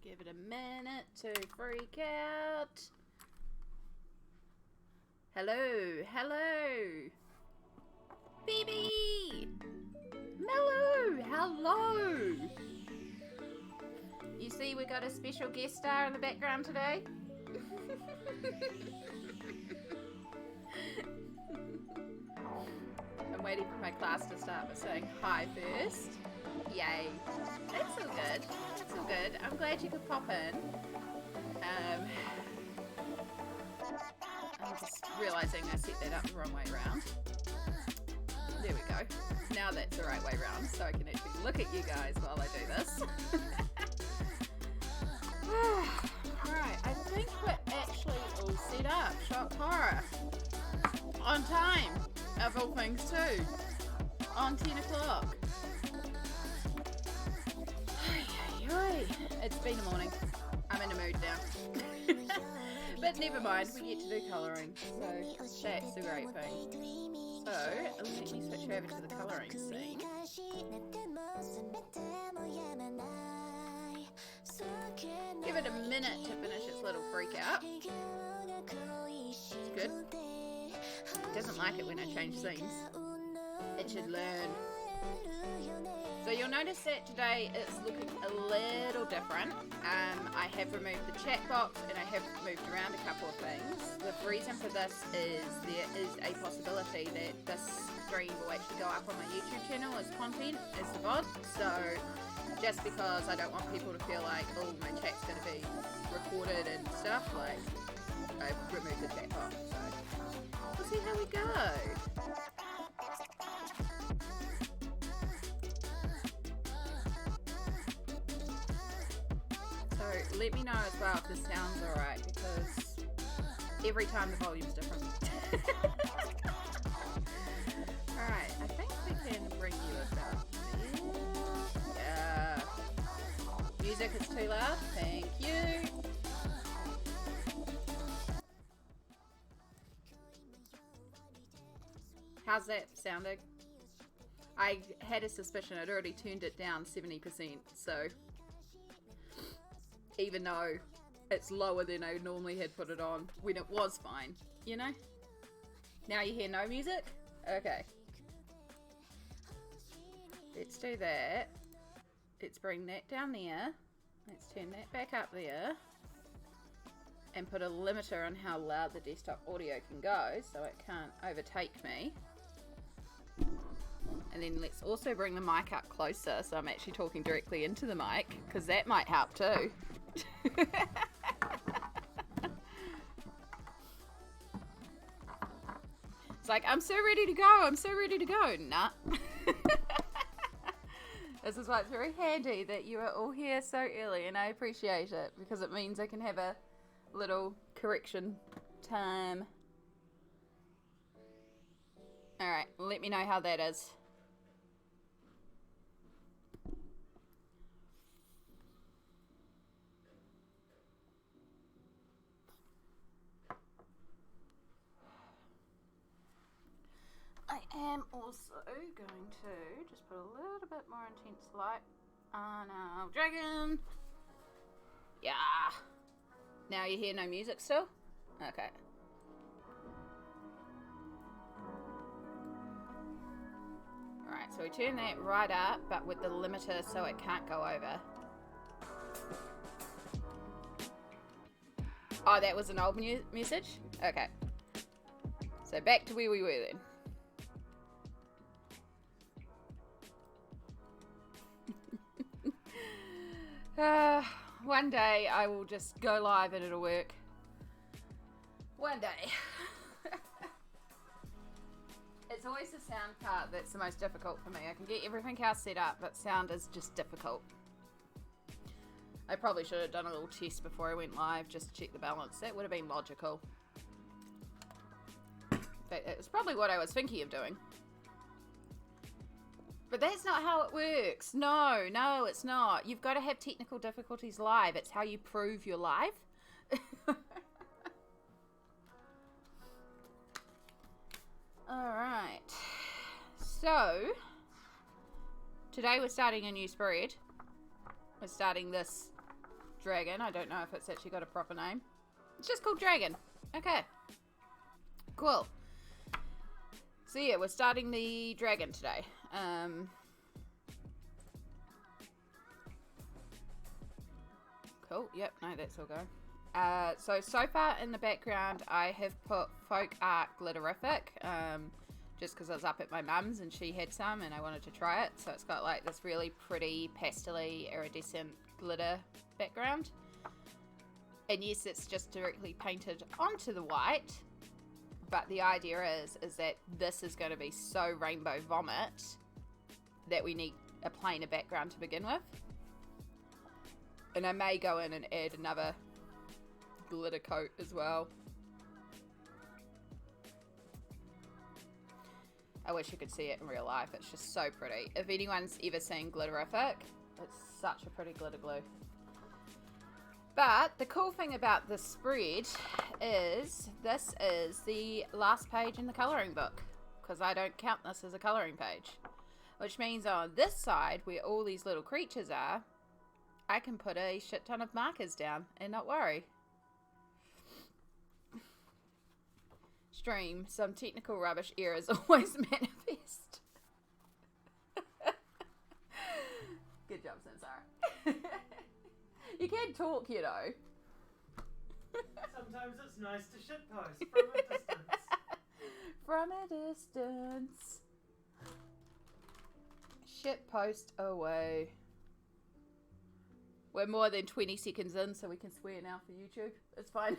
Give it a minute to freak out. Hello, hello. Phoebe! Mello, hello. You see we got a special guest star in the background today? I'm waiting for my class to start by saying hi first. Yay. That's all good. That's all good. I'm glad you could pop in. I'm just realising I set that up the wrong way around. There we go. Now that's the right way around, so I can actually look at you guys while I do this. Alright, I think we're actually all set up. Shock horror. On time, of all things too. On 10 o'clock. It's been a morning. I'm in a mood now. But never mind, we get to do colouring, so that's the great thing. So, let me switch over to the colouring scene. Give it a minute to finish its little freak out. It's good. It doesn't like it when I change scenes. It should learn. So you'll notice that today it's looking a little different. I have removed the chat box and I have moved around a couple of things. The reason for this is there is a possibility that this stream will actually go up on my YouTube channel as content, as the VOD. So just because I don't want people to feel like, oh, my chat's going to be recorded and stuff, like I've removed the chat box. So we'll see how we go. So let me know as well if this sounds alright, because every time the volume's different. Alright, I think we can bring you about there. Yeah. Music is too loud. Thank you. How's that sounding? I had a suspicion I'd already turned it down 70%, so even though it's lower than I normally had put it on when it was fine, you know? Now you hear no music? Okay. Let's do that. Let's bring that down there. Let's turn that back up there. And put a limiter on how loud the desktop audio can go so it can't overtake me. And then let's also bring the mic up closer so I'm actually talking directly into the mic, because that might help too. It's like, I'm so ready to go, I'm so ready to go. Nah. This is why it's very handy that you are all here so early, and I appreciate it, because it means I can have a little correction time. Alright, let me know how that is. I am also going to just put a little bit more intense light on our dragon. Yeah. Now you hear no music still? Okay. Alright, so we turn that right up, but with the limiter so it can't go over. Oh, that was an old message? Okay. So back to where we were then. One day I will just go live and it'll work. One day. It's always the sound part that's the most difficult for me. I can get everything else set up, but sound is just difficult. I probably should have done a little test before I went live just to check the balance. That would have been logical. But it's probably what I was thinking of doing. But that's not how it works. No, it's not. You've got to have technical difficulties live. It's how you prove you're live. Alright. So, today we're starting a new spread. We're starting this dragon. I don't know if it's actually got a proper name. It's just called Dragon. Okay. Cool. So yeah, we're starting the dragon today. Cool. Yep. No, that's all go. So far in the background, I have put folk art glitterific, just because I was up at my mum's and she had some and I wanted to try it. So it's got like this really pretty pastel-y iridescent glitter background. And yes, it's just directly painted onto the white. But the idea is that this is going to be so rainbow vomit that we need a plainer background to begin with. And I may go in and add another glitter coat as well. I wish you could see it in real life. It's just so pretty. If anyone's ever seen Glitterific, it's such a pretty glitter glue. But the cool thing about this spread is this is the last page in the colouring book, because I don't count this as a colouring page. Which means on this side, where all these little creatures are, I can put a shit ton of markers down and not worry. Stream, some technical rubbish errors always manifest. Good job, Samsara. You can talk, you know. Sometimes it's nice to shitpost from a distance. From a distance. Shitpost away. We're more than 20 seconds in, so we can swear now for YouTube. It's fine.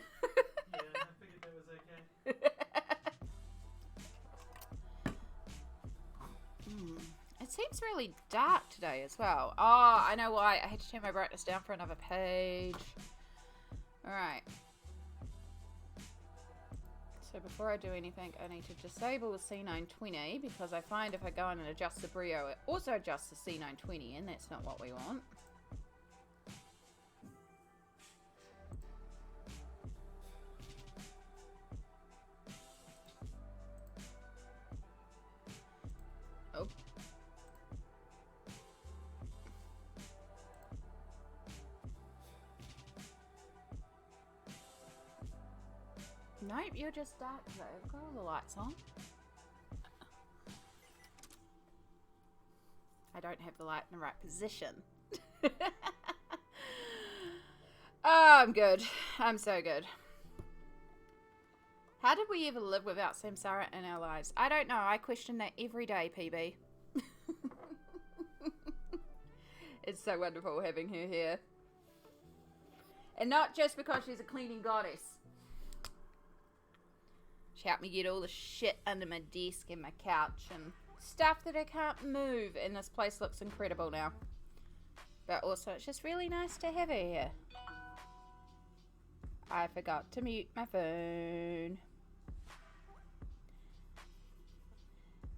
Yeah, I figured that was okay. It seems really dark today as well. Oh, I know why. I had to turn my brightness down for another page. Alright. So before I do anything, I need to disable the C920, because I find if I go in and adjust the Brio, it also adjusts the C920, and that's not what we want. Oh. Nope, you're just dark though. I've got all the lights on. I don't have the light in the right position. Oh, I'm good. I'm so good. How did we ever live without Samsara in our lives? I don't know. I question that every day, PB. It's so wonderful having her here. And not just because she's a cleaning goddess. She helped me get all the shit under my desk and my couch and stuff that I can't move. And this place looks incredible now. But also, it's just really nice to have her here. I forgot to mute my phone.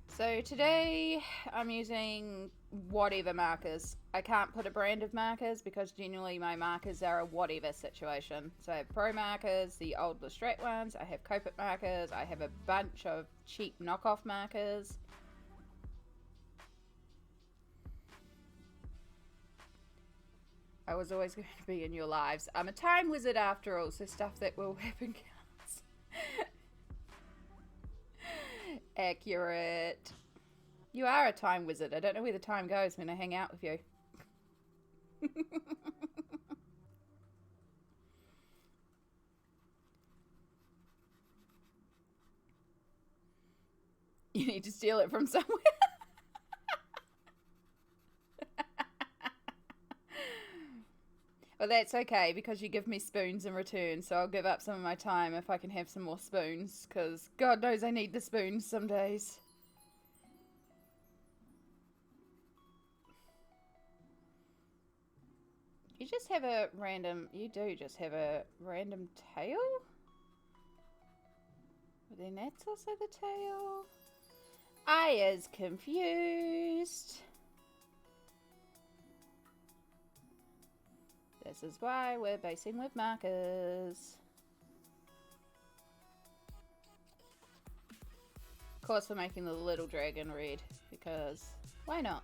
So today I'm using whatever markers. I can't put a brand of markers because generally my markers are a whatever situation. So I have pro markers, the old Lestrat ones, I have Copic markers, I have a bunch of cheap knockoff markers. I was always going to be in your lives. I'm a time wizard after all, so stuff that will happen counts. Accurate. You are a time wizard. I don't know where the time goes when I hang out with you. You need to steal it from somewhere. Well, that's okay, because you give me spoons in return, so I'll give up some of my time if I can have some more spoons, because God knows I need the spoons some days. You just have a random... You do just have a random tail? But then that's also the tail. I is confused. This is why we're basing with markers. Of course, we're making the little dragon red, because why not?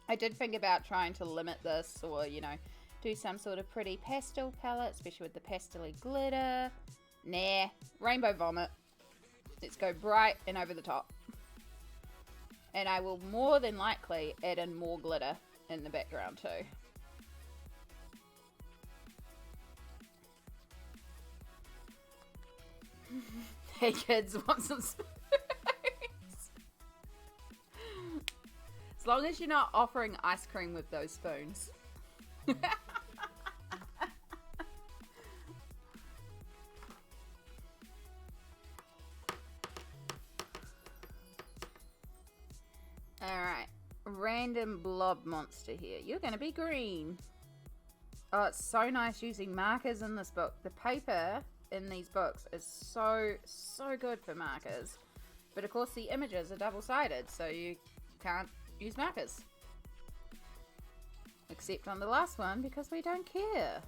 I did think about trying to limit this, or, you know, do some sort of pretty pastel palette, especially with the pastel-y glitter. Nah, rainbow vomit. Let's go bright and over the top. And I will more than likely add in more glitter in the background too. Hey kids, want some spoons? As long as you're not offering ice cream with those spoons. Alright, random blob monster here. You're going to be green. Oh, it's so nice using markers in this book. The paper in these books is so good for markers. But of course the images are double-sided, so you can't use markers. Except on the last one, because we don't care.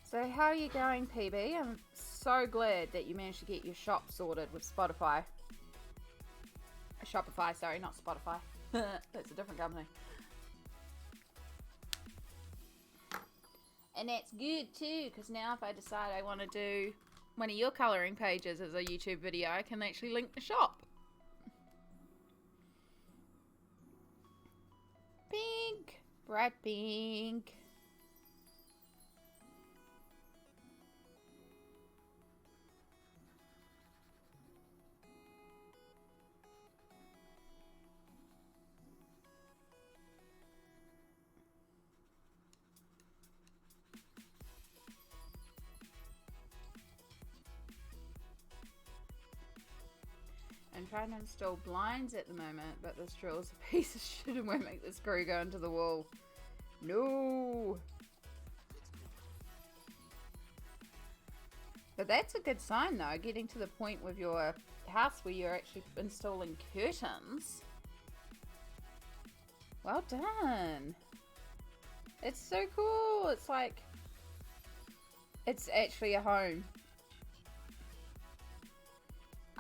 So how are you going, PB? I'm so glad that you managed to get your shop sorted with Spotify. Shopify, sorry, not Spotify. That's a different company. And that's good too, because now if I decide I want to do one of your colouring pages as a YouTube video, I can actually link the shop. Pink! Bright pink. I'm trying to install blinds at the moment, but this drill's a piece of shit and won't make the screw go into the wall. No! But that's a good sign though, getting to the point with your house where you're actually installing curtains. Well done! It's so cool! It's like, it's actually a home.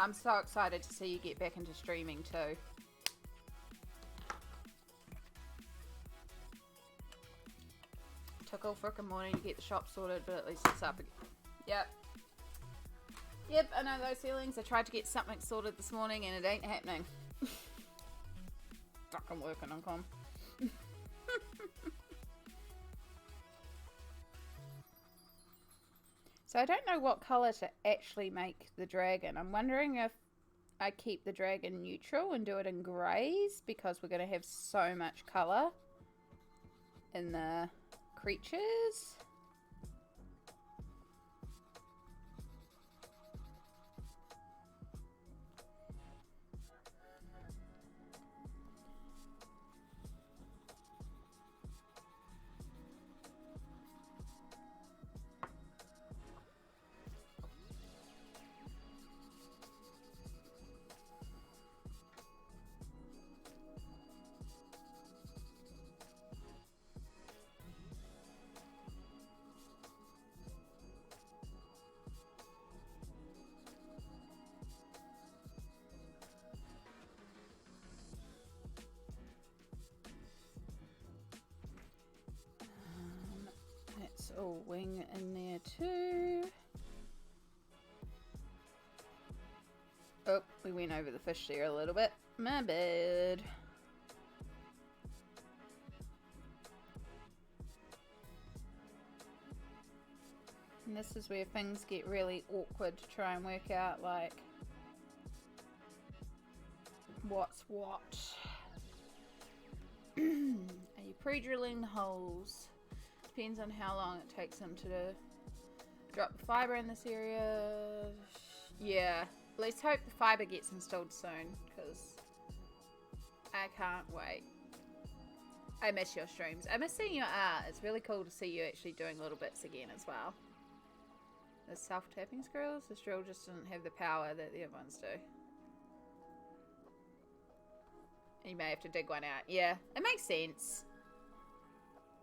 I'm so excited to see you get back into streaming too. Took all frickin' morning to get the shop sorted, but at least it's up again. Yep. Yep, I know those feelings. I tried to get something sorted this morning and it ain't happening. Fucking working on com. So I don't know what colour to actually make the dragon. I'm wondering if I keep the dragon neutral and do it in greys, because we're going to have so much colour in the creatures. All wing in there too. Oh, we went over the fish there a little bit. My bad. And this is where things get really awkward to try and work out, like, what's what. Are you pre-drilling the holes? Depends on how long it takes them to drop the fibre in this area. Yeah, let's hope the fibre gets installed soon, because I can't wait. I miss your streams. I miss seeing your art. It's really cool to see you actually doing little bits again as well. The self-tapping squirrels, this drill just didn't have the power that the other ones do. You may have to dig one out. Yeah, it makes sense.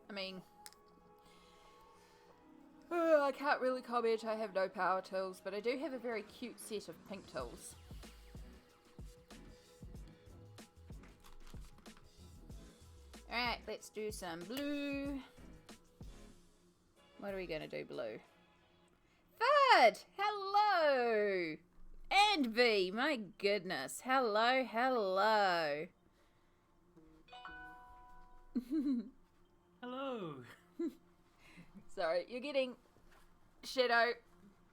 I mean, I can't really comment, I have no power tools, but I do have a very cute set of pink tools. Alright, let's do some blue. What are we going to do blue? Fud! Hello! And V, my goodness. Hello, hello. Hello. Sorry, you're getting shadow.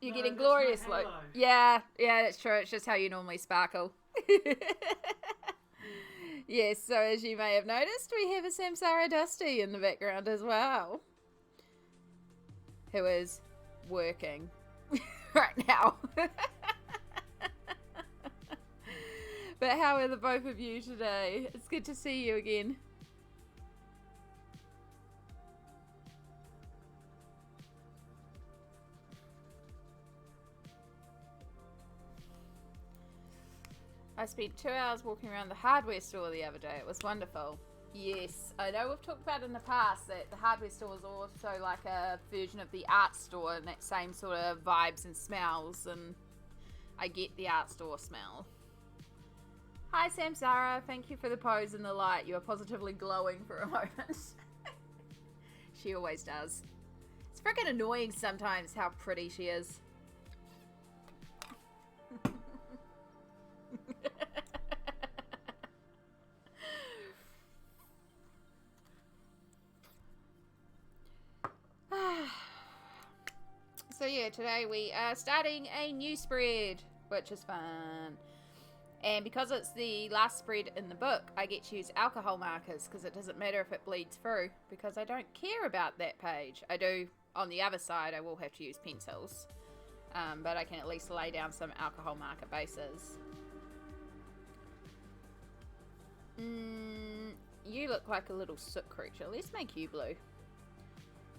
You're No, getting that's glorious my light. halo. Yeah, that's true. It's just how you normally sparkle. Yes, so as you may have noticed, we have a Samsara Dusty in the background as well, who is working right now. But how are the both of you today? It's good to see you again. I spent 2 hours walking around the hardware store the other day. It was wonderful. Yes, I know we've talked about in the past that the hardware store is also like a version of the art store and that same sort of vibes and smells, and I get the art store smell. Hi Samsara, thank you for the pose and the light. You are positively glowing for a moment. She always does. It's freaking annoying sometimes how pretty she is. So yeah, today we are starting a new spread, which is fun. And because it's the last spread in the book, I get to use alcohol markers because it doesn't matter if it bleeds through, because I don't care about that page. I do, on the other side, I will have to use pencils. But I can at least lay down some alcohol marker bases. You look like a little soot creature. Let's make you blue.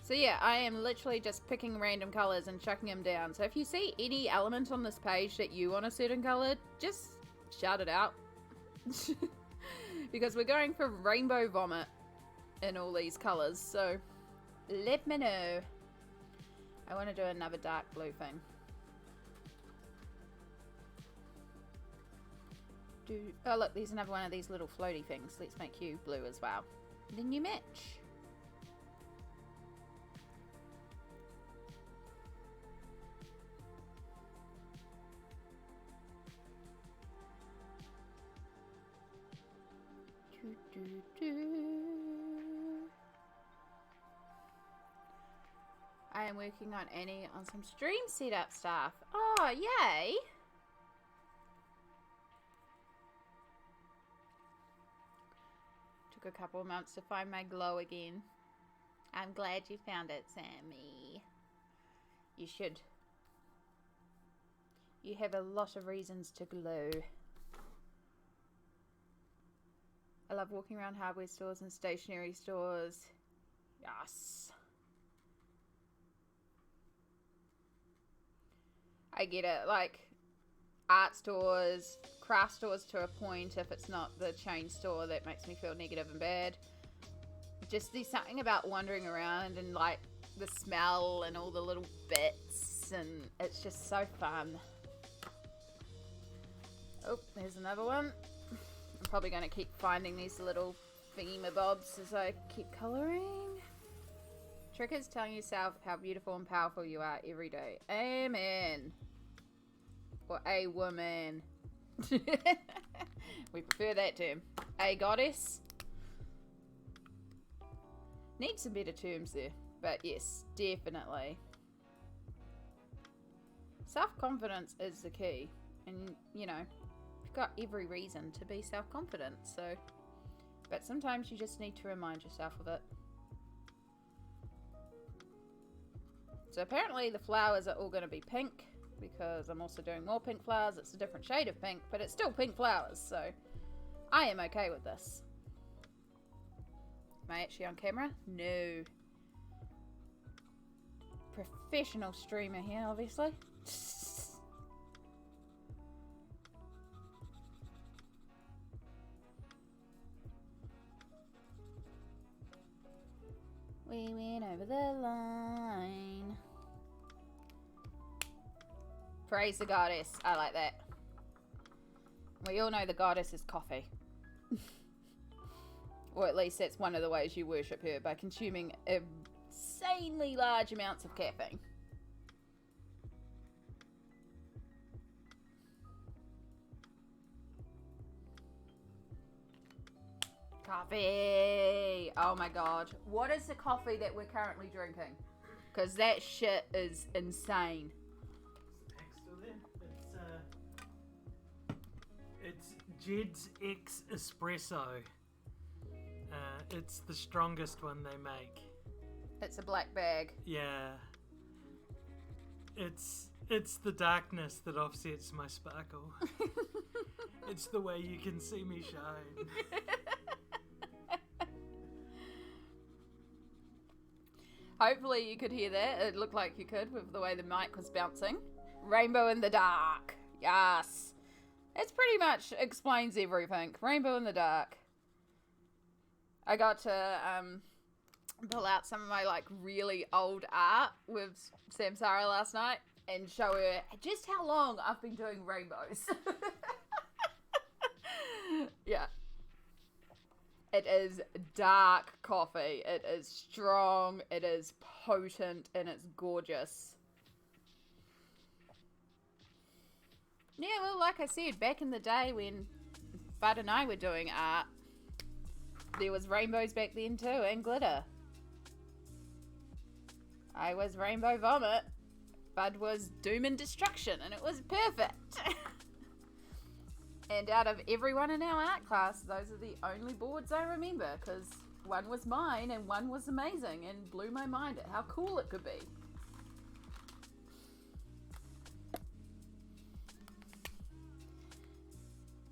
So yeah, I am literally just picking random colours and chucking them down. So if you see any element on this page that you want a certain colour, just shout it out. Because we're going for rainbow vomit in all these colours, so let me know. I want to do another dark blue thing. Oh look, there's another one of these little floaty things. Let's make you blue as well. Then you match. I am working on Annie on some stream setup stuff. Oh, yay! Took a couple of months to find my glow again. I'm glad you found it, Sammy. You should. You have a lot of reasons to glow. I love walking around hardware stores and stationery stores. Yes. I get it. Like, art stores, craft stores to a point. If it's not the chain store, that makes me feel negative and bad. Just there's something about wandering around and, like, the smell and all the little bits. And it's just so fun. Oh, there's another one. I'm probably going to keep finding these little thingy-mabobs as I keep colouring. Trick is telling yourself how beautiful and powerful you are every day. Amen. Or a woman. We prefer that term. A goddess. Need some better terms there. But yes, definitely. Self-confidence is the key. And, you know, got every reason to be self-confident, so but sometimes you just need to remind yourself of it. So apparently the flowers are all going to be pink because I'm also doing more pink flowers. It's a different shade of pink, but it's still pink flowers, so I am okay with this. Am I actually on camera? No. Professional streamer here, obviously. We went over the line. Praise the goddess. I like that. We all know the goddess is coffee. Or at least that's one of the ways you worship her, by consuming insanely large amounts of caffeine. Coffee! Oh my god. What is the coffee that we're currently drinking? Because that shit is insane. It's Jed's X Espresso. It's the strongest one they make. It's a black bag. Yeah. It's the darkness that offsets my sparkle. It's the way you can see me shine. Hopefully you could hear that. It looked like you could with the way the mic was bouncing. Rainbow in the dark. Yes. It's pretty much explains everything. Rainbow in the dark. I got to pull out some of my like really old art with Samsara last night and show her just how long I've been doing rainbows. Yeah. It is dark coffee. It is strong. It is potent, and it's gorgeous. Yeah, well, like I said, back in the day when Bud and I were doing art, there was rainbows back then too, and glitter. I was Rainbow Vomit. Bud was Doom and Destruction, and it was perfect. And out of everyone in our art class, those are the only boards I remember, because one was mine and one was amazing and blew my mind at how cool it could be.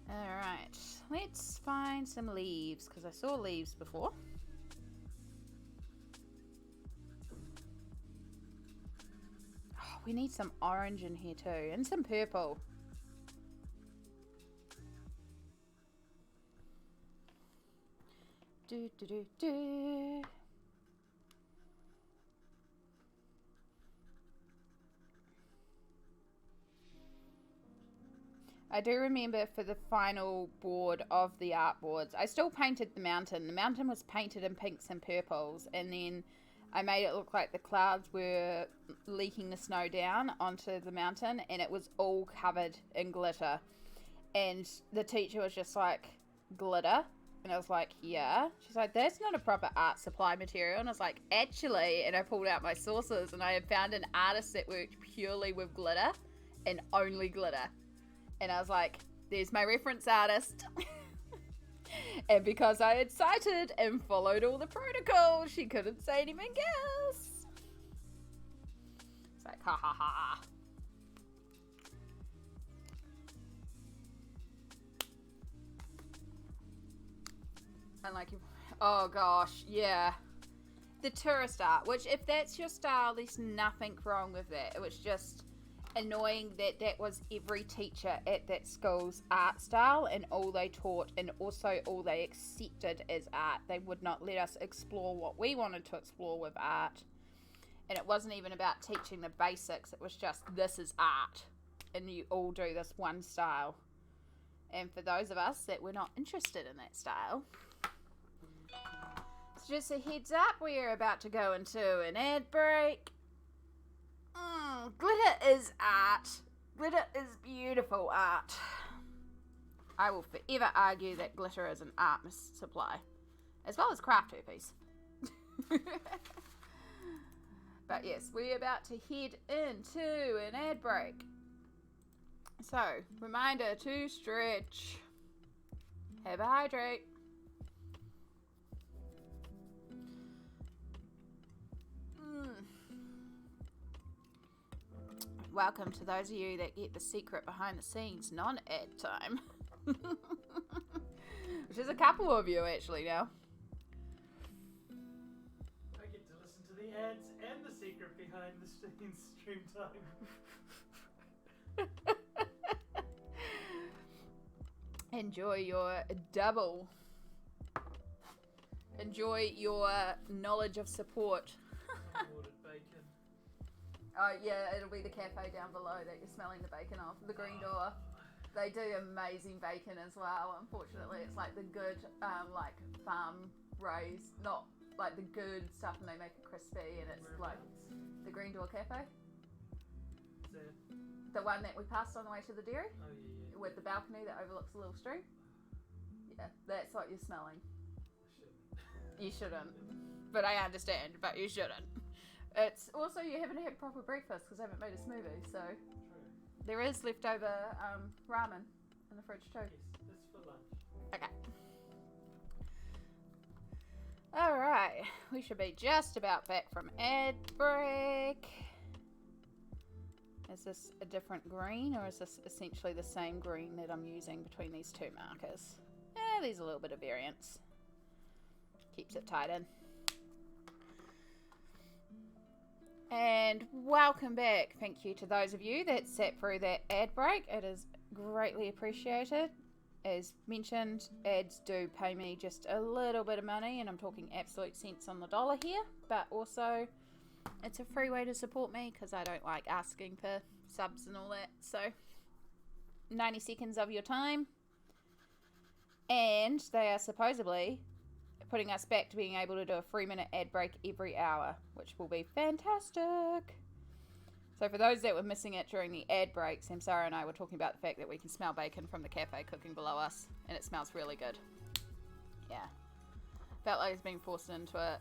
Alright, let's find some leaves, because I saw leaves before. Oh, we need some orange in here too, and some purple. Do, do, do, do. I do remember for the final board of the art boards, I still painted the mountain. The mountain was painted in pinks and purples, and then I made it look like the clouds were leaking the snow down onto the mountain, and it was all covered in glitter. And the teacher was just like, glitter? And I was like, yeah. She's like, that's not a proper art supply material. And I was like, actually, and I pulled out my sources, and I had found an artist that worked purely with glitter and only glitter. And I was like, there's my reference artist. And because I had cited and followed all the protocols, she couldn't say anything else. It's like, ha ha ha. And like, oh gosh, yeah. The tourist art, which if that's your style, there's nothing wrong with that. It was just annoying that that was every teacher at that school's art style and all they taught, and also all they accepted as art. They would not let us explore what we wanted to explore with art. And it wasn't even about teaching the basics. It was just, this is art, and you all do this one style. And for those of us that were not interested in that style, so just a heads up, we are about to go into an ad break. Glitter is art. Glitter is beautiful art. I will forever argue that glitter is an art supply, as well as craft herpes. But yes, we're about to head into an ad break. So, reminder to stretch. Have a hydrate. Welcome to those of you that get the secret behind the scenes non-ad time. Which is a couple of you actually now. I get to listen to the ads and the secret behind the scenes stream time. Enjoy your double. Enjoy your knowledge of support. Bacon. Oh yeah, it'll be the cafe down below that you're smelling the bacon off. The Green Door. They do amazing bacon as well. Unfortunately, it's like the good, like farm raised, not like the good stuff, and they make it crispy, and it's like the Green Door Cafe. Is that? The one that we passed on the way to the dairy. Oh yeah. With the balcony that overlooks the little stream. Yeah, that's what you're smelling. You shouldn't. But I understand, but you shouldn't. It's also, you haven't had proper breakfast because I haven't made a smoothie, so. True. There is leftover ramen in the fridge too. Yes, that's for lunch. Okay. Alright, we should be just about back from ad break. Is this a different green, or is this essentially the same green that I'm using between these two markers? There's a little bit of variance. Keeps it tied in. And welcome back. Thank you to those of you that sat through that ad break. It is greatly appreciated. As mentioned, ads do pay me just a little bit of money, and I'm talking absolute cents on the dollar here, but also it's a free way to support me because I don't like asking for subs and all that. So 90 seconds of your time, and they are supposedly putting us back to being able to do a 3-minute ad break every hour, which will be fantastic. So for those that were missing it during the ad break, Samsara and I were talking about the fact that we can smell bacon from the cafe cooking below us, and it smells really good. Yeah. Felt like I was being forced into it.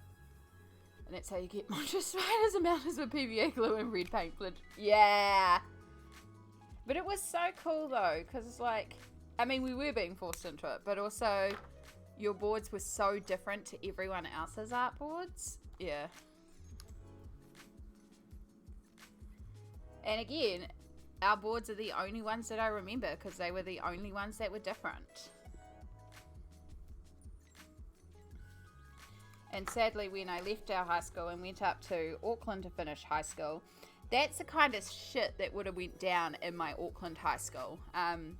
And that's how you get monstrous spiders and mountains with PVA glue and red paint. Yeah! But it was so cool though, because it's like, I mean, we were being forced into it, but also your boards were so different to everyone else's art boards. Yeah. And again, our boards are the only ones that I remember because they were the only ones that were different. And sadly, when I left our high school and went up to Auckland to finish high school, that's the kind of shit that would have went down in my Auckland high school.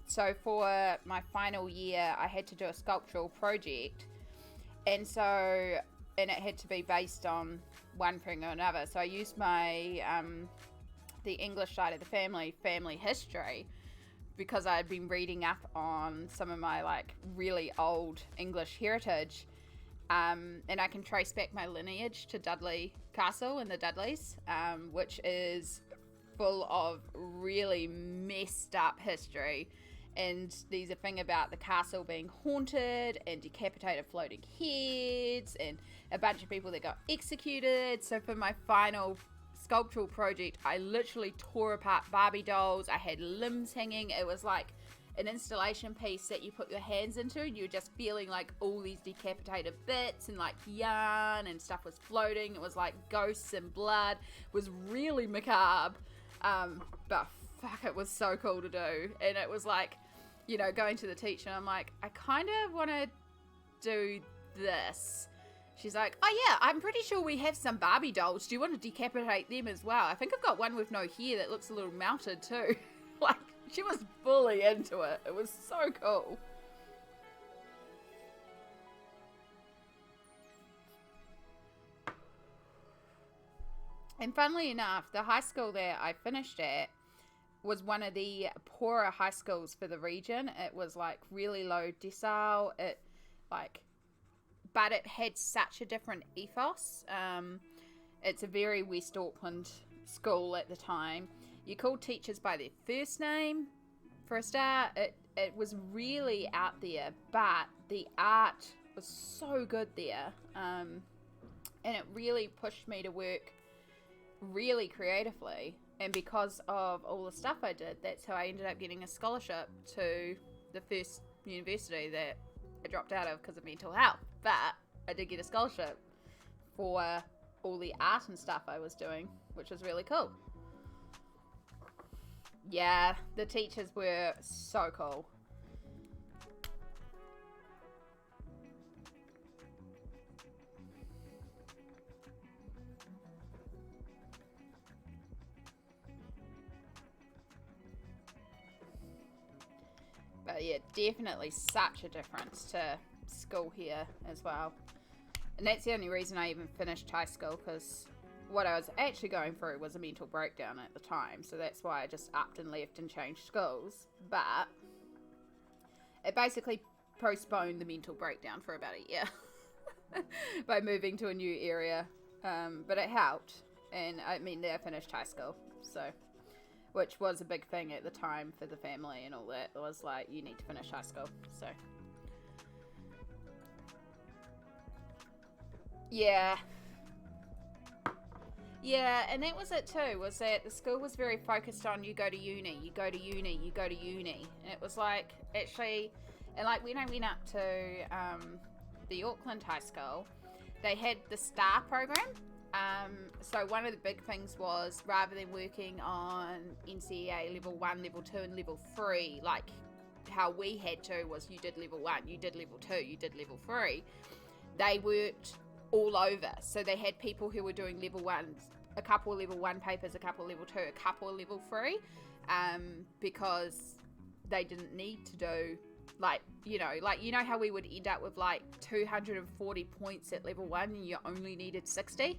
So for my final year, I had to do a sculptural project. And it had to be based on one thing or another. So I used my... the English side of the family history, because I had been reading up on some of my like really old English heritage, and I can trace back my lineage to Dudley Castle and the Dudleys, which is full of really messed up history. And there's a thing about the castle being haunted and decapitated floating heads and a bunch of people that got executed. So for my final sculptural project, I literally tore apart Barbie dolls. I had limbs hanging. It was like an installation piece that you put your hands into, and you're just feeling like all these decapitated bits and like yarn and stuff was floating. It was like ghosts and blood. It was really macabre, but fuck, it was so cool to do. And it was like, you know, going to the teacher, I'm like, I kind of want to do this. She's like, oh yeah, I'm pretty sure we have some Barbie dolls. Do you want to decapitate them as well? I think I've got one with no hair that looks a little melted too. Like, she was fully into it. It was so cool. And funnily enough, the high school that I finished at was one of the poorer high schools for the region. It was like really low decile. But it had such a different ethos. It's a very West Auckland school at the time. You called teachers by their first name for a start. It was really out there, but the art was so good there. And it really pushed me to work really creatively. And because of all the stuff I did, that's how I ended up getting a scholarship to the first university that I dropped out of because of mental health. But I did get a scholarship for all the art and stuff I was doing, which was really cool. Yeah, the teachers were so cool. But yeah, definitely such a difference to school here as well. And that's the only reason I even finished high school, because what I was actually going through was a mental breakdown at the time. So that's why I just upped and left and changed schools. But it basically postponed the mental breakdown for about a year by moving to a new area. But it helped. And I mean, I finished high school. So, which was a big thing at the time for the family and all that. It was like, you need to finish high school. So yeah, and that was it too, was that the school was very focused on you go to uni, you go to uni, you go to uni. And it was like, actually, and like when I went up to the Auckland high school, they had the STAR program. So one of the big things was, rather than working on NCEA level 1, level 2 and level 3, like how we had to, was you did level 1, you did level 2, you did level 3, they worked all over. So they had people who were doing level 1, a couple of level 1 papers, a couple of level 2, a couple of level 3, because they didn't need to do, like, you know how we would end up with like 240 points at level 1 and you only needed 60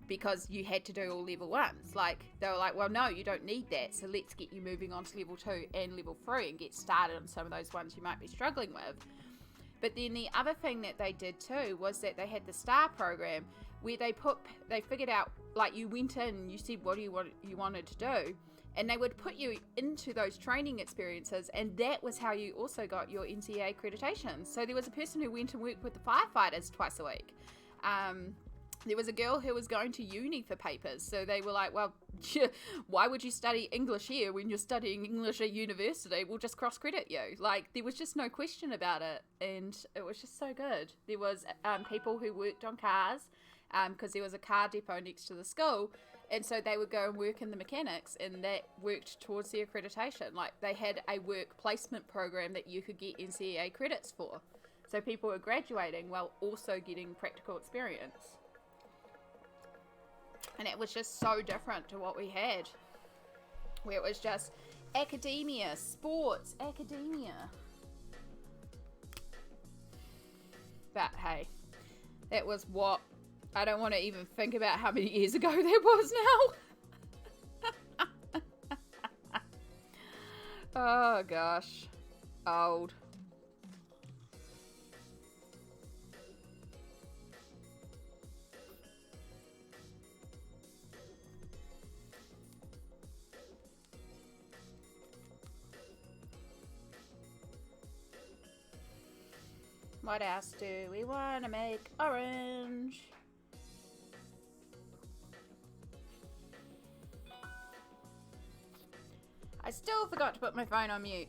because you had to do all level 1s. Like, they were like, well, no, you don't need that, so let's get you moving on to level 2 and level 3 and get started on some of those ones you might be struggling with. But then the other thing that they did too was that they had the STAR program where they figured out, like, you went in, you said what you wanted to do, and they would put you into those training experiences, and that was how you also got your NCA accreditation. So there was a person who went and worked with the firefighters twice a week. There was a girl who was going to uni for papers, so they were like, well, why would you study English here when you're studying English at university? We'll just cross-credit you. Like, there was just no question about it, and it was just so good. There was people who worked on cars, because there was a car depot next to the school, and so they would go and work in the mechanics, and that worked towards the accreditation. Like, they had a work placement program that you could get NCEA credits for. So people were graduating while also getting practical experience. And it was just so different to what we had, where it was just academia, sports, academia. But hey, that was what, I don't want to even think about how many years ago that was now. Oh gosh, old. What else do we want to make orange? I still forgot to put my phone on mute.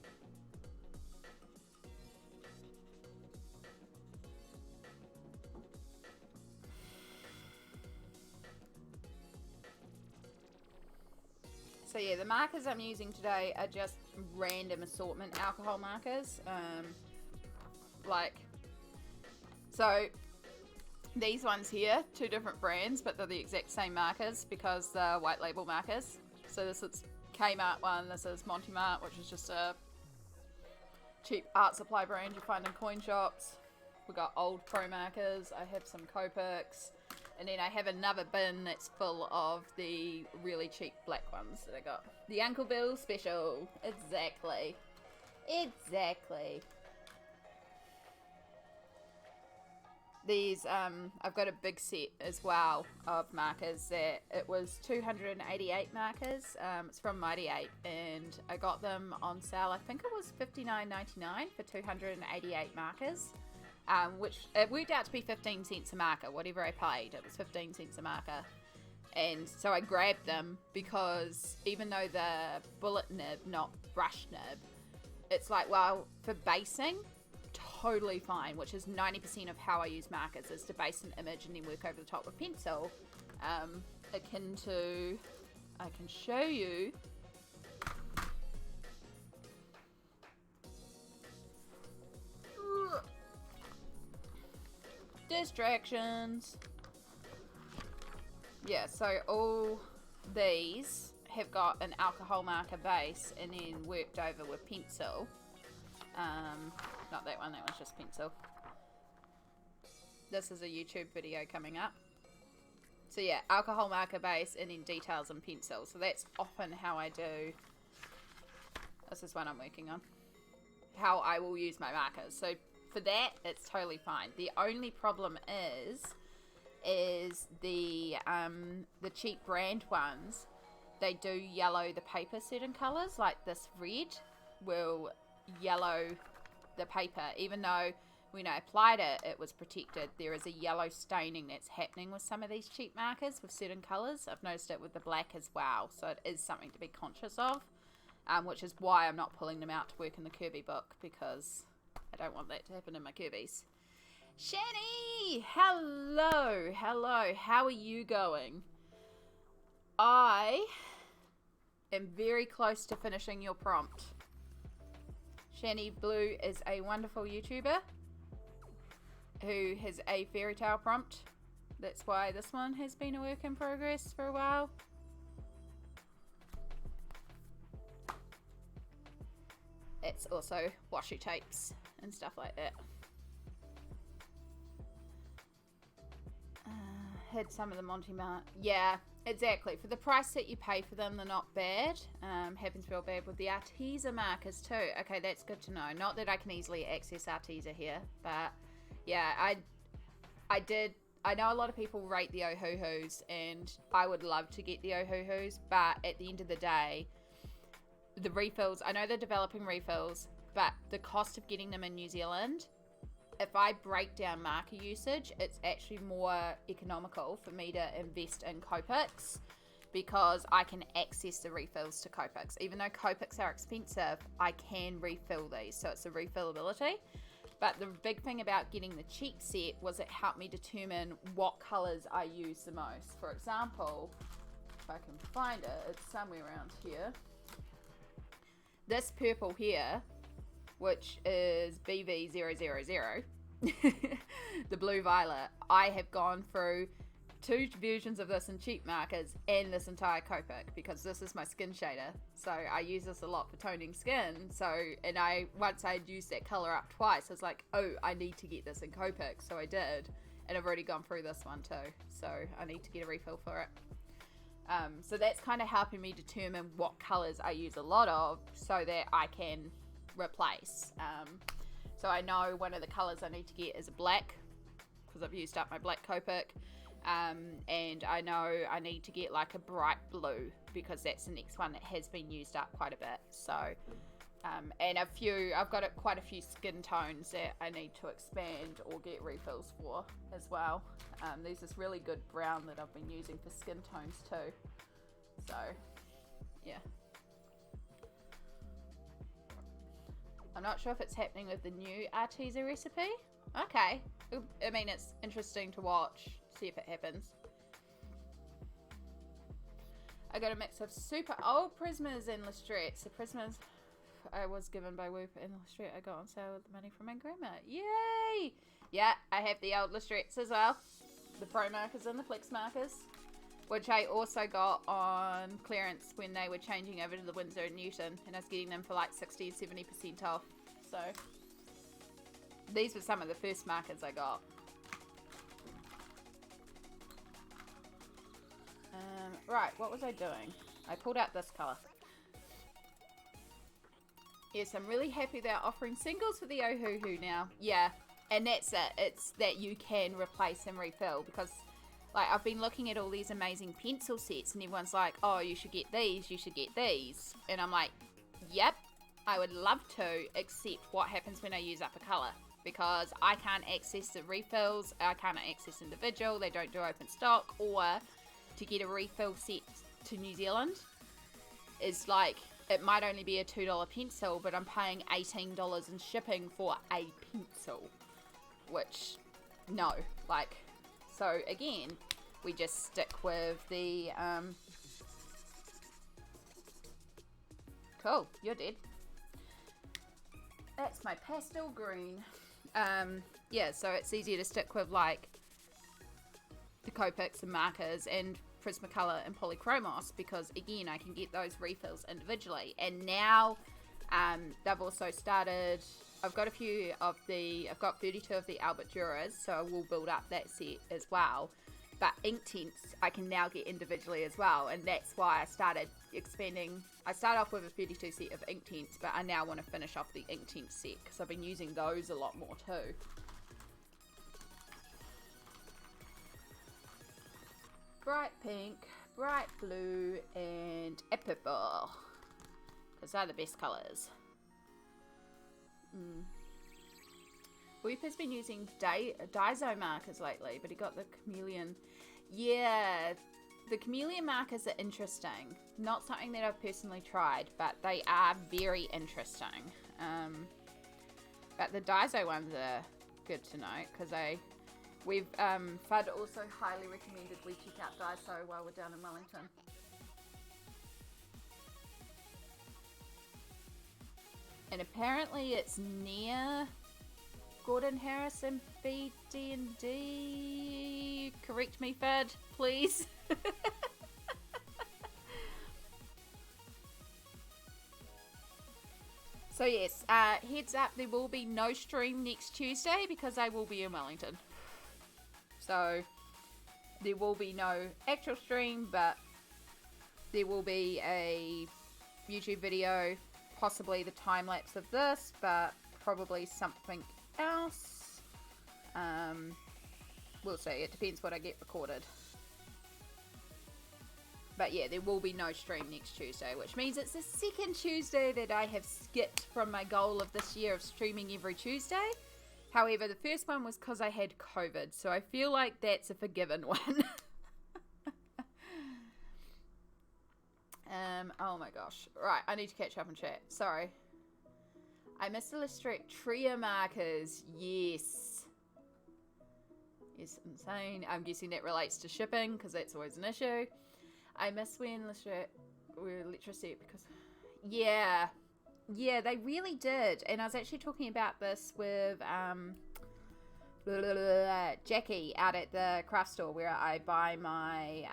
So yeah, the markers I'm using today are just random assortment alcohol markers. So these ones here, 2 different brands, but they're the exact same markers because they're white label markers. So this is Kmart one, this is Monty Mart, which is just a cheap art supply brand you find in coin shops. We've got old pro markers, I have some Copics, and then I have another bin that's full of the really cheap black ones that I got. The Uncle Bill special, exactly. These, I've got a big set as well of markers that it was 288 markers. It's from Mighty 8 and I got them on sale. I think it was $59.99 for 288 markers, which it worked out to be 15 cents a marker. Whatever I paid, it was 15 cents a marker. And so I grabbed them because even though the bullet nib, not brush nib, it's like, well, for basing, totally fine, which is 90% of how I use markers, is to base an image and then work over the top with pencil. Akin to, I can show you. Distractions. Yeah, so all these have got an alcohol marker base and then worked over with pencil. Not that one, that one's just pencil. This is a YouTube video coming up. So yeah, alcohol marker base and then details and pencil. So that's often how I do, this is one I'm working on, how I will use my markers. So for that, it's totally fine. The only problem is the cheap brand ones, they do yellow the paper certain colours, like this red will yellow the paper, even though when I applied it, it was protected. There is a yellow staining that's happening with some of these cheap markers with certain colours. I've noticed it with the black as well, so it is something to be conscious of, which is why I'm not pulling them out to work in the Kerby book, because I don't want that to happen in my Kerbies. Shani! Hello! Hello! How are you going? I am very close to finishing your prompt. Shani Blue is a wonderful YouTuber who has a fairy tale prompt. That's why this one has been a work in progress for a while. that's also washi tapes and stuff like that. Had some of the Monty Mart. Yeah, exactly. For the price that you pay for them, they're not bad. Happens real bad with the Arteza markers too. Okay, that's good to know. Not that I can easily access Arteza here, but yeah, I know a lot of people rate the Ohuhus, and I would love to get the Ohuhus, but at the end of the day, the refills, I know they're developing refills, but the cost of getting them in New Zealand, if I break down marker usage, it's actually more economical for me to invest in Copics because I can access the refills to Copics. Even though Copics are expensive, I can refill these, so it's the refillability. But the big thing about getting the cheap set was it helped me determine what colours I use the most. For example, if I can find it, it's somewhere around here. This purple here, which is BV000, the blue violet, I have gone through 2 versions of this in cheap markers and this entire Copic because this is my skin shader. So I use this a lot for toning skin. So, and once I'd used that color up twice, I was like, oh, I need to get this in Copic. So I did. And I've already gone through this one too. So I need to get a refill for it. So that's kind of helping me determine what colors I use a lot of so that I can replace. So I know one of the colors I need to get is a black because I've used up my black Copic. And I know I need to get like a bright blue because that's the next one that has been used up quite a bit. So, and I've got quite a few skin tones that I need to expand or get refills for as well. There's this really good brown that I've been using for skin tones too. So, yeah. I'm not sure if it's happening with the new Arteza recipe. Okay. I mean, it's interesting to watch. See if it happens. I got a mix of super old Prismas and Listrettes. The Prismas I was given by Whoop and Listrette I got on sale with the money from my grandma. Yay! Yeah, I have the old Listrettes as well. The Pro markers and the Flex markers. Which I also got on clearance when they were changing over to the Winsor and Newton. And I was getting them for like 60 and 70% off. So, these were some of the first markers I got. Right, what was I doing? I pulled out this colour. Yes, I'm really happy they're offering singles for the Ohuhu now. Yeah, and that's it. It's that you can replace and refill because, like, I've been looking at all these amazing pencil sets and everyone's like, oh, you should get these, you should get these. And I'm like, yep, I would love to, except what happens when I use up a colour. Because I can't access the refills, I can't access individual, they don't do open stock, or to get a refill set to New Zealand is like, it might only be a $2 pencil, but I'm paying $18 in shipping for a pencil, which, no, like, so again, we just stick with the, cool, you're dead. That's my pastel green. Yeah, so it's easier to stick with like the Copics and markers and Prismacolor and Polychromos because again I can get those refills individually. And now they've also started, I've got 32 of the Albert Duras, so I will build up that set as well. But ink tints I can now get individually as well, and that's why I started expanding. I started off with a 32 set of ink tints, but I now want to finish off the ink tint set because I've been using those a lot more too. Bright pink, bright blue, and purple, because they're the best colours. Weep has been using Daiso markers lately, but he got the chameleon. Yeah, the chameleon markers are interesting. Not something that I've personally tried, but they are very interesting. But the Daiso ones are good to know, because Fud also highly recommended we check out Daiso while we're down in Wellington. And apparently it's near Gordon Harrison BD&D. Correct me, Fud, please. So yes, heads up, there will be no stream next Tuesday because I will be in Wellington. So there will be no actual stream, but there will be a YouTube video, possibly the time lapse of this, but probably something else. We'll see. It depends what I get recorded. But yeah, there will be no stream next Tuesday, which means it's the second Tuesday that I have skipped from my goal of this year of streaming every Tuesday. However, the first one was because I had COVID, so I feel like that's a forgiven one. Oh my gosh. Right, I need to catch up and chat. Sorry. I missed illustrate tria markers. Yes. Yes, insane. I'm guessing that relates to shipping, because that's always an issue. I miss when electricity because yeah, they really did. And I was actually talking about this with Jackie out at the craft store where I buy my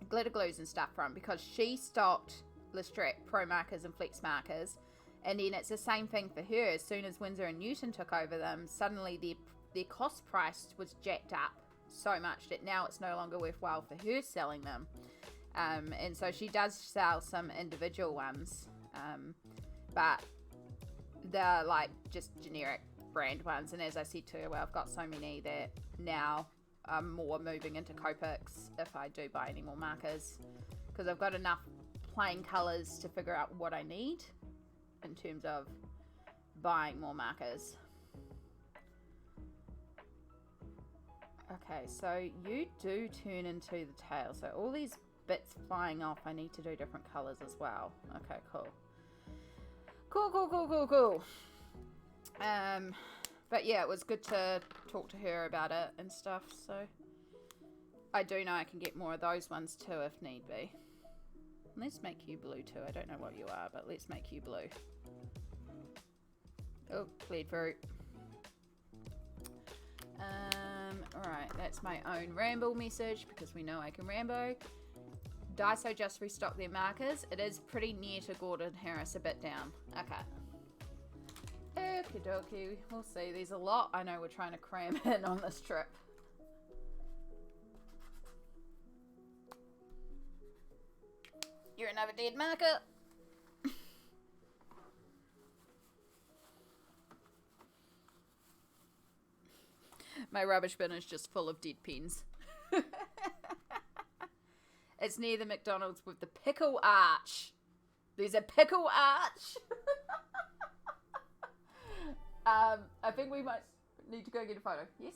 glitter glues and stuff from, because she stocked Listrat Pro markers and Flex markers, and then it's the same thing for her. As soon as Winsor and Newton took over them, suddenly their cost price was jacked up so much that now it's no longer worthwhile for her selling them, and so she does sell some individual ones, but they're like just generic brand ones. And as I said to her, well, I've got so many that now I'm more moving into Copics if I do buy any more markers, because I've got enough plain colors to figure out what I need in terms of buying more markers. Okay, so you do turn into the tail. So all these bits flying off, I need to do different colors as well. Okay, cool. Cool. But yeah, it was good to talk to her about it and stuff. So I do know I can get more of those ones too if need be. Let's make you blue too. I don't know what you are, but let's make you blue. Oh, cleared fruit. Alright, that's my own ramble message, because we know I can rambo. Daiso just restocked their markers. It is pretty near to Gordon Harris, a bit down. Okay. Okie dokie. We'll see. There's a lot I know we're trying to cram in on this trip. You're another dead marker. My rubbish bin is just full of dead pens. It's near the McDonald's with the pickle arch. There's a pickle arch. I think we might need to go get a photo. Yes?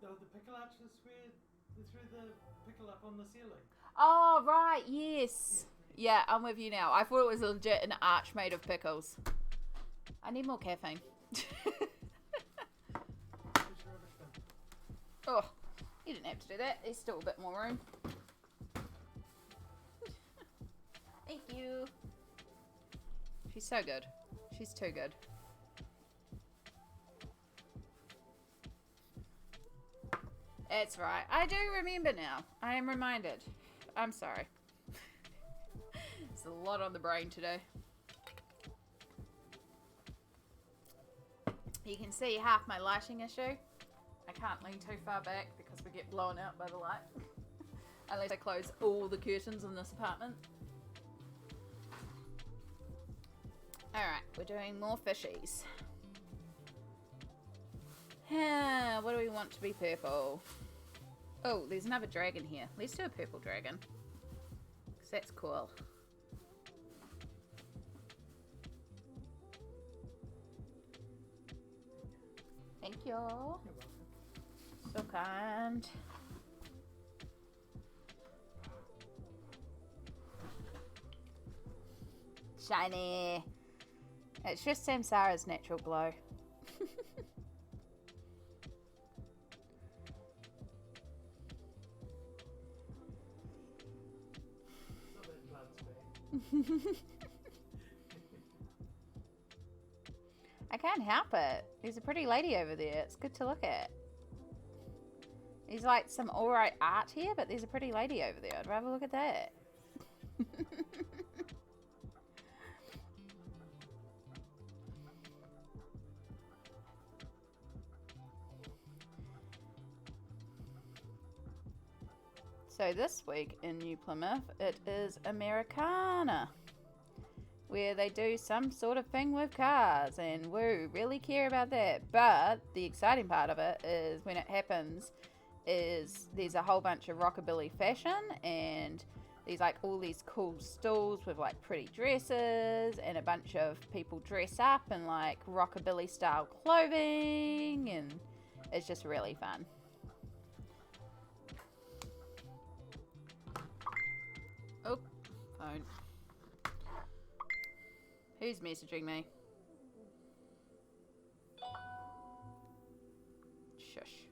The pickle arch is where they threw the pickle up on the ceiling. Oh, right. Yes. Yeah, I'm with you now. I thought it was legit an arch made of pickles. I need more caffeine. Oh, you didn't have to do that. There's still a bit more room. Thank you. She's so good. She's too good. That's right. I do remember now. I am reminded. I'm sorry. There's a lot on the brain today. You can see half my lighting issue. I can't lean too far back because we get blown out by the light. Unless I close all the curtains in this apartment. Alright, we're doing more fishies. What do we want to be purple? Oh, there's another dragon here. Let's do a purple dragon. Because that's cool. Thank you. So kind. Shiny. It's just Samsara's natural glow. I can't help it. There's a pretty lady over there. It's good to look at. There's like some alright art here, but there's a pretty lady over there. I'd rather look at that. So this week in New Plymouth, it is Americana, where they do some sort of thing with cars, and woo, really care about that. But the exciting part of it is when it happens is there's a whole bunch of rockabilly fashion, and there's like all these cool stalls with like pretty dresses, and a bunch of people dress up in like rockabilly style clothing, and it's just really fun. Oh, phone. Who's messaging me? Shush.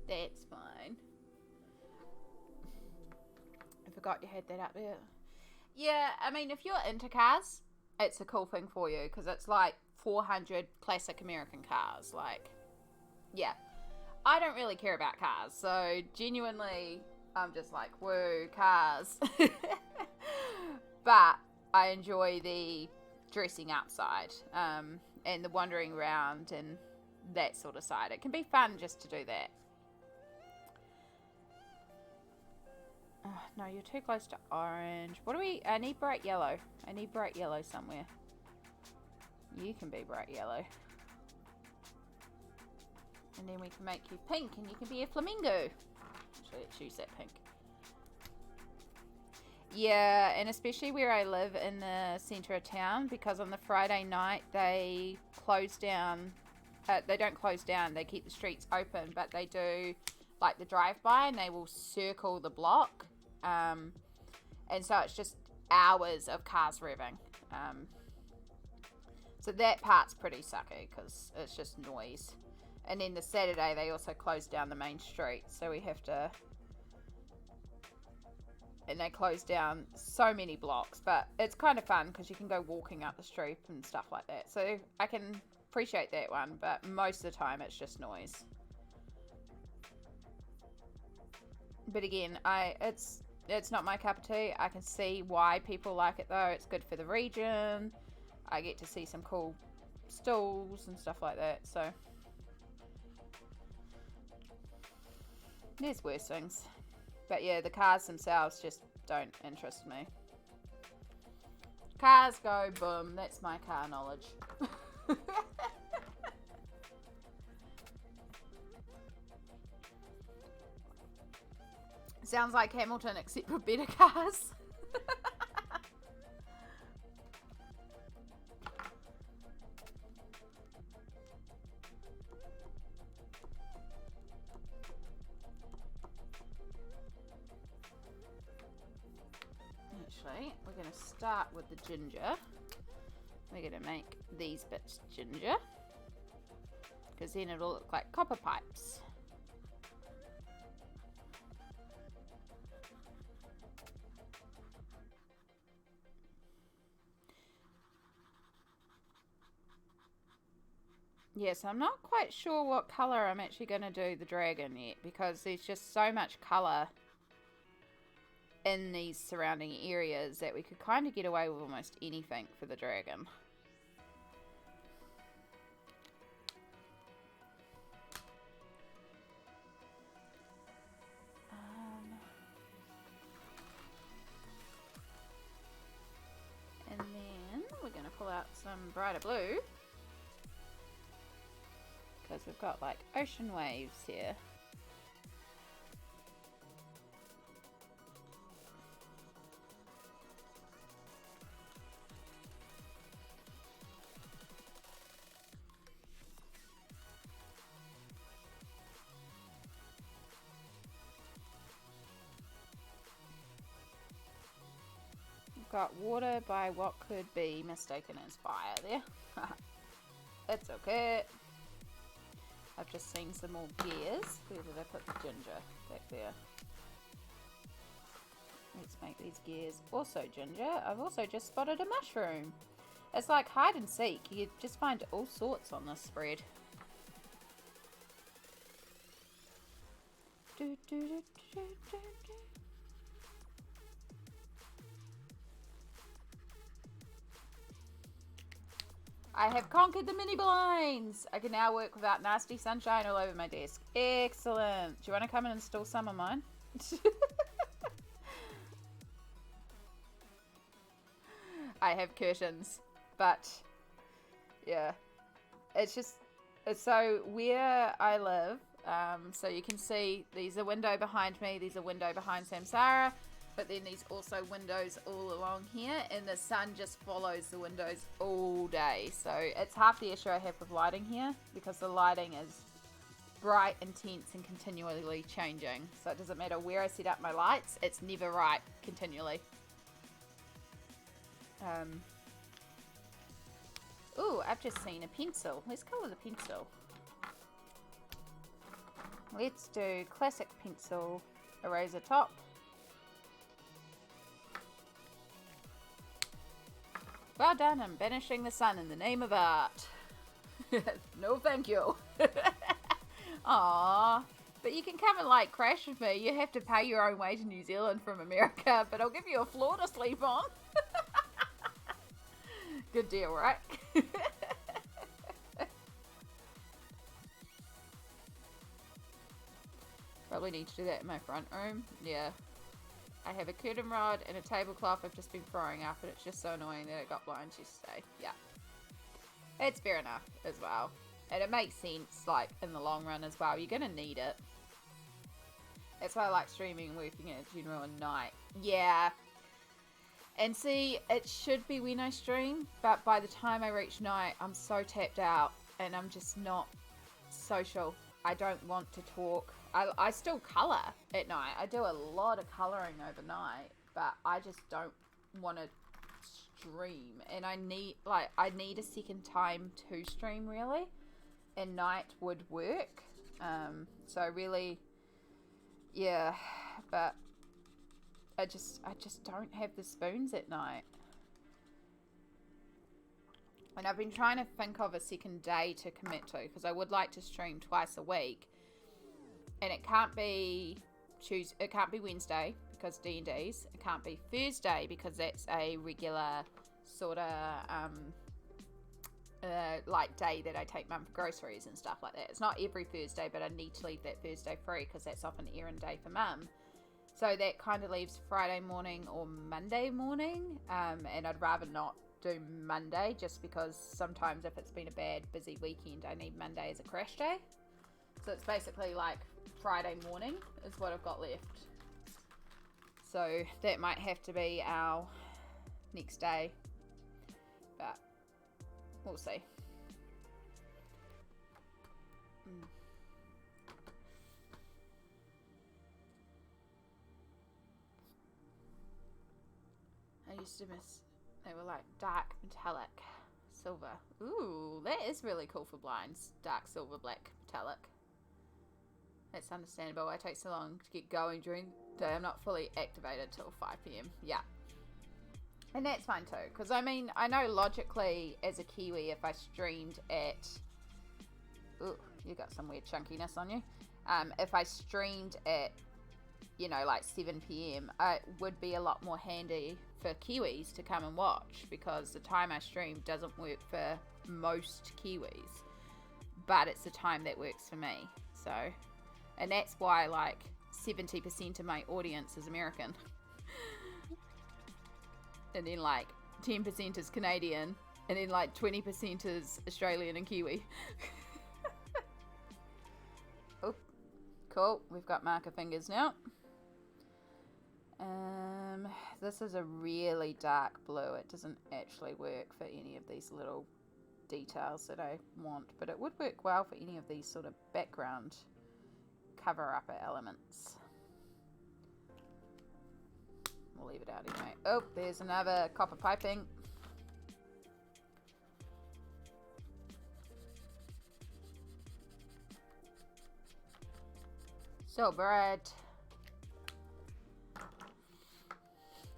That's fine. I forgot you had that up there. Yeah, I mean, if you're into cars, it's a cool thing for you, because it's like 400 classic American cars. Like, yeah. I don't really care about cars, so genuinely, I'm just like, woo, cars. But I enjoy the dressing up side, and the wandering around and that sort of side. It can be fun just to do that. Oh, no, you're too close to orange. What do we... I need bright yellow. I need bright yellow somewhere. You can be bright yellow. And then we can make you pink, and you can be a flamingo. Actually, let's choose that pink. Yeah, and especially where I live in the centre of town, because on the Friday night they close down. They don't close down, they keep the streets open, but they do like the drive-by, and they will circle the block. And so it's just hours of cars revving. So that part's pretty sucky, because it's just noise. And then the Saturday they also close down the main street, so we have to... And they close down so many blocks, but it's kind of fun because you can go walking up the street and stuff like that. So I can appreciate that one, but most of the time it's just noise. But again, it's not my cup of tea. I can see why people like it though. It's good for the region. I get to see some cool stalls and stuff like that. So there's worse things. But yeah, the cars themselves just don't interest me. Cars go boom. That's my car knowledge. Sounds like Hamilton, except for better cars. Actually, we're going to start with the ginger. We're going to make these bits ginger, because then it'll look like copper pipes. Yes, I'm not quite sure what colour I'm actually going to do the dragon yet, because there's just so much colour in these surrounding areas that we could kind of get away with almost anything for the dragon. And then we're going to pull out some brighter blue, because we've got like ocean waves here. Got water by what could be mistaken as fire there. It's okay. I've just seen some more gears. Where did I put the ginger? Back there. Let's make these gears also ginger. I've also just spotted a mushroom. It's like hide and seek. You just find all sorts on this spread. Do, do, do, do, do, do. I have conquered the mini blinds. I can now work without nasty sunshine all over my desk. Excellent. Do you want to come and install some of mine? I have curtains, but yeah, it's so where I live. So you can see there's a window behind me. There's a window behind Samsara. But then there's also windows all along here, and the sun just follows the windows all day. So it's half the issue I have with lighting here, because the lighting is bright, intense, and continually changing. So it doesn't matter where I set up my lights, it's never right continually. Ooh, I've just seen a pencil. Let's colour the pencil. Let's do classic pencil, eraser top. Well done, I'm banishing the sun in the name of art. No thank you. Aww. But you can come and like crash with me. You have to pay your own way to New Zealand from America, but I'll give you a floor to sleep on. Good deal, right? Probably need to do that in my front room. Yeah. I have a curtain rod and a tablecloth I've just been throwing up, and it's just so annoying that it got blinds yesterday. Yeah. It's fair enough as well. And it makes sense, like, in the long run as well. You're going to need it. That's why I like streaming and working at general at night. Yeah. And see, it should be when I stream, but by the time I reach night, I'm so tapped out, and I'm just not social. I don't want to talk. I still colour at night. I do a lot of colouring overnight, but I just don't want to stream. And I need a second time to stream, really. And night would work. So really, yeah. But I just don't have the spoons at night. And I've been trying to think of a second day to commit to, because I would like to stream twice a week. And it can't be it can't be Wednesday because D&D's. It can't be Thursday because that's a regular sort of like day that I take mum for groceries and stuff like that. It's not every Thursday, but I need to leave that Thursday free because that's often errand day for mum. So that kind of leaves Friday morning or Monday morning. And I'd rather not do Monday just because sometimes if it's been a bad busy weekend, I need Monday as a crash day. So it's basically like Friday morning is what I've got left. So that might have to be our next day, but we'll see. I used to miss, they were like dark metallic silver. Ooh, that is really cool for blinds. Dark silver, black metallic. That's understandable. Why it takes so long to get going during the day. I'm not fully activated till 5 p.m. Yeah. And that's fine too. Because, I mean, I know logically as a Kiwi, if I streamed at... Ooh, you got some weird chunkiness on you. If I streamed at, you know, like 7 p.m, it would be a lot more handy for Kiwis to come and watch. Because the time I stream doesn't work for most Kiwis. But it's the time that works for me. So... And that's why, like, 70% of my audience is American. And then, like, 10% is Canadian. And then, like, 20% is Australian and Kiwi. Oh, cool. We've got marker fingers now. This is a really dark blue. It doesn't actually work for any of these little details that I want. But it would work well for any of these sort of background cover upper elements. We'll leave it out anyway. Oh, there's another copper piping. So, Brad.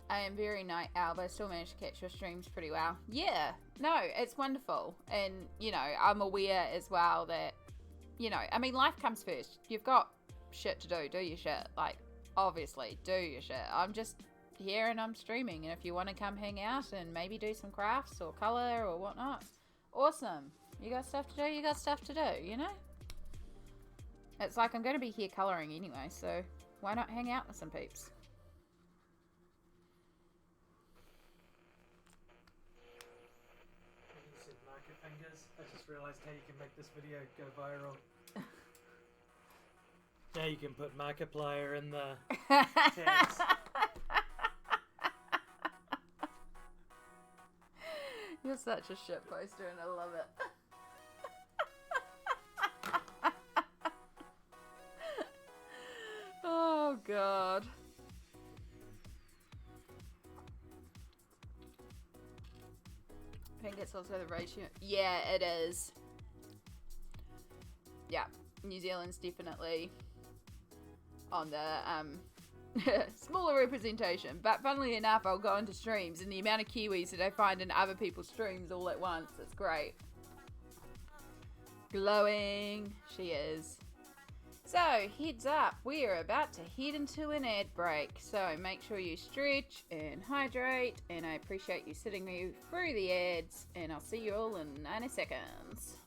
I am very night owl, but I still manage to catch your streams pretty well. Yeah, no, it's wonderful. And, you know, I'm aware as well that, you know, I mean, life comes first. You've got shit to do. Do your shit. Like, obviously, do your shit. I'm just here and I'm streaming. And if you want to come hang out and maybe do some crafts or colour or whatnot, Awesome. You got stuff to do, you got stuff to do, you know? It's like I'm going to be here colouring anyway, so why not hang out with some peeps? When you said marker fingers, I just realised how you can make this video go viral. Now you can put Markiplier in the text. You're such a shit poster and I love it. Oh god. I think it's also the ratio. Yeah, it is. Yeah, New Zealand's definitely on the smaller representation. But funnily enough, I'll go into streams and the amount of Kiwis that I find in other people's streams all at once, it's great. Glowing, she is. So, heads up, we are about to head into an ad break. So, make sure you stretch and hydrate. And I appreciate you sitting through the ads. And I'll see you all in 90 seconds.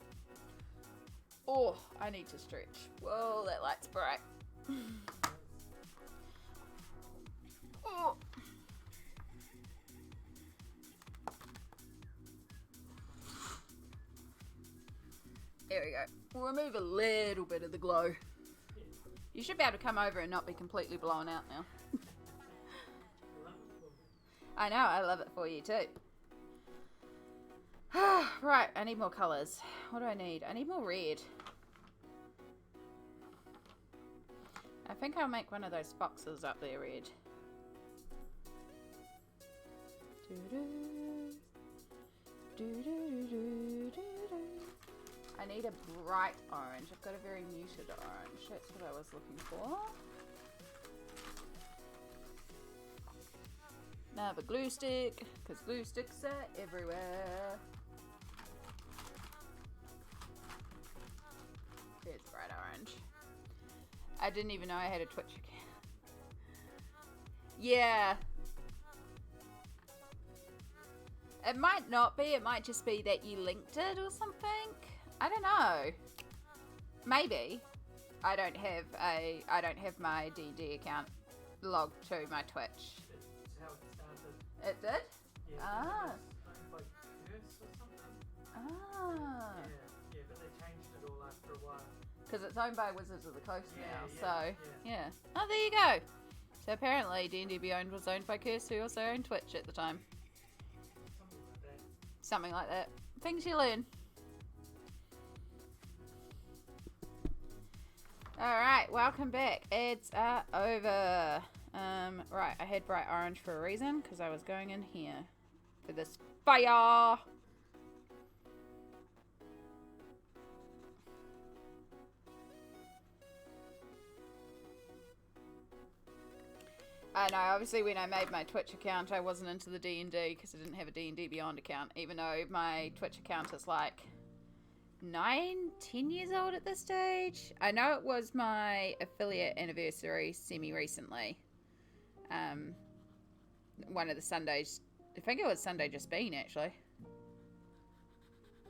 Oh, I need to stretch. Whoa, that light's bright. Oh. There we go. We'll remove a little bit of the glow. You should be able to come over and not be completely blown out now. I know, I love it for you too. Right, I need more colours. What do I need? I need more red. I think I'll make one of those boxes up there red. I need a bright orange. I've got a very muted orange. That's what I was looking for. Now I have a glue stick, because glue sticks are everywhere. There's bright orange. I didn't even know I had a Twitch account. Yeah. It might not be. It might just be that you linked it or something. I don't know. Maybe. I don't have my D&D account logged to my Twitch. It's how it started. It did? Yeah, Ah. Owned by Curse or something. Ah. Yeah, but they changed it all after a while. Because it's owned by Wizards of the Coast Yeah, now, yeah, so yeah. yeah. Oh, there you go. So apparently D&D Beyond was owned by Curse, who also owned Twitch at the time. Something like that. Something like that. Things you learn. Alright, welcome back. Ads are over. Right, I had bright orange for a reason, because I was going in here for this fire. I know, obviously when I made my Twitch account, I wasn't into the D&D because I didn't have a D&D Beyond account, even though my Twitch account is like 9-10 years old at this stage. I know it was my affiliate anniversary semi-recently. One of the Sundays, I think it was Sunday just been actually.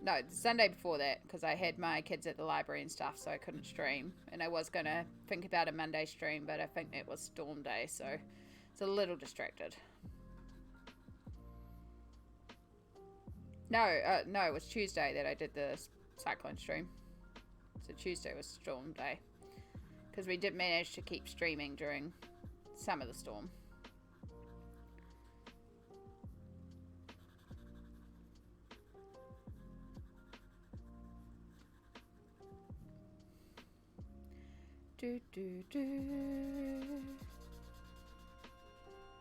No, the Sunday before that, because I had my kids at the library and stuff, so I couldn't stream. And I was going to think about a Monday stream, but I think it was Storm Day, so it's a little distracted. No, it was Tuesday that I did the Cyclone stream. So Tuesday was Storm Day. Because we did manage to keep streaming during some of the storm.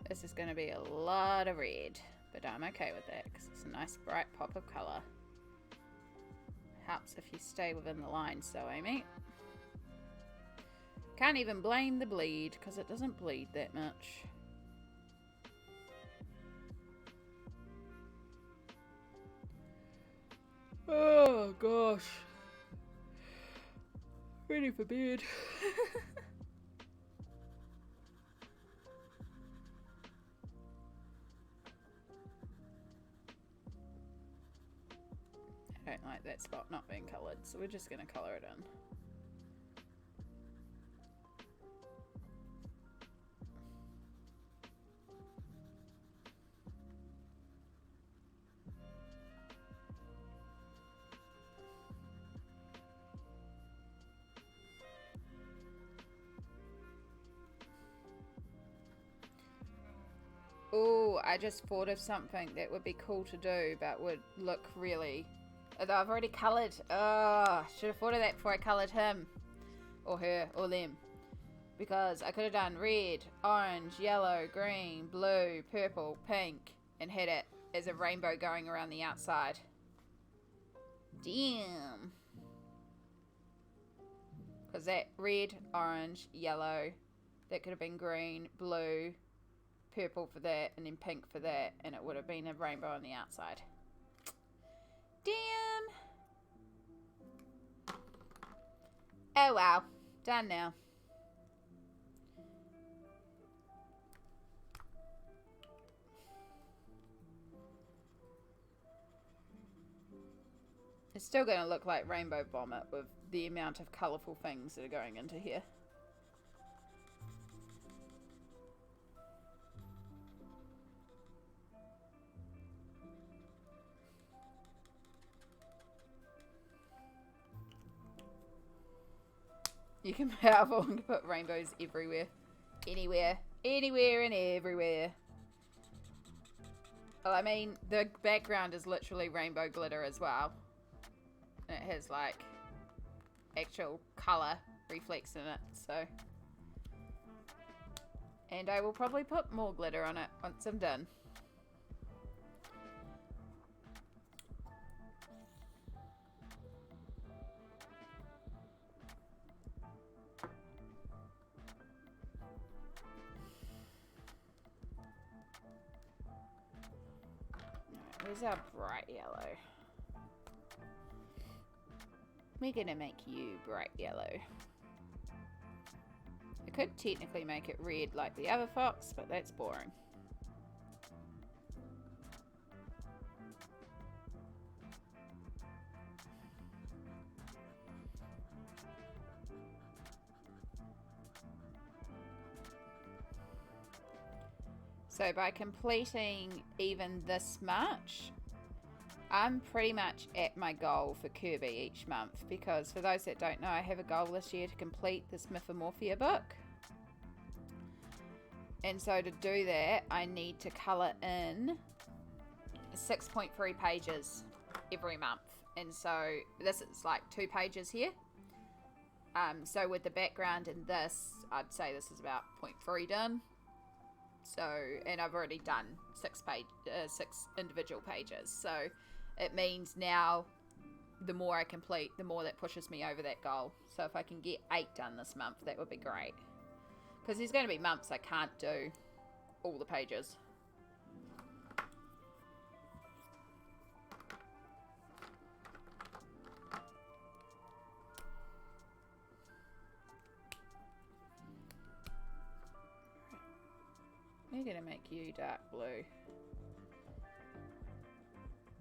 This is going to be a lot of red, but I'm okay with that because it's a nice bright pop of colour. Helps if you stay within the lines, so Amy. Can't even blame the bleed because it doesn't bleed that much. Oh gosh. Ready for bed. that spot not being coloured, so we're just going to colour it in. Oh, I just thought of something that would be cool to do, but would look really... Although I've already coloured. Oh, should have thought of that before I coloured him. Or her, or them. Because I could have done red, orange, yellow, green, blue, purple, pink, and had it as a rainbow going around the outside. Damn. Because that red, orange, yellow, that could have been green, blue, purple for that, and then pink for that, and it would have been a rainbow on the outside. Damn. Oh wow. Done now. It's still going to look like Rainbow Vomit with the amount of colourful things that are going into here. You can powerful and put rainbows everywhere. Anywhere. Anywhere and everywhere. Well, I mean, the background is literally rainbow glitter as well. And it has, like, actual colour reflex in it, so. And I will probably put more glitter on it once I'm done. Where's our bright yellow? We're gonna make you bright yellow. I could technically make it red like the other fox, but that's boring. So by completing even this much, I'm pretty much at my goal for Kerby each month, because for those that don't know, I have a goal this year to complete this Mythomorphia book. And so to do that, I need to colour in 6.3 pages every month. And so this is like 2 pages here. So with the background in this, I'd say this is about 0.3 done. So, and I've already done 6 individual pages. So it means now the more I complete, the more that pushes me over that goal. So if I can get 8 done this month, that would be great. Because there's going to be months I can't do all the pages. We're going to make you dark blue.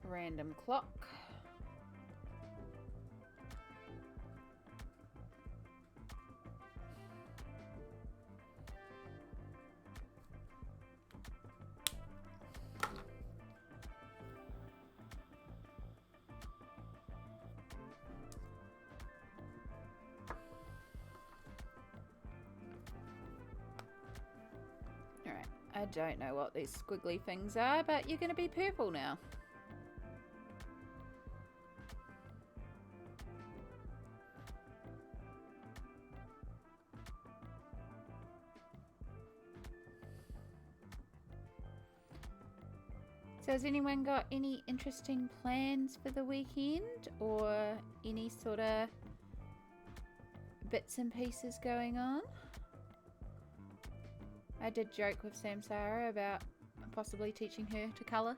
Random clock. Alright, I don't know what these squiggly things are, but you're going to be purple now. So has anyone got any interesting plans for the weekend, or any sort of bits and pieces going on? I did joke with Samsara about possibly teaching her to colour.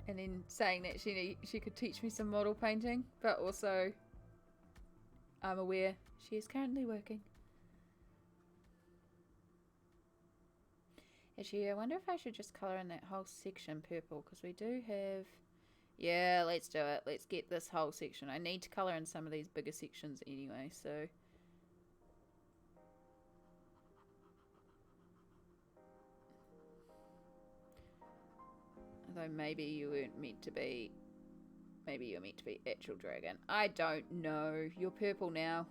And then saying that she could teach me some model painting, but also I'm aware she is currently working. Actually, I wonder if I should just colour in that whole section purple, because we do have... Yeah, let's do it. Let's get this whole section. I need to colour in some of these bigger sections anyway, so... Although maybe you weren't meant to be... Maybe you're meant to be actual dragon. I don't know. You're purple now.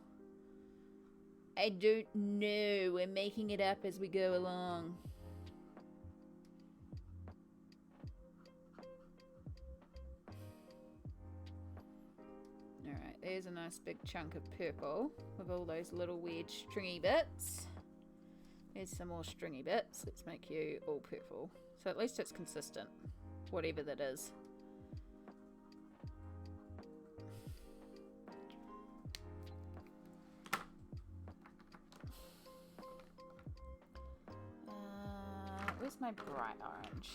I don't know. We're making it up as we go along. Alright, there's a nice big chunk of purple with all those little weird stringy bits. There's some more stringy bits. Let's make you all purple. So at least it's consistent, whatever that is. Where's my bright orange?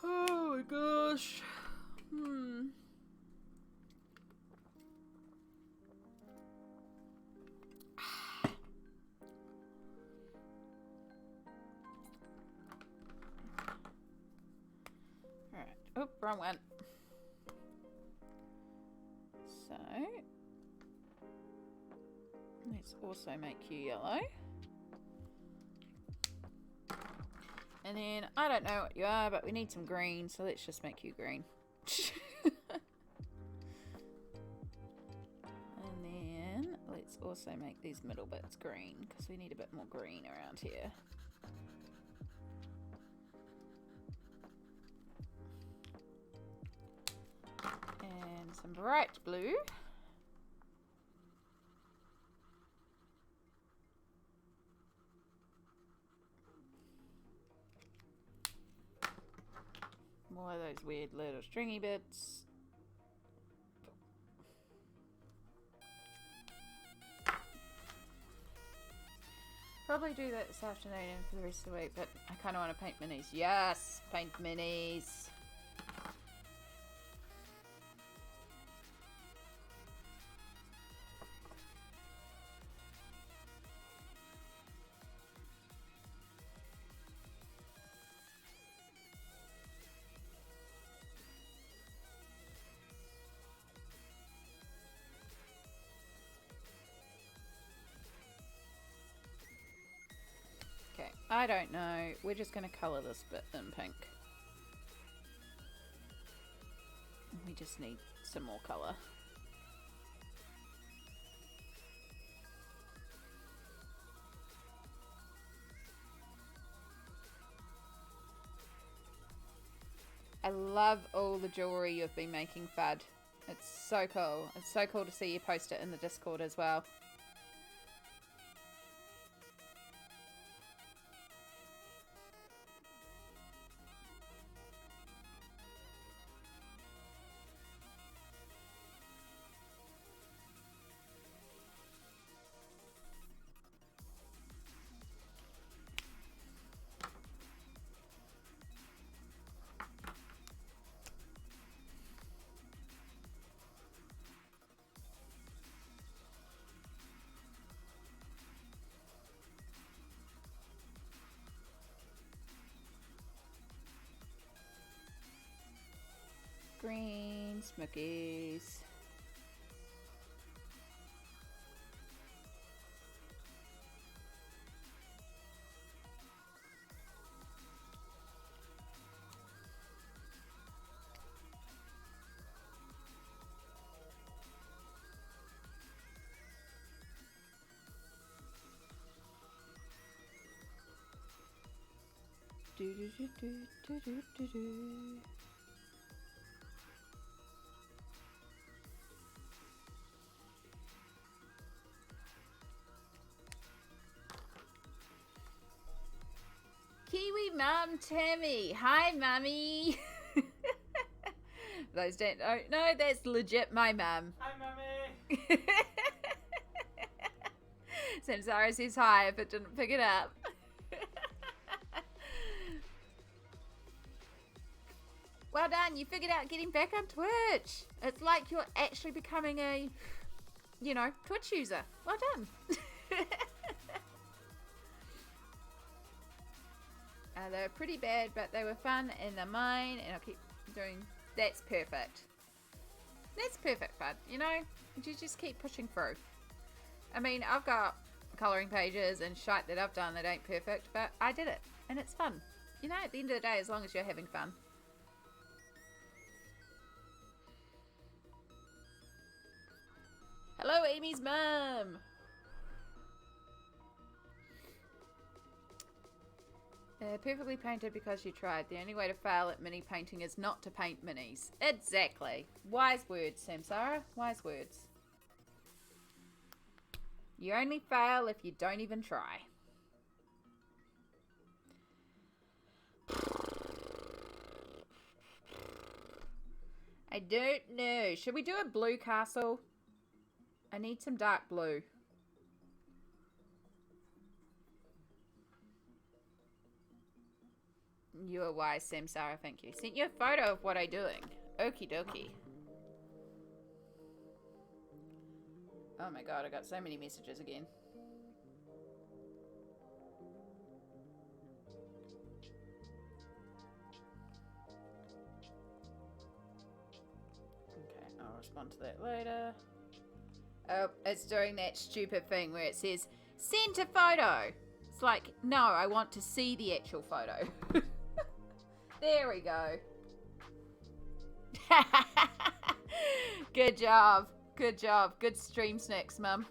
Oh my gosh. Oh, wrong one. So, let's also make you yellow. And then, I don't know what you are, but we need some green, so let's just make you green. And then, let's also make these middle bits green, because we need a bit more green around here. And some bright blue. More of those weird little stringy bits. Probably do that this afternoon and for the rest of the week, but I kind of want to paint minis. Yes, paint minis. I don't know. We're just going to colour this bit in pink. We just need some more colour. I love all the jewellery you've been making, Fud. It's so cool. It's so cool to see you post it in the Discord as well. Green smokies. Do do do do do do do do. Kiwi Mum Tammy. Hi, Mummy. Those don't know, that's legit my mum. Hi, Mummy. Samsara says hi if it didn't pick it up. Well done. You figured out getting back on Twitch. It's like you're actually becoming a, you know, Twitch user. Well done. They were pretty bad, but they were fun in the main, and I'll keep doing. That's perfect. That's perfect fun, you know? You just keep pushing through. I mean, I've got colouring pages and shite that I've done that ain't perfect, but I did it, and it's fun. You know, at the end of the day, as long as you're having fun. Hello, Amy's mum! Perfectly painted because you tried. The only way to fail at mini painting is not to paint minis. Exactly. Wise words, Samsara. Wise words. You only fail if you don't even try. I don't know. Should we do a blue castle? I need some dark blue. You are wise, Samsara, thank you. Sent you a photo of what I'm doing. Okie dokie. Oh my god, I got so many messages again. Okay, I'll respond to that later. Oh, it's doing that stupid thing where it says, send a photo. It's like, no, I want to see the actual photo. There we go. Good job. Good job. Good stream snacks, Mum.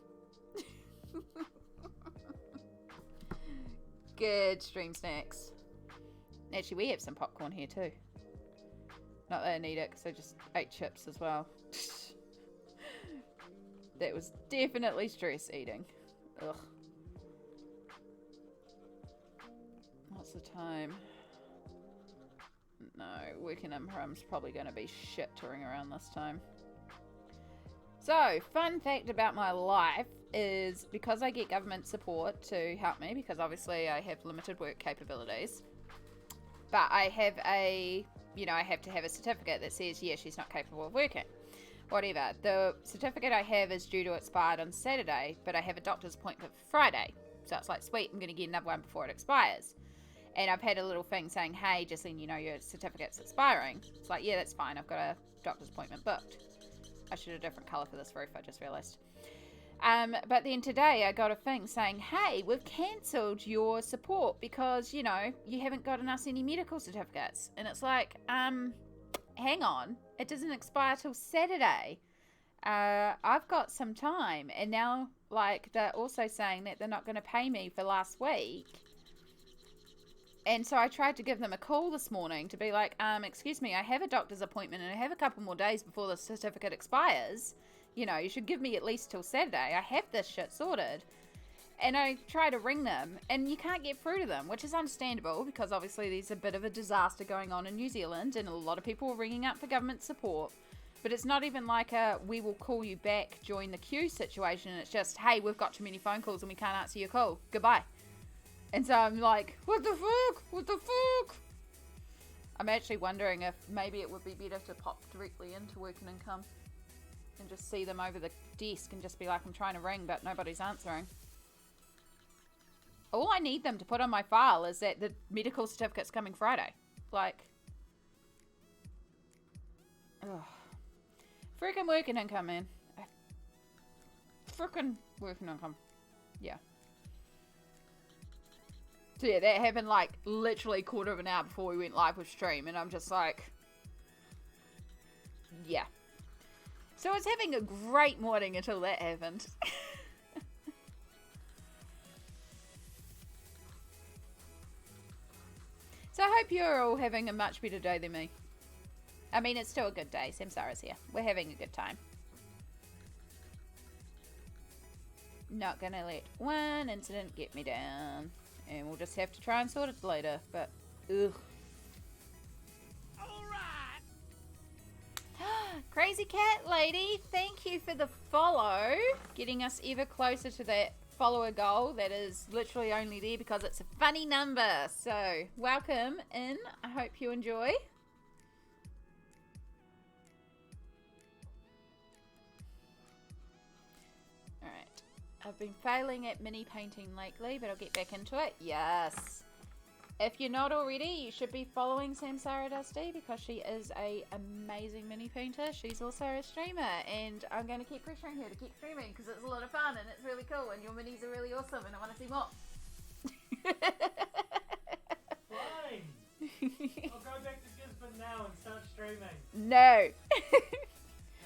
Good stream snacks. Actually, we have some popcorn here too. Not that I need it because I just ate chips as well. That was definitely stress eating. Ugh. What's the time? No, working in Rum's probably going to be shit touring around this time. So, fun fact about my life is because I get government support to help me, because obviously I have limited work capabilities, but I have a, you know, I have to have a certificate that says, yeah, she's not capable of working. Whatever. The certificate I have is due to expire on Saturday, but I have a doctor's appointment for Friday. So it's like, sweet, I'm going to get another one before it expires. And I've had a little thing saying, hey, just letting you know your certificate's expiring. It's like, yeah, that's fine. I've got a doctor's appointment booked. I should have a different colour for this roof, I just realised. But then today I got a thing saying, hey, we've cancelled your support because, you know, you haven't gotten us any medical certificates. And it's like, hang on. It doesn't expire till Saturday. I've got some time. And now, like, they're also saying that they're not going to pay me for last week. And so I tried to give them a call this morning to be like, excuse me, I have a doctor's appointment and I have a couple more days before the certificate expires. You know, you should give me at least till Saturday. I have this shit sorted. And I try to ring them and you can't get through to them, which is understandable because obviously there's a bit of a disaster going on in New Zealand and a lot of people are ringing up for government support. But it's not even like a, we will call you back, join the queue situation. It's just, hey, we've got too many phone calls and we can't answer your call. Goodbye. And so I'm like, what the fuck? What the fuck? I'm actually wondering if maybe it would be better to pop directly into Working Income and just see them over the desk and just be like, I'm trying to ring, but nobody's answering. All I need them to put on my file is that the medical certificate's coming Friday. Like, ugh. Freaking Working Income, man. Freaking Working Income. Yeah. So yeah, that happened like literally quarter of an hour before we went live with stream, and I'm just like, yeah. So I was having a great morning until that happened. So I hope you're all having a much better day than me. I mean, it's still a good day. Samsara's here. We're having a good time. Not gonna let one incident get me down. And we'll just have to try and sort it later, but ugh. Alright. Crazy Cat Lady, thank you for the follow. Getting us ever closer to that follower goal that is literally only there because it's a funny number. So, welcome in. I hope you enjoy. I've been failing at mini painting lately, but I'll get back into it. Yes. If you're not already, you should be following Samsara Dusty because she is a amazing mini painter. She's also a streamer, and I'm going to keep pressuring her to keep streaming because it's a lot of fun and it's really cool, and your minis are really awesome, and I want to see more. Fine. I'll go back to Gisborne now and start streaming. No.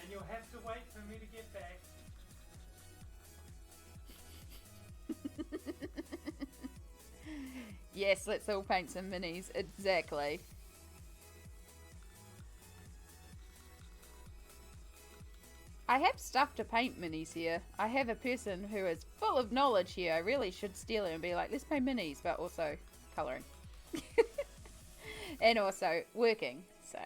And you'll have to wait for me to get back. Yes, let's all paint some minis. Exactly. I have stuff to paint minis here. I have a person who is full of knowledge here. I really should steal her and be like, let's paint minis, but also colouring. And also working, so.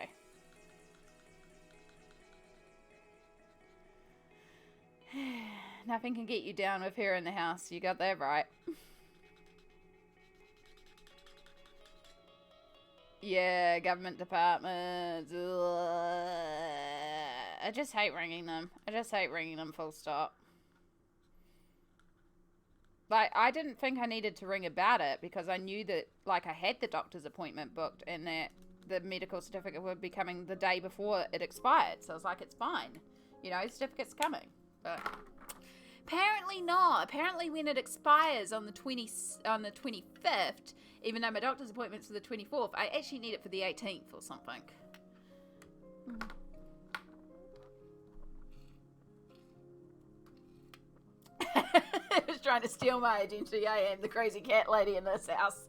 Nothing can get you down with her in the house. You got that right. Yeah, government departments. Ugh. I just hate ringing them. I just hate ringing them, full stop. Like, I didn't think I needed to ring about it because I knew that, like, I had the doctor's appointment booked and that the medical certificate would be coming the day before it expired. So I was like, it's fine. You know, the certificate's coming. But apparently not. Apparently when it expires on the 25th, even though my doctor's appointment's for the 24th, I actually need it for the 18th or something. I was trying to steal my identity. I am the crazy cat lady in this house.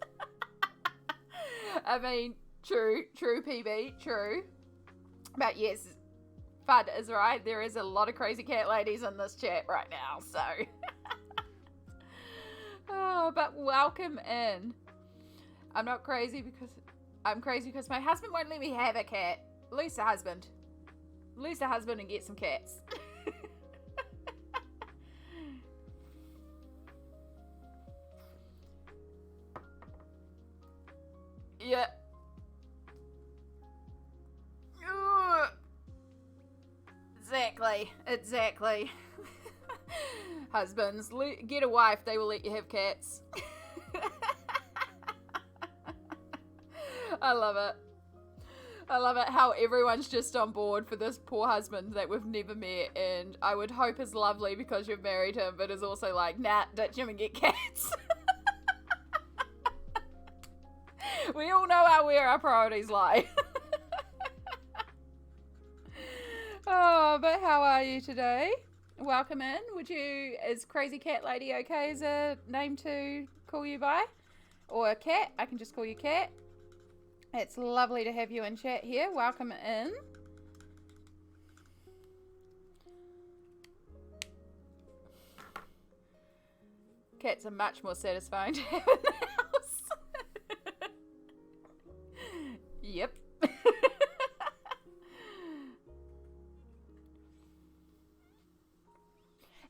I mean, true, PB, true. But yes, Fudd is right. There is a lot of crazy cat ladies in this chat right now, so. Oh, but welcome in. I'm not crazy because I'm crazy because my husband won't let me have a cat. Lose the husband. Lose the husband and get some cats. Yeah. Exactly. Husbands, get a wife. They will let you have cats. I love it. I love it how everyone's just on board for this poor husband that we've never met, and I would hope is lovely because you've married him, but is also like, nah, ditch him and get cats. We all know where our priorities lie. Oh, but how are you today? Welcome in. Is Crazy Cat Lady okay as a name to call you by? Or Cat? I can just call you Cat. It's lovely to have you in chat here. Welcome in. Cats are much more satisfying to have in the house. Yep.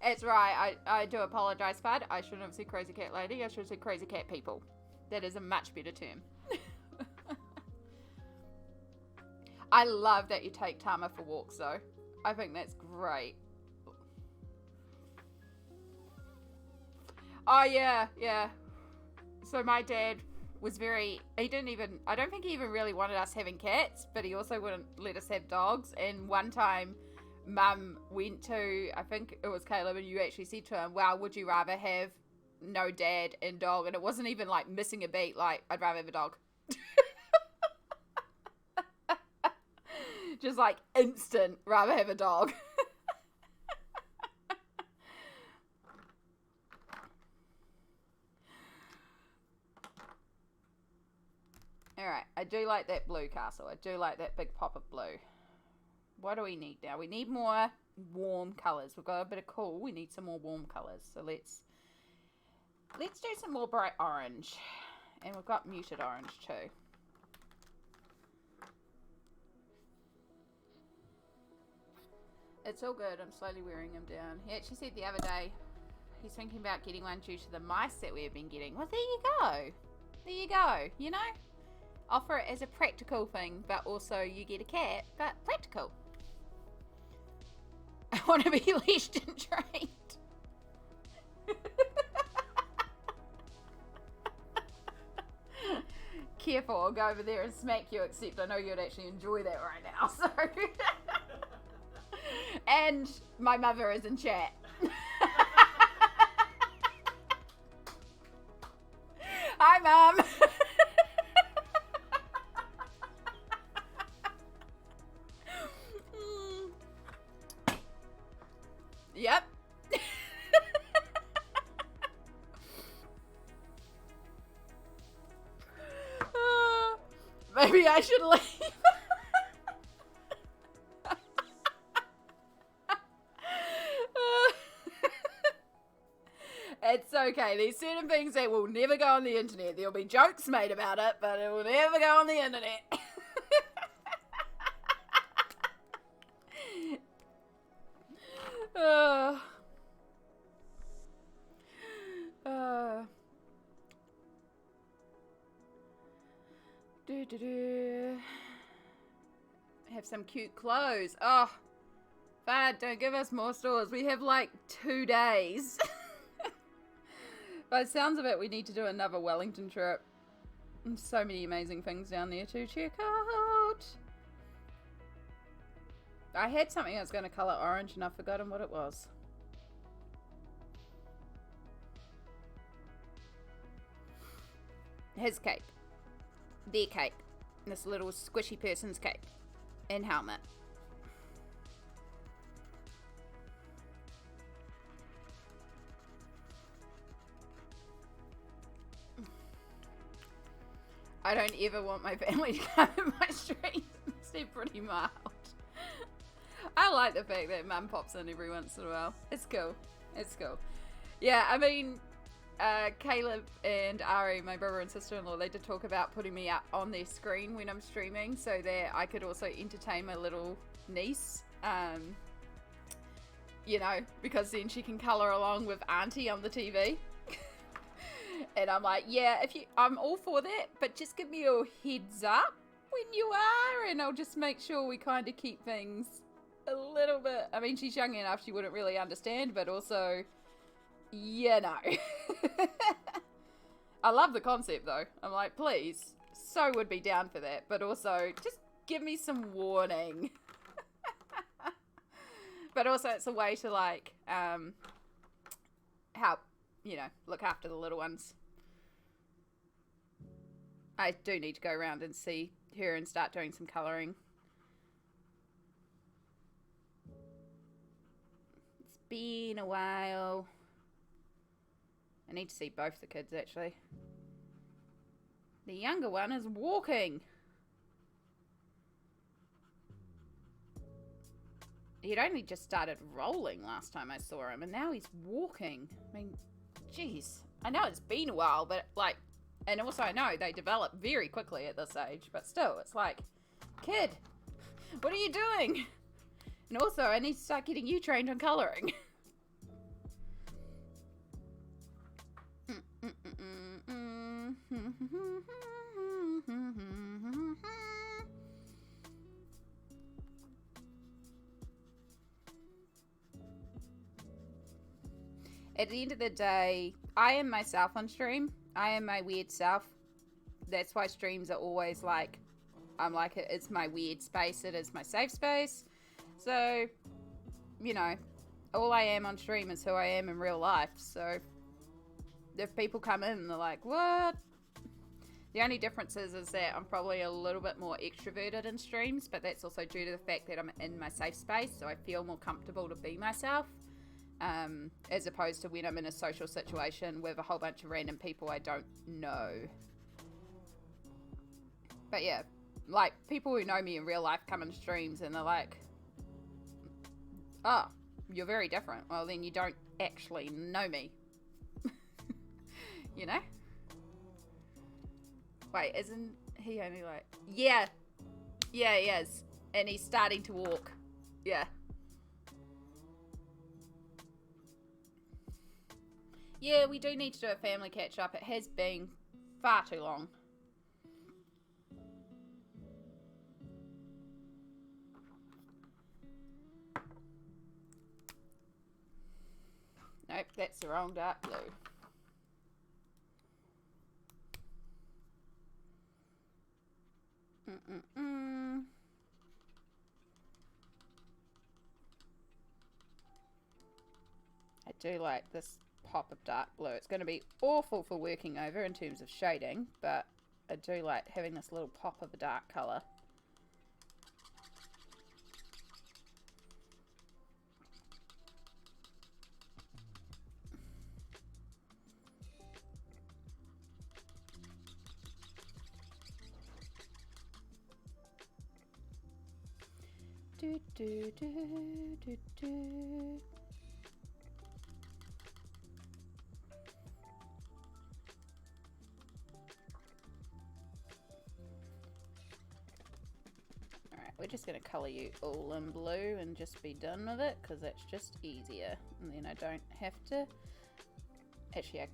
It's right. I do apologise, Fudd. I shouldn't have said Crazy Cat Lady. I should have said Crazy Cat People. That is a much better term. I love that you take Tama for walks, though. I think that's great. Oh, yeah. So my dad was I don't think he even really wanted us having cats, but he also wouldn't let us have dogs. And one time, Mum went to, I think it was Caleb, and you actually said to him, well, would you rather have no dad and dog? And it wasn't even like missing a beat, like, I'd rather have a dog. Just like instant, rather have a dog. Alright, I do like that blue castle. I do like that big pop of blue. What do we need now? We need more warm colours. We've got a bit of cool. We need some more warm colours. So let's do some more bright orange. And we've got muted orange too. It's all good. I'm slowly wearing them down. He actually said the other day he's thinking about getting one due to the mice that we've been getting. Well, there you go. There you go. You know? Offer it as a practical thing, but also you get a cat, but practical. I want to be leashed and trained. Careful, I'll go over there and smack you, except I know you'd actually enjoy that right now, so. And my mother is in chat. Hi, Mum. Yep. Maybe I should leave. It's okay. There's certain things that will never go on the internet. There'll be jokes made about it, but it will never go on the internet. Have some cute clothes. Oh, Fad, don't give us more stores. We have like 2 days. By the sounds of it, we need to do another Wellington trip. And so many amazing things down there to check out. I had something I was going to colour orange and I've forgotten what it was. His cape. Their cape. This little squishy person's cape. And helmet. I don't ever want my family to come in my streams. They're pretty mild. I like the fact that Mum pops in every once in a while. It's cool. It's cool. Yeah, I mean, Caleb and Ari, my brother and sister-in-law, they did talk about putting me up on their screen when I'm streaming so that I could also entertain my little niece. You know, because then she can colour along with Auntie on the TV. And I'm like, yeah, I'm all for that, but just give me a heads up when you are, and I'll just make sure we kind of keep things a little bit. I mean, she's young enough, she wouldn't really understand, but also, you know. I love the concept, though. I'm like, please, so would be down for that, but also, just give me some warning. But also, it's a way to, like, help, you know, look after the little ones. I do need to go around and see her and start doing some colouring. It's been a while. I need to see both the kids, actually. The younger one is walking. He'd only just started rolling last time I saw him, and now he's walking. I mean, jeez. I know it's been a while, but, like, and also I know they develop very quickly at this age, but still, it's like, kid, what are you doing? And also, I need to start getting you trained on colouring. At the end of the day, I am myself on stream. I am my weird self. That's why streams are always like, I'm like, it's my weird space. It is my safe space. So, you know, all I am on stream is who I am in real life. So, if people come in and they're like, what? The only difference is that I'm probably a little bit more extroverted in streams, but that's also due to the fact that I'm in my safe space, so I feel more comfortable to be myself. As opposed to when I'm in a social situation with a whole bunch of random people I don't know. But yeah, like, people who know me in real life come in streams and they're like, oh, you're very different. Well, then you don't actually know me. You know? Wait, isn't he only like... Yeah. Yeah, he is. And he's starting to walk. Yeah. Yeah, we do need to do a family catch-up. It has been far too long. Nope, that's the wrong dark blue. I do like this pop of dark blue. It's going to be awful for working over in terms of shading, but I do like having this little pop of a dark colour. Do, do, do, do, do. Alright, we're just going to colour you all in blue and just be done with it, because that's just easier. And then I don't have to... Actually, I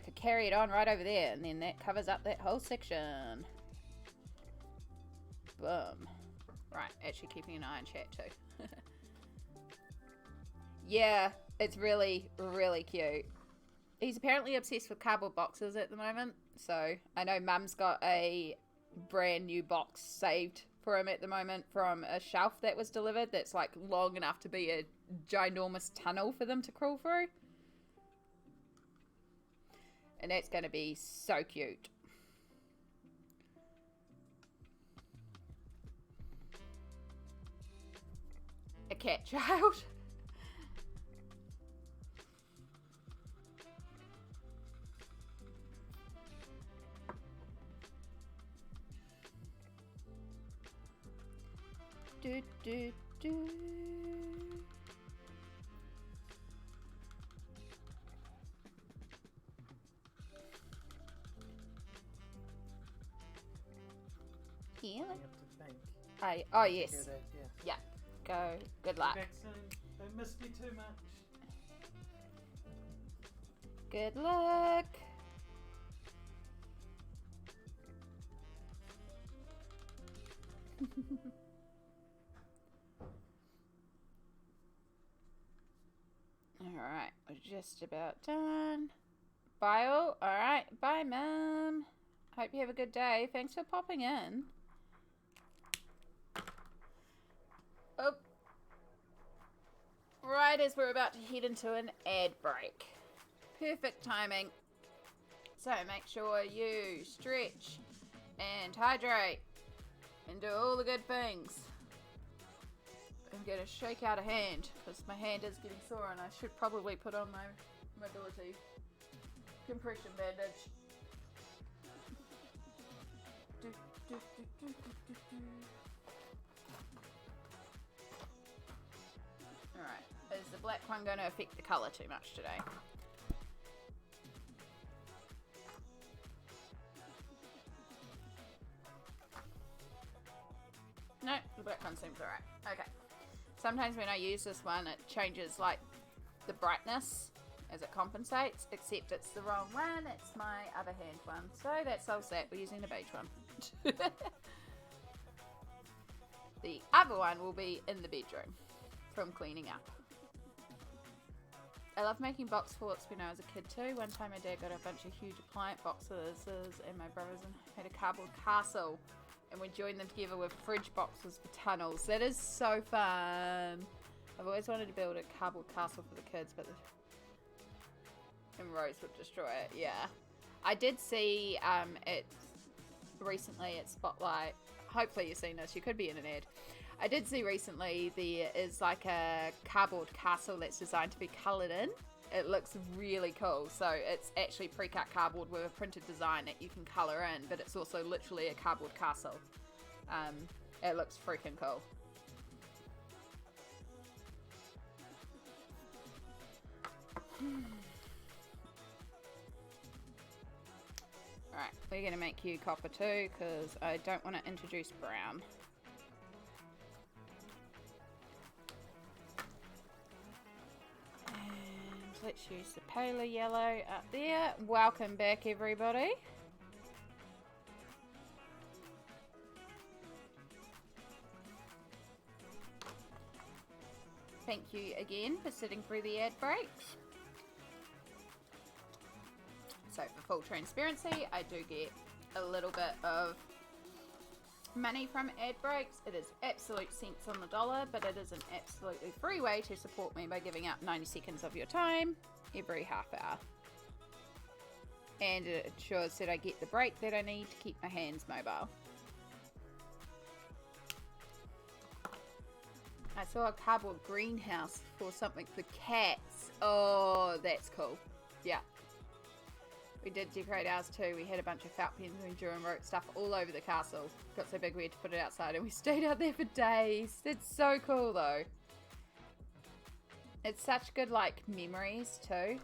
could carry it on right over there, and then that covers up that whole section. Boom. Right, actually keeping an eye on chat too. Yeah, it's really, really cute. He's apparently obsessed with cardboard boxes at the moment. So, I know Mum's got a brand new box saved for him at the moment from a shelf that was delivered that's like long enough to be a ginormous tunnel for them to crawl through. And that's going to be so cute. A cat child. Do, do, do. Yeah. You have to think. Oh yes. Hear that? Yeah. Go. Good luck. Back soon. Don't miss me too much. Good luck. Alright, we're just about done. Bye all. Alright, bye Mum. Hope you have a good day. Thanks for popping in. Oh. Right as we're about to head into an ad break. Perfect timing. So make sure you stretch and hydrate and do all the good things. I'm going to shake out a hand because my hand is getting sore and I should probably put on my mobility compression bandage. Alright, is the black one going to affect the colour too much today? No, the black one seems alright. Okay. Sometimes when I use this one, it changes like the brightness as it compensates, except it's the wrong one. It's my other hand one. So that solves that. We're using the beige one. The other one will be in the bedroom from cleaning up. I love making box forts when I was a kid too. One time my dad got a bunch of huge appliance boxes and my brothers had a cardboard castle. And we joined them together with fridge boxes for tunnels. That is so fun. I've always wanted to build a cardboard castle for the kids, but and Rose would destroy it. Yeah, I did see it recently at Spotlight. Hopefully you've seen this. You could be in an ad. I did see recently there is like a cardboard castle that's designed to be coloured in. It looks really cool. So it's actually pre-cut cardboard with a printed design that you can colour in, but it's also literally a cardboard castle. It looks freaking cool. Alright, we're going to make you copper too, because I don't want to introduce brown. Let's use the paler yellow up there. Welcome back, everybody. Thank you again for sitting through the ad breaks. full transparency, I do get a little bit of money from ad breaks. It is absolute cents on the dollar, but it is an absolutely free way to support me by giving up 90 seconds of your time every half hour. And it ensures that I get the break that I need to keep my hands mobile. I saw a cardboard greenhouse for something for cats. Oh, that's cool. Yeah. We did decorate ours too. We had a bunch of felt pens and we drew and wrote stuff all over the castle. Got so big we had to put it outside and we stayed out there for days. It's so cool though. It's such good like memories too.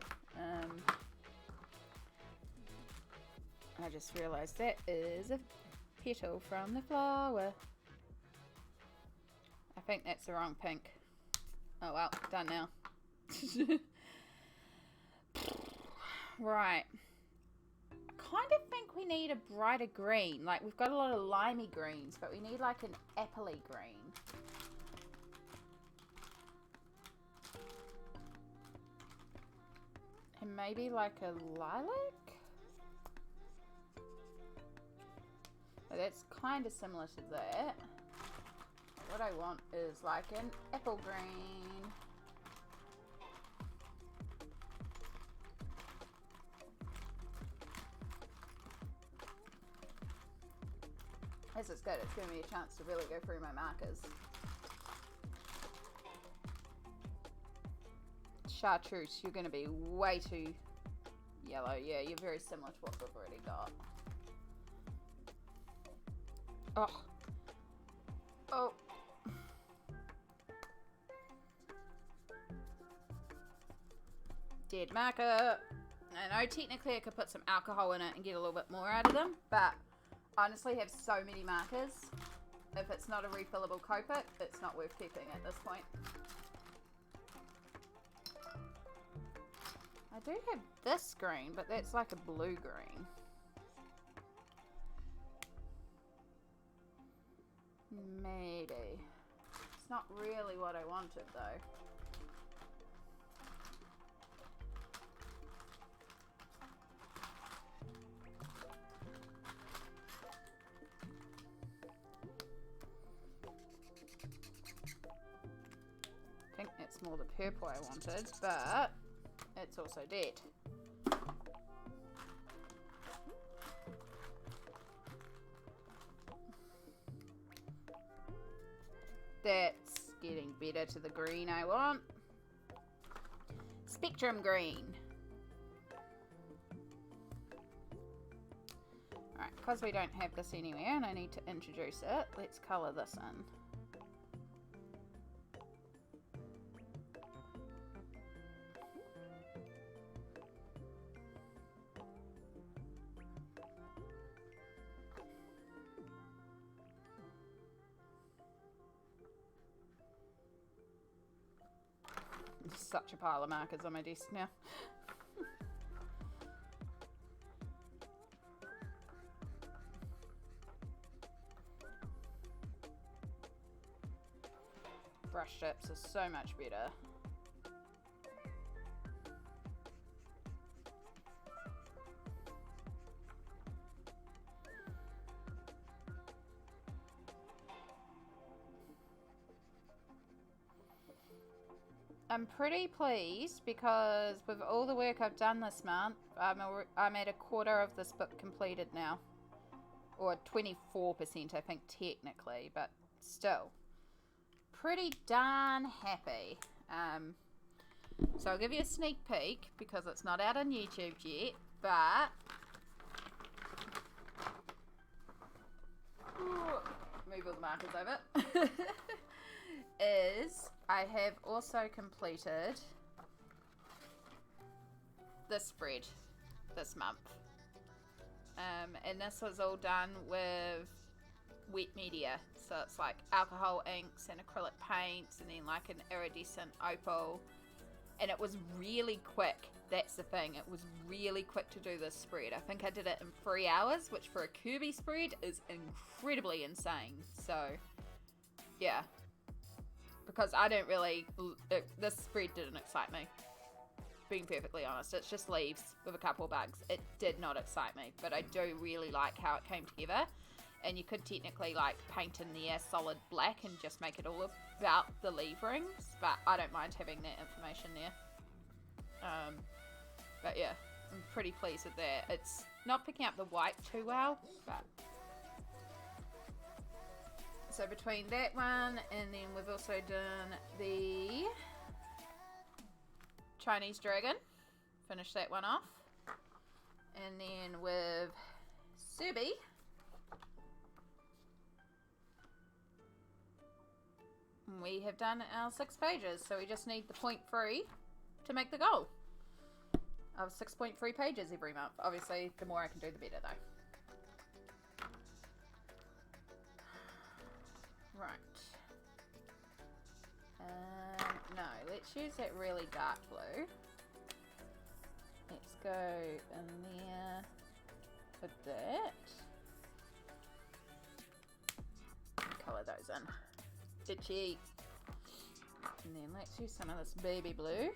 I just realised that is a petal from the flower. I think that's the wrong pink. Oh well, done now. Right. Kind of think we need a brighter green. Like we've got a lot of limey greens, but we need like an appley green. And maybe like a lilac? Oh, that's kind of similar to that. What I want is like an apple green. This is good. It's giving me a chance to really go through my markers. Chartreuse, you're going to be way too yellow. Yeah, you're very similar to what we've already got. Oh. Oh. Dead marker. I know technically I could put some alcohol in it and get a little bit more out of them, but honestly have so many markers. If it's not a refillable Copic, it's not worth keeping at this point. I do have this green, but that's like a blue green. Maybe. It's not really what I wanted though. I think it's more the purple I wanted, but it's also dead. That's getting better to the green I want. Spectrum green. Alright, because we don't have this anywhere and I need to introduce it, let's colour this in. Such a pile of markers on my desk now. Brush tips are so much better. I'm pretty pleased because with all the work I've done this month, I'm at a quarter of this book completed now. Or 24%, I think, technically, but still. Pretty darn happy. So I'll give you a sneak peek because it's not out on YouTube yet, but... move all the markers over. I have also completed this spread this month. And this was all done with wet media. So it's like alcohol inks and acrylic paints and then like an iridescent opal. And it was really quick. That's the thing. It was really quick to do this spread. I think I did it in 3 hours, which for a Kerby spread is incredibly insane. So, yeah. Because I don't really... this spread didn't excite me. being perfectly honest. It's just leaves with a couple of bugs. It did not excite me, but I do really like how it came together. And you could technically like paint in the solid black and just make it all about the leaf rings, but I don't mind having that information there. But yeah, I'm pretty pleased with that. It's not picking up the white too well, but so between that one and then we've also done the Chinese dragon, finish that one off, and then with Kerby, we have done our 6 pages, so we just need the 0.3 to make the goal of 6.3 pages every month. Obviously, the more I can do, the better, though. Right. No, let's use that really dark blue. Let's go in there with that. Colour those in. Itchy. And then let's use some of this baby blue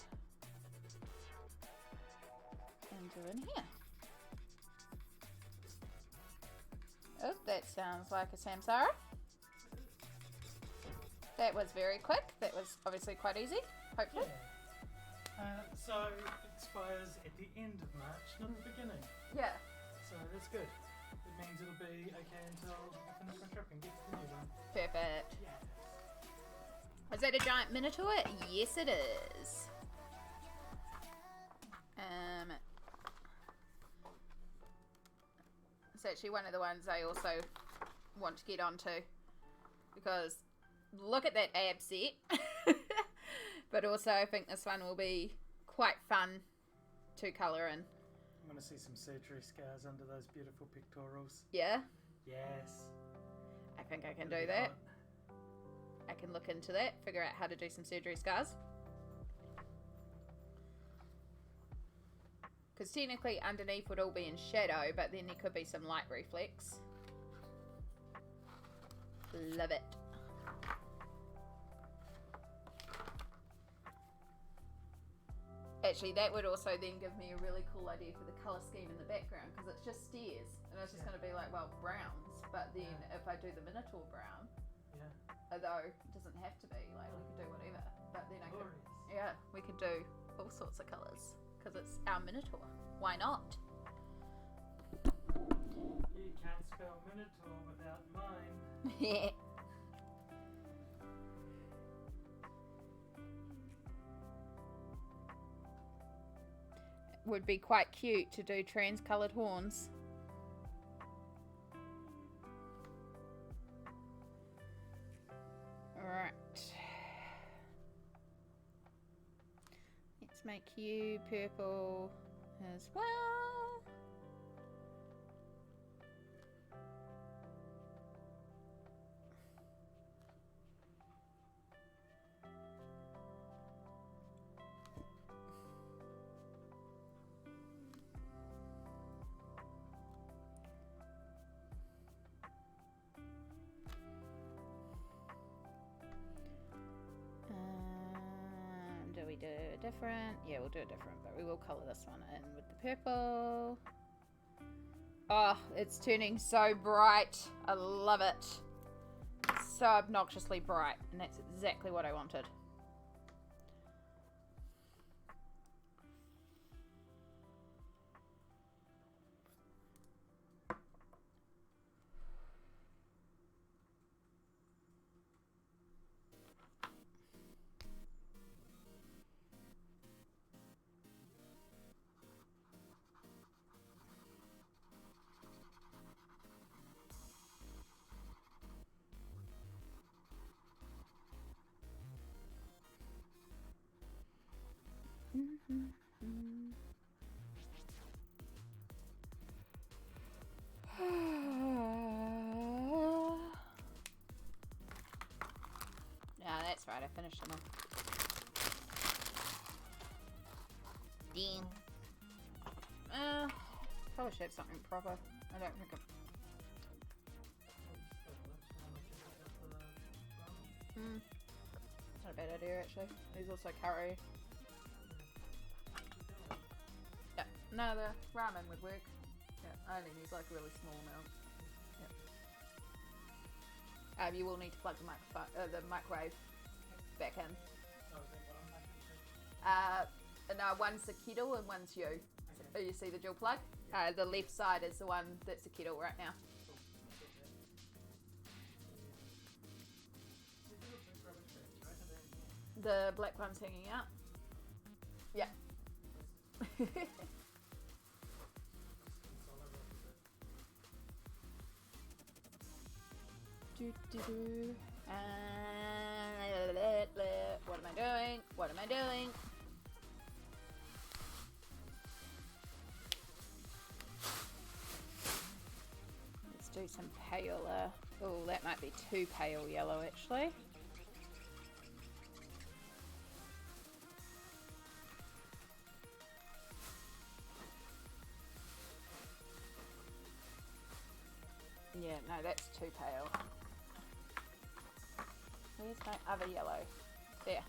and do in here. Oh, that sounds like a samsara. That was very quick. That was obviously quite easy, hopefully. Yeah. So it expires at the end of March, not the beginning. Yeah. So that's good. It means it'll be okay until I finish my trip and get to the new one. Perfect. Yeah. Is that a giant minotaur? Yes, it is. It's actually one of the ones I also want to get onto, because look at that ab set. But also I think this one will be quite fun to colour in. I'm going to see some surgery scars under those beautiful pictorials. Yeah? Yes. I think I can do that. I can look into that, figure out how to do some surgery scars. Because technically underneath would all be in shadow, but then there could be some light reflex. Love it. Actually, that would also then give me a really cool idea for the colour scheme in the background, because it's just stairs, and it's just going to be like, well, browns. But then if I do the Minotaur brown, although it doesn't have to be, like we could do whatever. But then I could, we could do all sorts of colours, because it's our Minotaur. Why not? You can't spell Minotaur without mine. Yeah. Would be quite cute to do trans-coloured horns. Alright. Let's make you purple as well. Do we do a different? Yeah, we'll do it different, but we will colour this one in with the purple. Oh, it's turning so bright. I love it. It's so obnoxiously bright, and that's exactly what I wanted. Yeah, that's right, I finished them off. Damn. Probably should have something proper. I don't think Not a bad idea, actually. There's also curry. No, the ramen would work. Yeah, I only need like a really small amount. Yeah. You will need to plug the microwave back in. No, one's the kettle and one's you. So you see the dual plug? The left side is the one that's the kettle right now. The black one's hanging out. Yeah. What am I doing? What am I doing? Let's do some paler. Oh, that might be too pale yellow actually. Yeah, no, that's too pale. Where's my other yellow? There.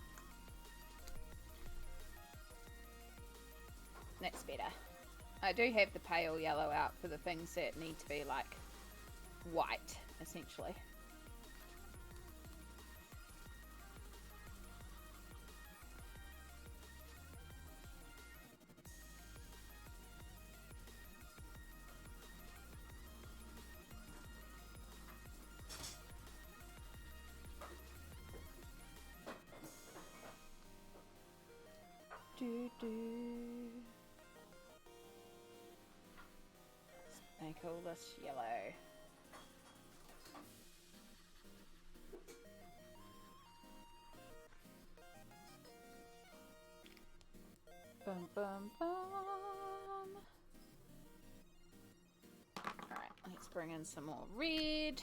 That's better. I do have the pale yellow out for the things that need to be like white, essentially. Let's make all this yellow. Bum bum bum. Alright, let's bring in some more red.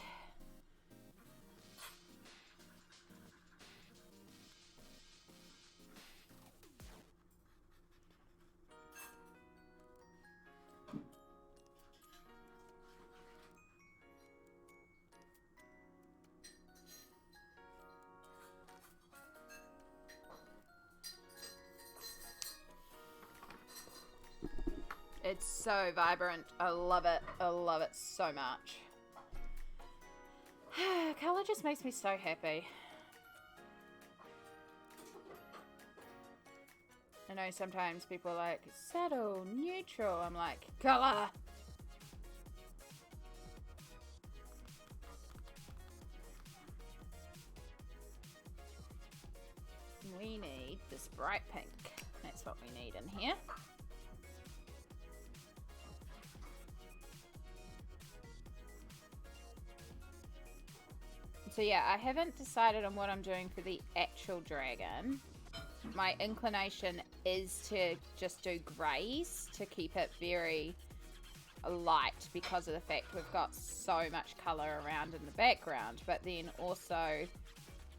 It's so vibrant. I love it. I love it so much. Colour just makes me so happy. I know sometimes people are like, subtle, neutral. I'm like, colour. We need this bright pink. That's what we need in here. So yeah, I haven't decided on what I'm doing for the actual dragon. My inclination is to just do greys to keep it very light because of the fact we've got so much colour around in the background. But then also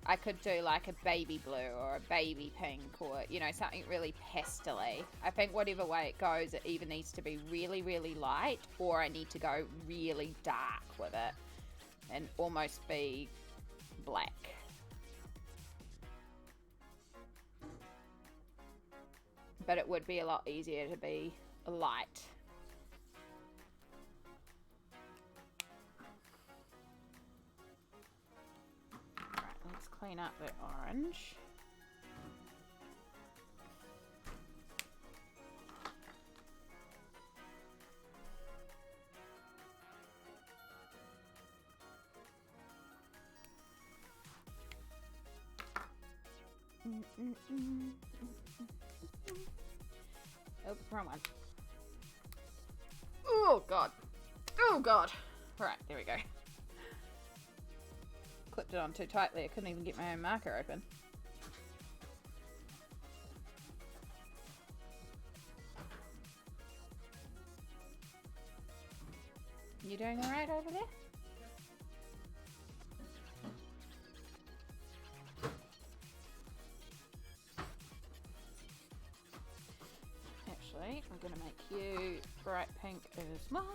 I could do like a baby blue or a baby pink or, you know, something really pastel-y. I think whatever way it goes, it either needs to be really, really light or I need to go really dark with it and almost be black. But it would be a lot easier to be light. Alright, let's clean up the orange. Oh, wrong one. Oh, God. Oh, God. Right, there we go. Clipped it on too tightly. I couldn't even get my own marker open. You doing all right over there? Actually, I'm going to make you bright pink as well.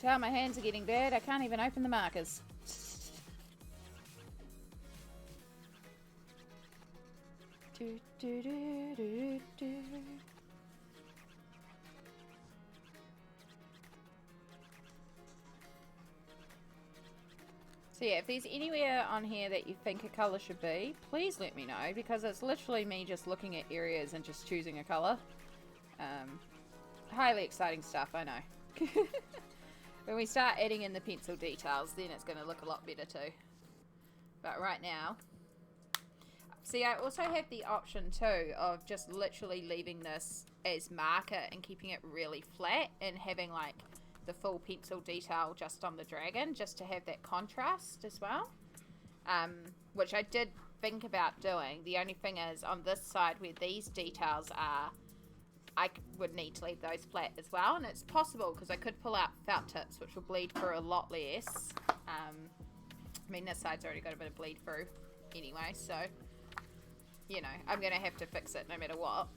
tell my hands are getting bad. I can't even open the markers. Do, do, do, do, do. So yeah, if there's anywhere on here that you think a colour should be, please let me know, because it's literally me just looking at areas and just choosing a colour. Highly exciting stuff, I know. When we start adding in the pencil details, then it's going to look a lot better too. But right now... See, I also have the option too of just literally leaving this as marker and keeping it really flat and having like the full pencil detail just on the dragon, just to have that contrast as well. Which I did think about doing. The only thing is, on this side where these details are, I would need to leave those flat as well. And it's possible because I could pull out felt tips, which will bleed through a lot less. I mean, this side's already got a bit of bleed through anyway, so, you know, I'm going to have to fix it no matter what.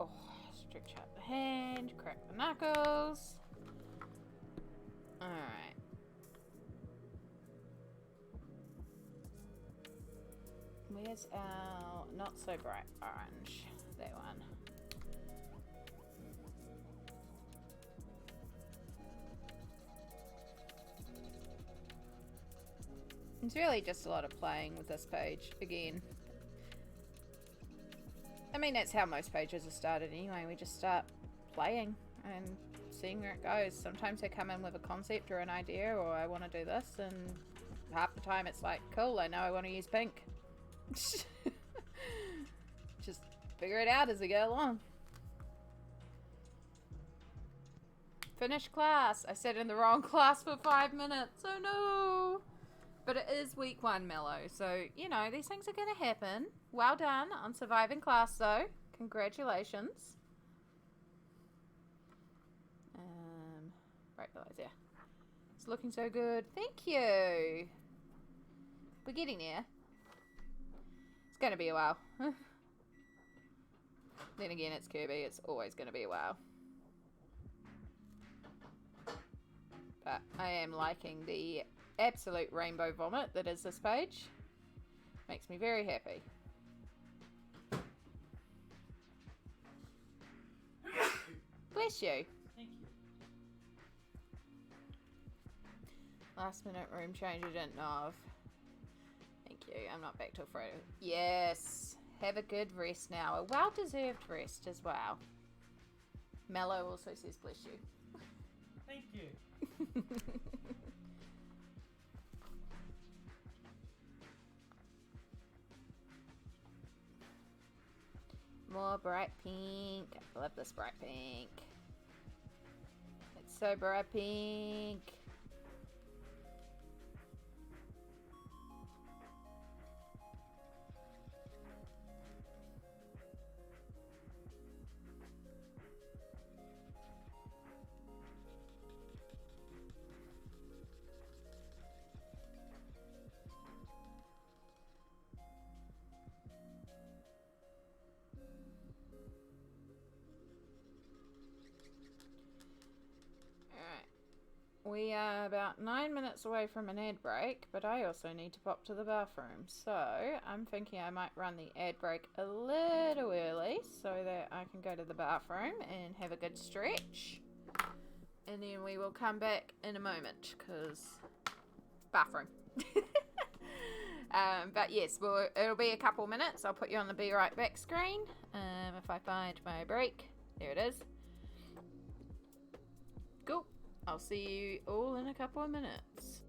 Oh, stretch out the hand, crack the knuckles. Alright. Where's our not so bright orange? That one. It's really just a lot of playing with this page again. I mean, that's how most pages are started anyway. We just start playing and seeing where it goes. Sometimes I come in with a concept or an idea, or I want to do this, and half the time it's like, cool, I know I want to use pink. Just figure it out as we go along. Finish class. I sat in the wrong class for 5 minutes. Oh no. But it is week 1, Mellow, so, you know, these things are going to happen. Well done on surviving class, though. Congratulations. Right below there. It's looking so good. Thank you. We're getting there. It's going to be a while. Then again, it's Kirby. It's always going to be a while. But I am liking the absolute rainbow vomit that is this page. Makes me very happy. Bless you. Thank you. Last minute room change you didn't know of. Thank you. I'm not back till Friday. Yes. Have a good rest now. A well-deserved rest as well. Mellow also says bless you. Thank you. More bright pink. I love this bright pink. It's so bright pink. We are about 9 minutes away from an ad break, but I also need to pop to the bathroom. So I'm thinking I might run the ad break a little early so that I can go to the bathroom and have a good stretch. And then we will come back in a moment, because bathroom. But yes, it'll be a couple minutes. I'll put you on the be right back screen. If I find my break. There it is. Cool. I'll see you all in a couple of minutes.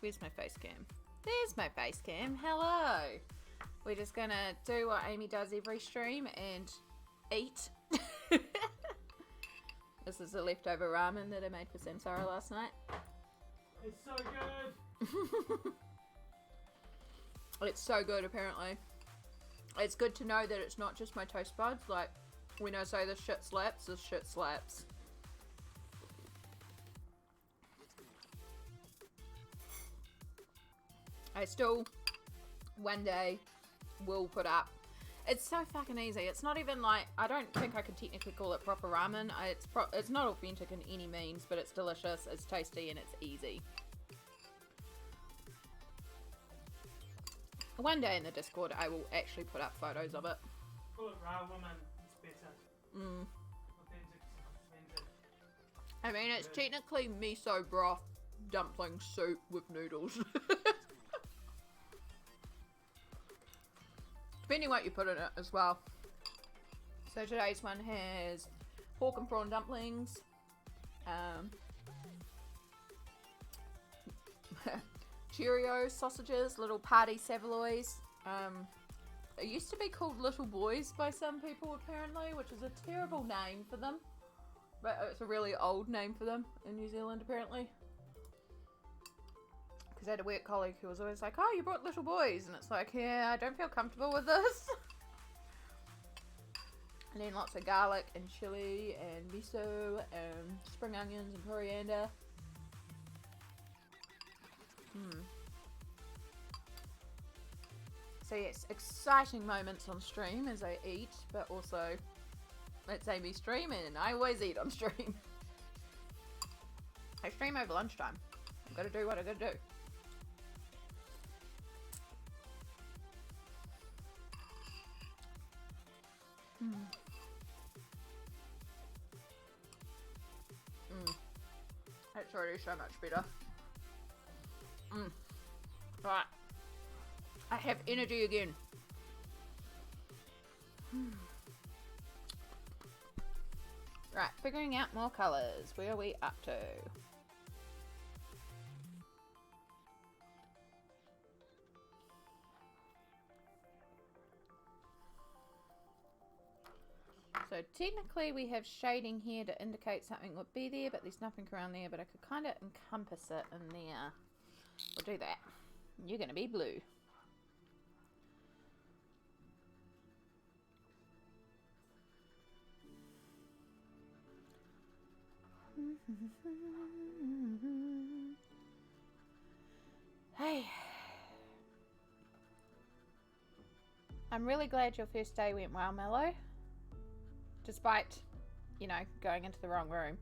Where's my face cam? There's my face cam. Hello. We're just gonna do what Amy does every stream and eat. This is the leftover ramen that I made for Samsara last night. It's so good. It's so good, apparently. It's good to know that it's not just my taste buds. Like, when I say this shit slaps, this shit slaps. I still, one day, will put up. It's so fucking easy. It's not even like, I don't think I could technically call it proper ramen. It's not authentic in any means, but it's delicious, it's tasty, and it's easy. One day in the Discord, I will actually put up photos of it. Call it raw woman. It's better. Authentic. I mean, it's technically miso broth dumpling soup with noodles. Depending what you put in it as well. So today's one has pork and prawn dumplings, Cheerios sausages, little party saveloys. It used to be called Little Boys by some people apparently, which is a terrible name for them. But it's a really old name for them in New Zealand apparently. Because I had a work colleague who was always like, oh, you brought Little Boys. And it's like, yeah, I don't feel comfortable with this. And then lots of garlic and chili and miso and spring onions and coriander. So yes, exciting moments on stream as I eat, but also it's Amy's stream and I always eat on stream. I stream over lunchtime. I've got to do what I've got to do. It's already so much better. Right. I have energy again. Right, figuring out more colours. Where are we up to? So technically we have shading here to indicate something would be there, but there's nothing around there, but I could kind of encompass it in there. We'll do that. You're going to be blue. Hey. I'm really glad your first day went well, Mello. Despite, you know, going into the wrong room.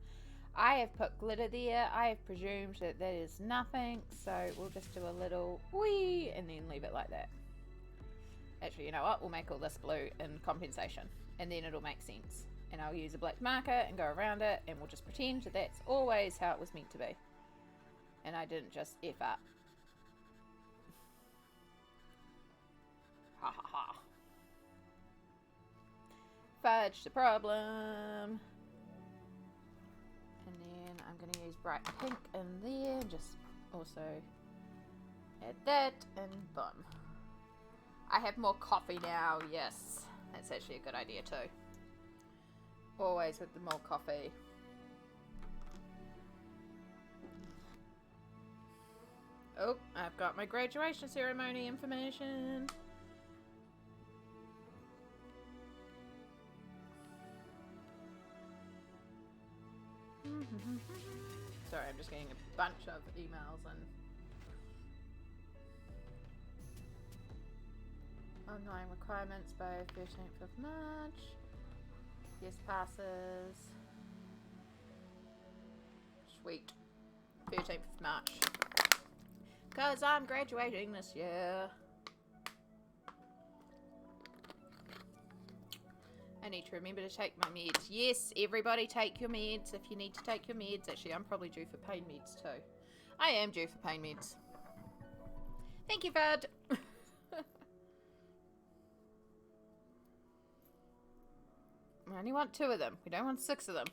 I have put glitter there. I have presumed that that is nothing. So we'll just do a little wee and then leave it like that. Actually, you know what? We'll make all this blue in compensation. And then it'll make sense. And I'll use a black marker and go around it. And we'll just pretend that that's always how it was meant to be. And I didn't just F up. Ha ha ha. Fudge the problem. And then I'm going to use bright pink in there and just also add that and boom. I have more coffee now, yes. That's actually a good idea too. Always with the more coffee. Oh, I've got my graduation ceremony information. Sorry, I'm just getting a bunch of emails and online requirements by 13th of March. Yes, passes. Sweet. 13th of March. Because I'm graduating this year. I need to remember to take my meds. Yes, everybody take your meds if you need to take your meds. Actually, I'm probably due for pain meds too. I am due for pain meds. Thank you, Bud. We only want 2 of them. We don't want 6 of them.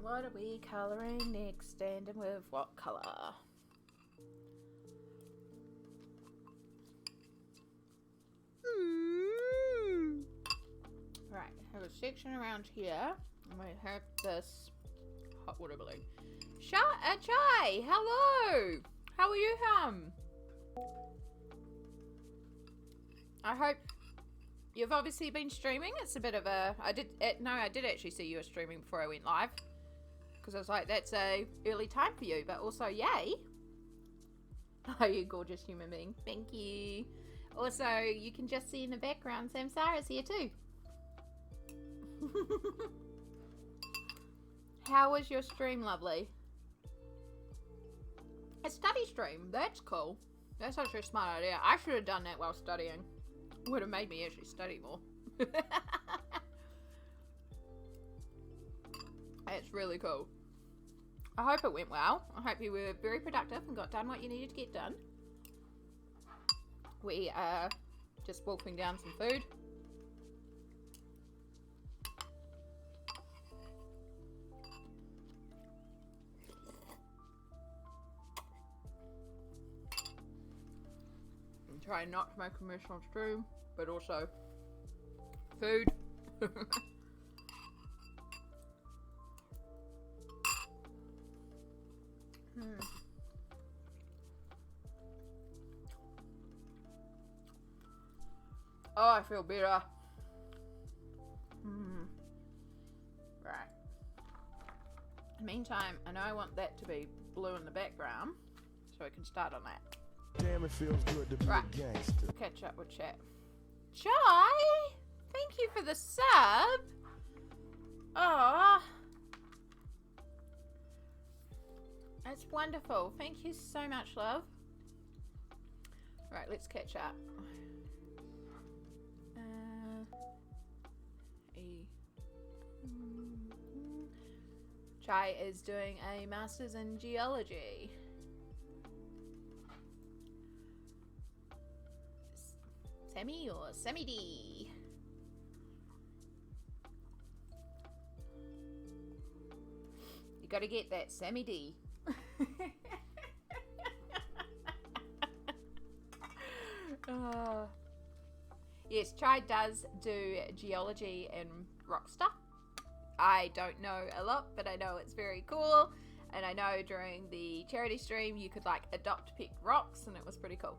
What are we colouring next? And with what colour? Right, have a section around here. And we have this hot water balloon. Chai, hello! How are you, I hope you've obviously been streaming. It's a bit of a... I did actually see you were streaming before I went live. Because I was like, that's a early time for you. But also, yay. Oh, you gorgeous human being. Thank you. Also, you can just see in the background, Samsara's here too. How was your stream, lovely? A study stream. That's cool. That's actually a smart idea. I should have done that while studying. Would have made me actually study more. It's really cool. I hope it went well. I hope you were very productive and got done what you needed to get done. We are just wolfing down some food. And trying not to make a mess on stream, but also food. Oh, I feel better. Right. Meantime, I know I want that to be blue in the background, so I can start on that. Damn, it feels good to be a gangster. Catch up with chat. Chai! Thank you for the sub! Oh, that's wonderful. Thank you so much, love. Right, let's catch up. Chai is doing a master's in geology. Sammy or Sammy D? You gotta get that Sammy D. Yes, Chai does do geology and rock stuff. I don't know a lot, but I know it's very cool. And I know during the charity stream you could like adopt pick rocks, and it was pretty cool.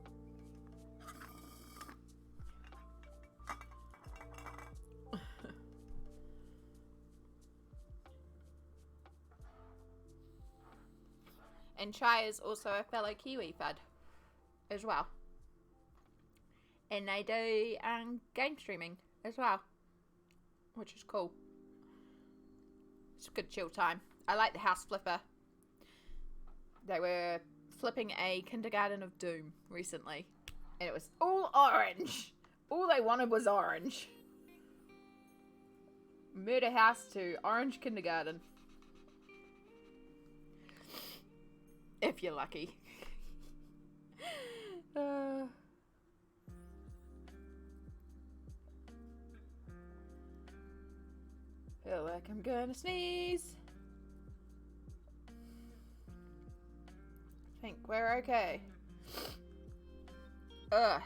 And Chai is also a fellow Kiwi fud as well. And they do game streaming as well, which is cool. It's a good chill time. I like the house flipper. They were flipping a Kindergarten of Doom recently, and it was all orange. All they wanted was orange. Murder house to orange kindergarten. If you're lucky. Feel like I'm gonna sneeze. Think we're okay. I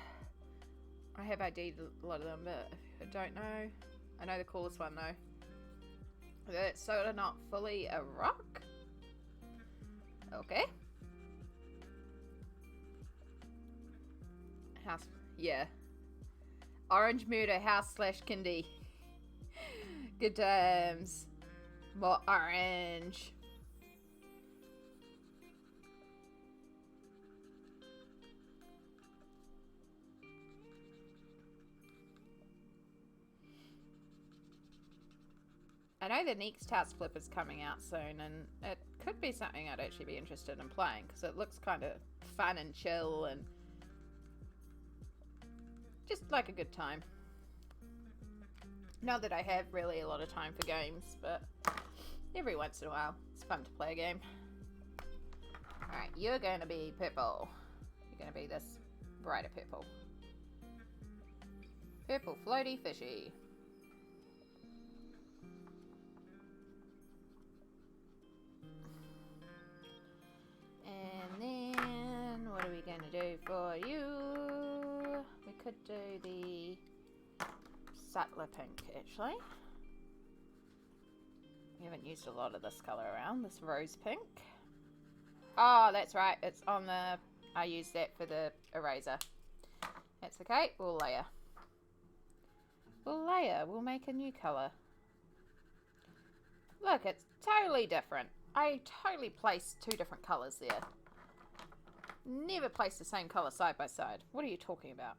have ID'd a lot of them, but I don't know. I know the coolest one though. It's sort of not fully a rock. Okay. House, yeah. Orange murder house / kindy. Good times. More orange. I know the next house flip is coming out soon, and it could be something I'd actually be interested in playing because it looks kind of fun and chill and just like a good time. Not that I have really a lot of time for games, but every once in a while it's fun to play a game. Alright, you're going to be purple. You're going to be this brighter purple. Purple floaty fishy. could do the subtler pink, actually. We haven't used a lot of this colour around, this rose pink. Oh, that's right, it's on the... I used that for the eraser. That's okay, we'll layer. We'll make a new colour. Look, it's totally different. I totally placed two different colours there. Never placed the same colour side by side. What are you talking about?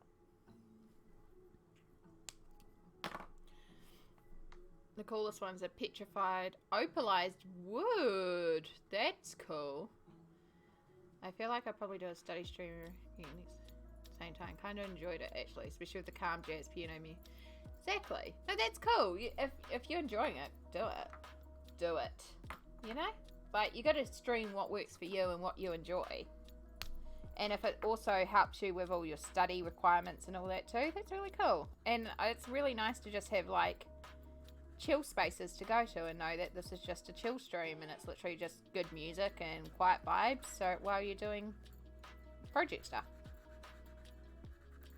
The coolest ones are petrified, opalized wood. That's cool. I feel like I'll probably do a study stream same time. Kind of enjoyed it actually, especially with the calm jazz piano me. Exactly. No, that's cool. If you're enjoying it, do it. Do it. You know? Like, you got to stream what works for you and what you enjoy. And if it also helps you with all your study requirements and all that too, that's really cool. And it's really nice to just have like chill spaces to go to and know that this is just a chill stream and it's literally just good music and quiet vibes so while you're doing project stuff.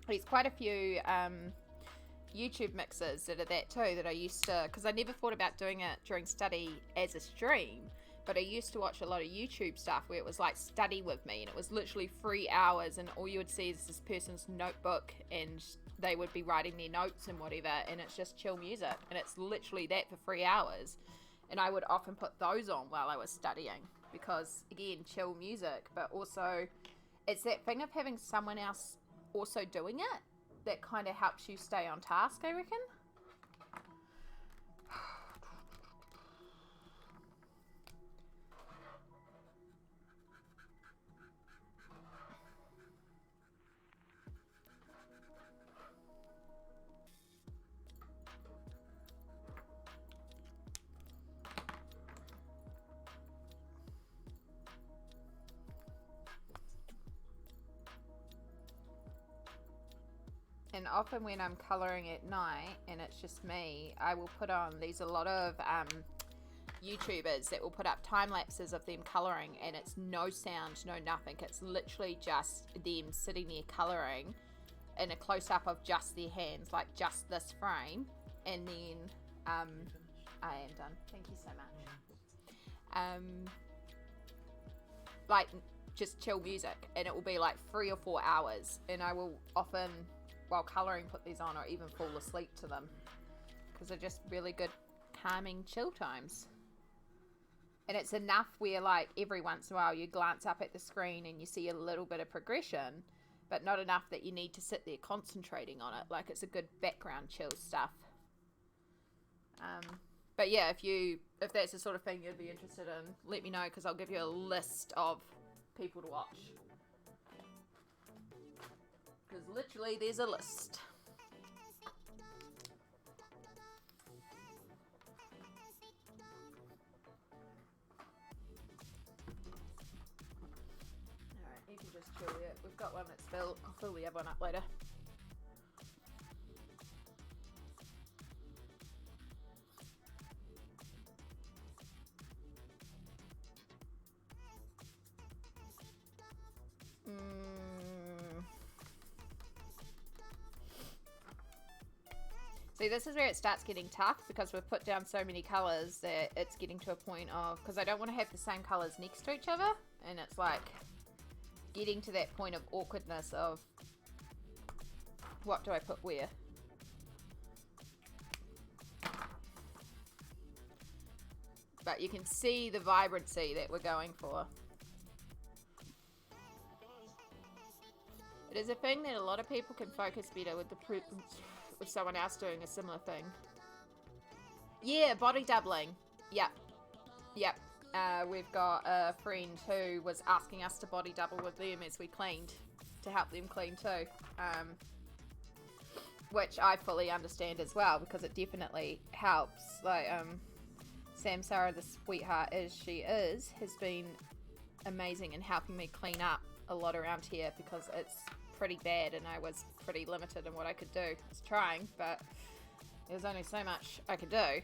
There's quite a few YouTube mixes that are that too that I used to, because I never thought about doing it during study as a stream, but I used to watch a lot of YouTube stuff where it was like study with me and it was literally 3 hours and all you would see is this person's notebook and they would be writing their notes and whatever, and it's just chill music and it's literally that for 3 hours. And I would often put those on while I was studying because, again, chill music, but also it's that thing of having someone else also doing it that kind of helps you stay on task, I reckon. And often when I'm colouring at night and it's just me, I will put on, there's a lot of YouTubers that will put up time lapses of them colouring and it's no sound, no nothing. It's literally just them sitting there colouring in a close-up of just their hands, like just this frame. And then, I am done. Thank you so much. Like just chill music and it will be like 3 or 4 hours and I will often, while colouring, put these on or even fall asleep to them because they're just really good calming chill times. And it's enough where like every once in a while you glance up at the screen and you see a little bit of progression, but not enough that you need to sit there concentrating on it. Like it's a good background chill stuff. But yeah, if that's the sort of thing you'd be interested in, let me know because I'll give you a list of people to watch. Because literally there's a list. Alright, you can just chill there. We've got one that's filled. I'll fill the other one up later. See, this is where it starts getting tough because we've put down so many colours that it's getting to a point of, because I don't want to have the same colours next to each other, and it's like getting to that point of awkwardness of what do I put where. But you can see the vibrancy that we're going for. It is a thing that a lot of people can focus better with with someone else doing a similar thing. Yeah, body doubling. Yep. Yep. We've got a friend who was asking us to body double with them as we cleaned, to help them clean too. Which I fully understand as well, because it definitely helps. Like, Sam Sarah, the sweetheart as she is, has been amazing in helping me clean up a lot around here because it's pretty bad and I was pretty limited in what I could do. I was trying, but there was only so much I could do.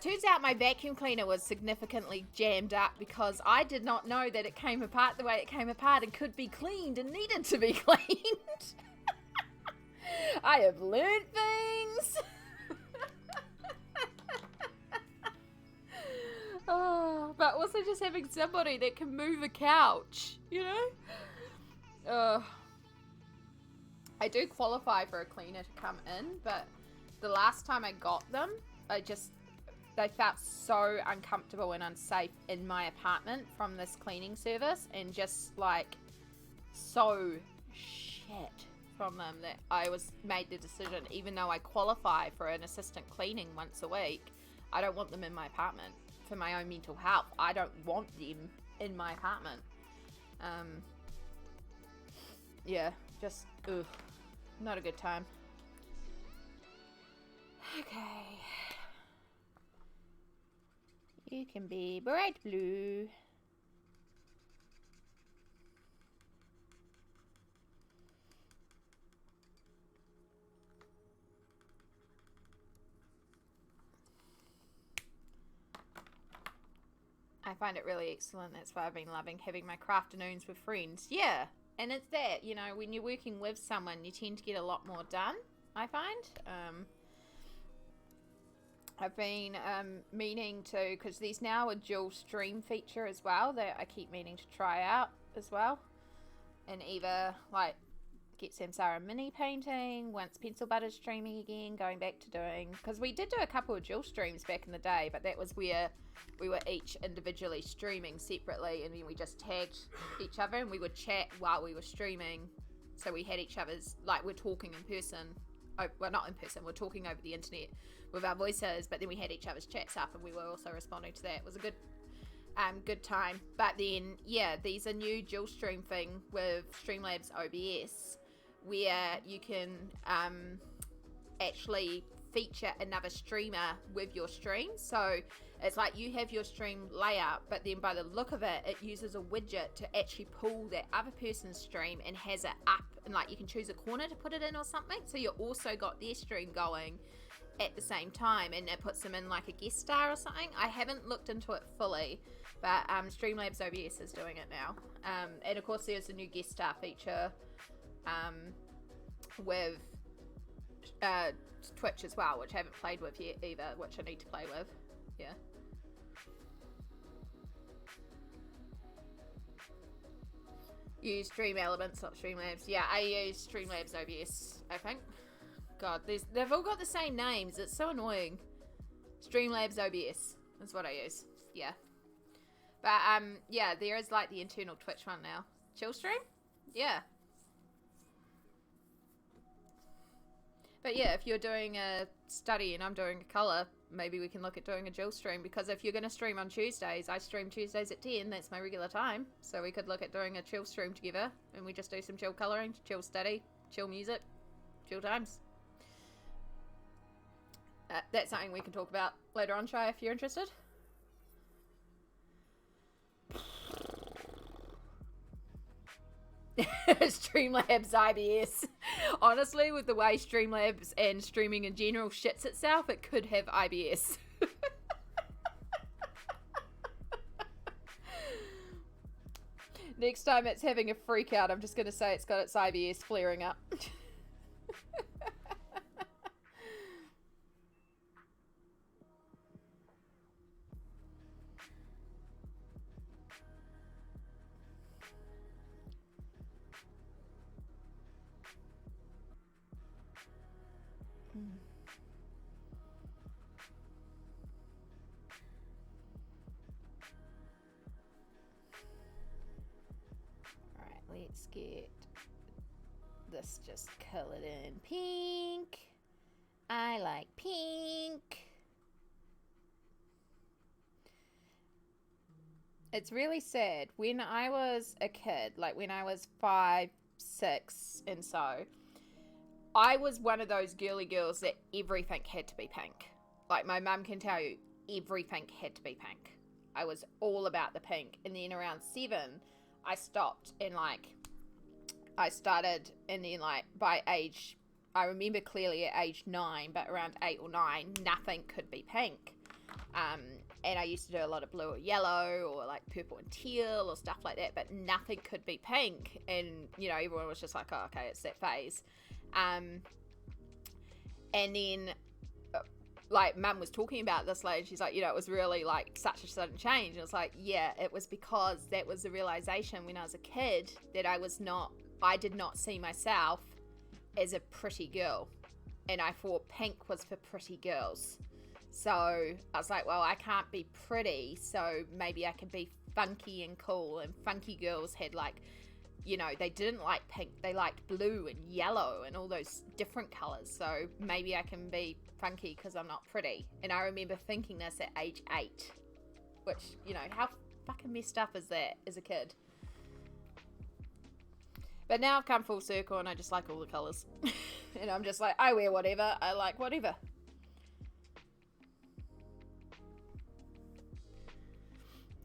Turns out my vacuum cleaner was significantly jammed up because I did not know that it came apart the way it came apart and could be cleaned and needed to be cleaned. I have learned things. Oh, but also just having somebody that can move a couch, you know? I do qualify for a cleaner to come in, but the last time I got them, they felt so uncomfortable and unsafe in my apartment from this cleaning service, and just like so shit from them that I made the decision, even though I qualify for an assistant cleaning once a week, I don't want them in my apartment for my own mental health. I don't want them in my apartment. Yeah, just not a good time. Okay. You can be bright blue. I find it really excellent. That's why I've been loving having my crafternoons with friends. Yeah, and it's that, you know, when you're working with someone, you tend to get a lot more done, I find. I've been meaning to, because there's now a dual stream feature as well that I keep meaning to try out as well. And either, like, get Samsara mini painting, once Pencil Butter's streaming again, going back to doing, because we did do a couple of dual streams back in the day, but that was where we were each individually streaming separately, and then we just tagged each other and we would chat while we were streaming. So we had each other's, like, we're talking in person. Oh, well, not in person, we're talking over the internet with our voices, but then we had each other's chats up and we were also responding to that. It was a good time. But then, yeah, there's a new dual stream thing with Streamlabs OBS where you can actually feature another streamer with your stream. So it's like you have your stream layout, but then by the look of it, it uses a widget to actually pull that other person's stream and has it up, and like you can choose a corner to put it in or something. So you also got their stream going at the same time, and it puts them in like a guest star or something. I haven't looked into it fully, but Streamlabs OBS is doing it now. And of course there's a new guest star feature with Twitch as well, which I haven't played with yet either, which I need to play with. Yeah. Use Stream Elements, not Streamlabs. Yeah, I use Streamlabs OBS, I think. God, they've all got the same names. It's so annoying. Streamlabs OBS is what I use. Yeah. But, yeah, there is, like, the internal Twitch one now. Chill stream? Yeah. But, yeah, if you're doing a study and I'm doing a colour, maybe we can look at doing a Jill stream, because if you're going to stream on Tuesdays, I stream Tuesdays at 10, that's my regular time. So we could look at doing a chill stream together, and we just do some chill colouring, chill study, chill music, chill times. That's something we can talk about later on, Shai, if you're interested. Streamlabs IBS. Honestly, with the way Streamlabs and streaming in general shits itself, it could have IBS. Next time it's having a freak out, I'm just going to say it's got its IBS flaring up. Let's get this just colored in pink. I like pink. It's really sad. When I was a kid, like when I was 5, 6 and so, I was one of those girly girls that everything had to be pink. Like my mum can tell you, everything had to be pink. I was all about the pink. And then around 7, I stopped, and like I started, and then like by age, I remember clearly at age 9, but around 8 or 9, nothing could be pink. And I used to do a lot of blue or yellow or like purple and teal or stuff like that, but nothing could be pink. And you know, everyone was just like, oh, okay, it's that phase. And then, like, Mum was talking about this, like, she's like, you know, it was really, like, such a sudden change. And it's like, yeah, it was because that was the realization when I was a kid that I did not see myself as a pretty girl. And I thought pink was for pretty girls. So I was like, well, I can't be pretty, so maybe I can be funky and cool. And funky girls had, like, you know, they didn't like pink, they liked blue and yellow and all those different colors. So maybe I can be funky because I'm not pretty. And I remember thinking this at age 8, which, you know, how fucking messed up is that as a kid? But now I've come full circle and I just like all the colors. And I'm just like, I wear whatever, I like whatever.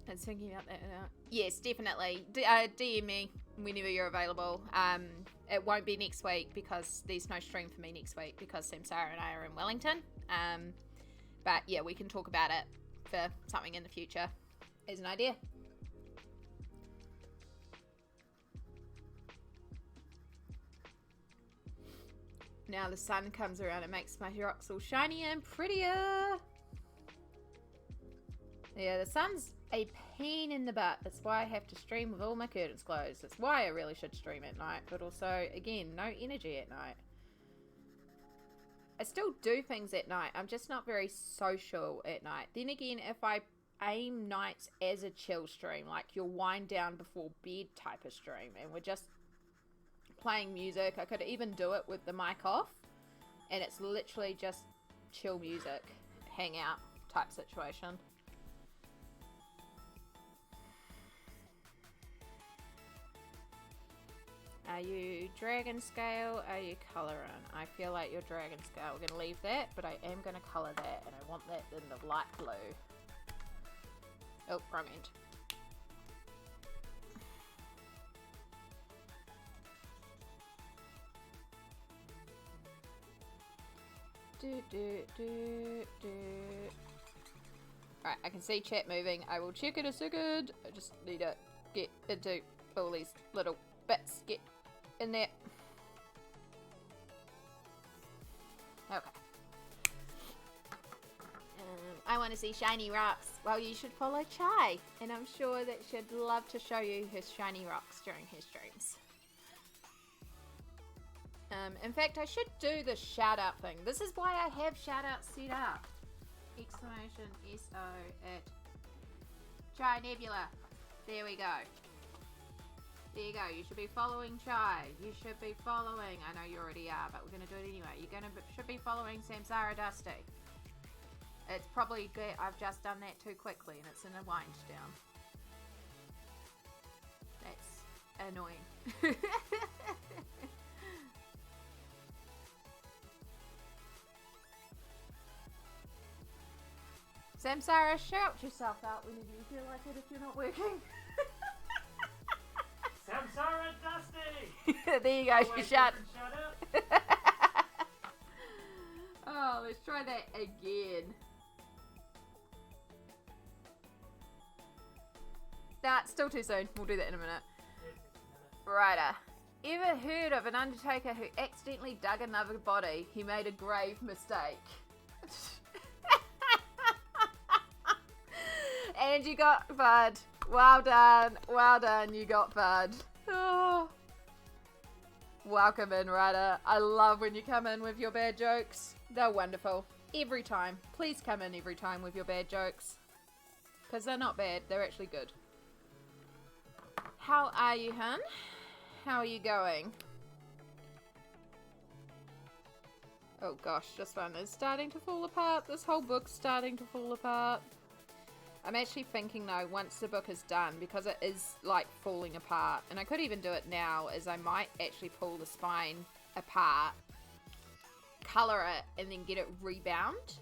I was thinking about that. Yes, definitely. DM me whenever you're available. It won't be next week because there's no stream for me next week because Samsara and I are in Wellington. But yeah, we can talk about it for something in the future as an idea. Now the sun comes around, it makes my rocks all shinier and prettier. Yeah, the sun's a pain in the butt. That's why I have to stream with all my curtains closed. That's why I really should stream at night. But also, again, no energy at night. I still do things at night. I'm just not very social at night. Then again, if I aim nights as a chill stream, like your wind down before bed type of stream, and we're just playing music, I could even do it with the mic off. And it's literally just chill music, hangout type situation. Are you dragon scale? Are you colouring? I feel like you're dragon scale. We're going to leave that, but I am going to colour that, and I want that in the light blue. Oh, wrong end. Alright, I can see chat moving. I will check in a second. I just need to get into all these little bits. Get in there. Okay. I want to see shiny rocks. Well, you should follow Chai, and I'm sure that she'd love to show you her shiny rocks during her streams. In fact, I should do the shout out thing. This is why I have shout outs set up. Exclamation SO at Chai Nebula. There we go. There you go. You should be following Chai. You should be following. I know you already are, but we're going to do it anyway. Should be following Samsara Dusty. It's probably good. I've just done that too quickly, and it's in a wind down. That's annoying. Samsara, shout yourself out whenever you feel like it if you're not working. Samsara Dusty! There you go, she shut. Shout out. Oh, let's try that again. Nah, it's still too soon. We'll do that in a minute. Righter. Ever heard of an undertaker who accidentally dug another body? He made a grave mistake. And you got fud. Well done. Well done. You got fud. Oh. Welcome in, Ryder. I love when you come in with your bad jokes. They're wonderful. Every time. Please come in every time with your bad jokes. Because they're not bad. They're actually good. How are you, hun? How are you going? Oh gosh, this one is starting to fall apart. This whole book's starting to fall apart. I'm actually thinking though, once the book is done, because it is like falling apart, and I could even do it now, is I might actually pull the spine apart, colour it, and then get it rebound.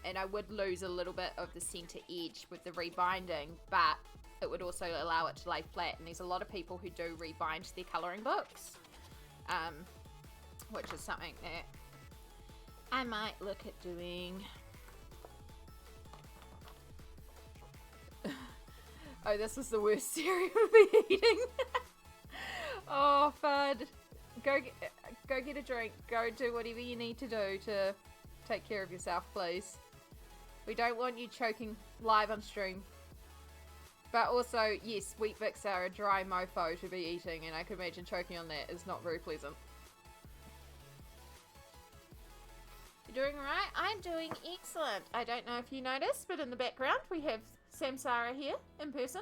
And I would lose a little bit of the centre edge with the rebinding, but it would also allow it to lay flat. And there's a lot of people who do rebind their colouring books, which is something that I might look at doing. Oh, this is the worst cereal I've been eating. Oh, fud. Go get a drink. Go do whatever you need to do to take care of yourself, please. We don't want you choking live on stream. But also, yes, Wheat Bix are a dry mofo to be eating, and I could imagine choking on that is not very pleasant. You're doing alright? I'm doing excellent. I don't know if you noticed, but in the background we have Samsara here in person.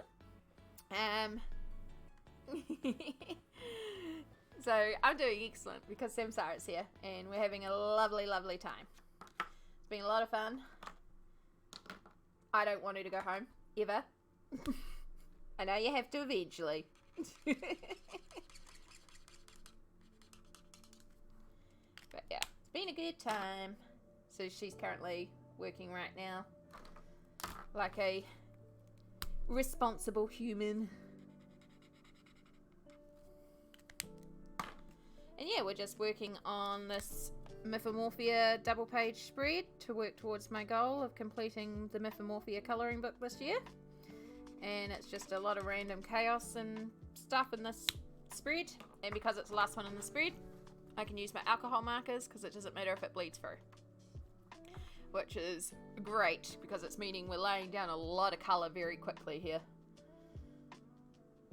So I'm doing excellent because Samsara's here, and we're having a lovely, lovely time. It's been a lot of fun. I don't want her to go home, ever. I know you have to eventually. But yeah, it's been a good time. So she's currently working right now like a responsible human. And yeah, we're just working on this Mythomorphia double page spread to work towards my goal of completing the Mythomorphia colouring book this year. And it's just a lot of random chaos and stuff in this spread. And because it's the last one in the spread, I can use my alcohol markers because it doesn't matter if it bleeds through. Which is great because it's meaning we're laying down a lot of colour very quickly here.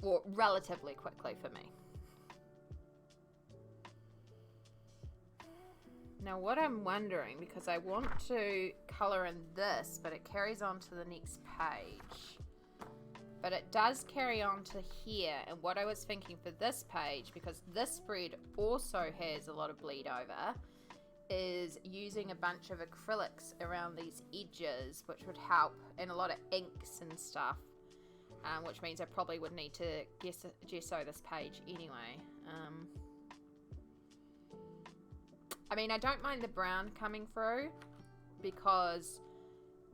Or relatively quickly for me. Now what I'm wondering, because I want to colour in this, but it carries on to the next page. But it does carry on to here, and what I was thinking for this page, because this spread also has a lot of bleed over, is using a bunch of acrylics around these edges, which would help, and a lot of inks and stuff, which means I probably would need to gesso this page anyway. I mean, I don't mind the brown coming through because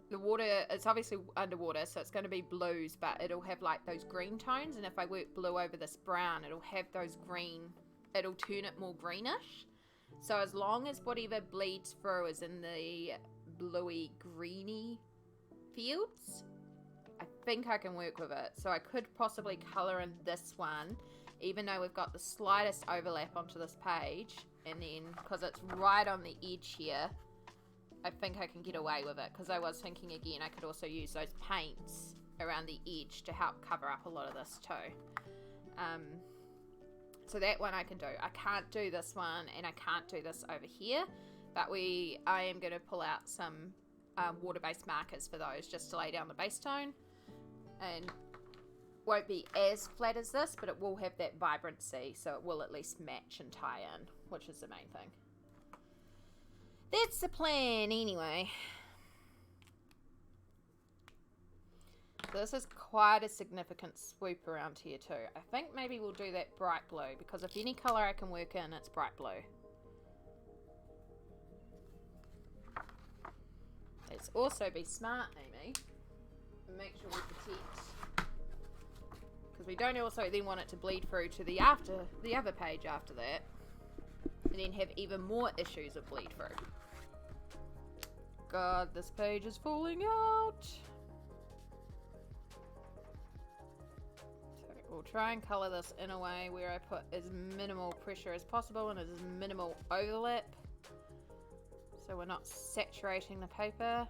the water, it's obviously underwater, so it's going to be blues, but it'll have like those green tones, and if I work blue over this brown, it'll have those green, it'll turn it more greenish. So as long as whatever bleeds through is in the bluey greeny fields, I think I can work with it. So I could possibly colour in this one, even though we've got the slightest overlap onto this page, and then because it's right on the edge here, I think I can get away with it, because I was thinking again I could also use those paints around the edge to help cover up a lot of this too. So that one I can do. I can't do this one, and I can't do this over here, but I am going to pull out some water-based markers for those just to lay down the base tone, and won't be as flat as this, but it will have that vibrancy, so it will at least match and tie in, which is the main thing. That's the plan anyway. So this is quite a significant swoop around here too. I think maybe we'll do that bright blue, because if any colour I can work in, it's bright blue. Let's also be smart, Amy, and make sure we protect, because we don't also then want it to bleed through to the other page after that, and then have even more issues of bleed through. God, this page is falling out. So we'll try and colour this in a way where I put as minimal pressure as possible and as minimal overlap, so we're not saturating the paper.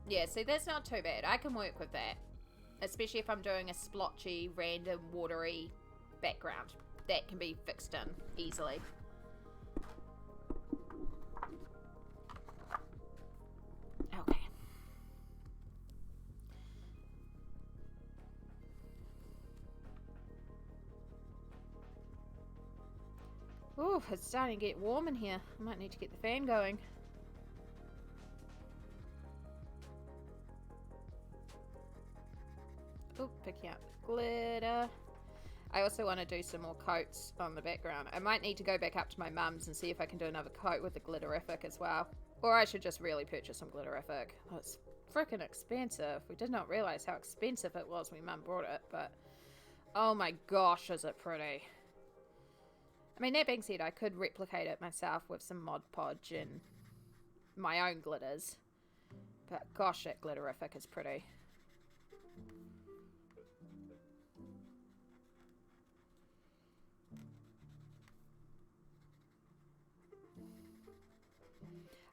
Yeah, see, that's not too bad. I can work with that, especially if I'm doing a splotchy, random, watery background. That can be fixed in easily. Okay. Ooh, it's starting to get warm in here. I might need to get the fan going. Ooh, picking up glitter. I also want to do some more coats on the background. I might need to go back up to my mum's and see if I can do another coat with the glitterific as well. Or I should just really purchase some glitterific. Oh, it's freaking expensive. We did not realize how expensive it was when Mum brought it, but oh my gosh, is it pretty. I mean, that being said, I could replicate it myself with some Mod Podge and my own glitters. But gosh, that glitterific is pretty.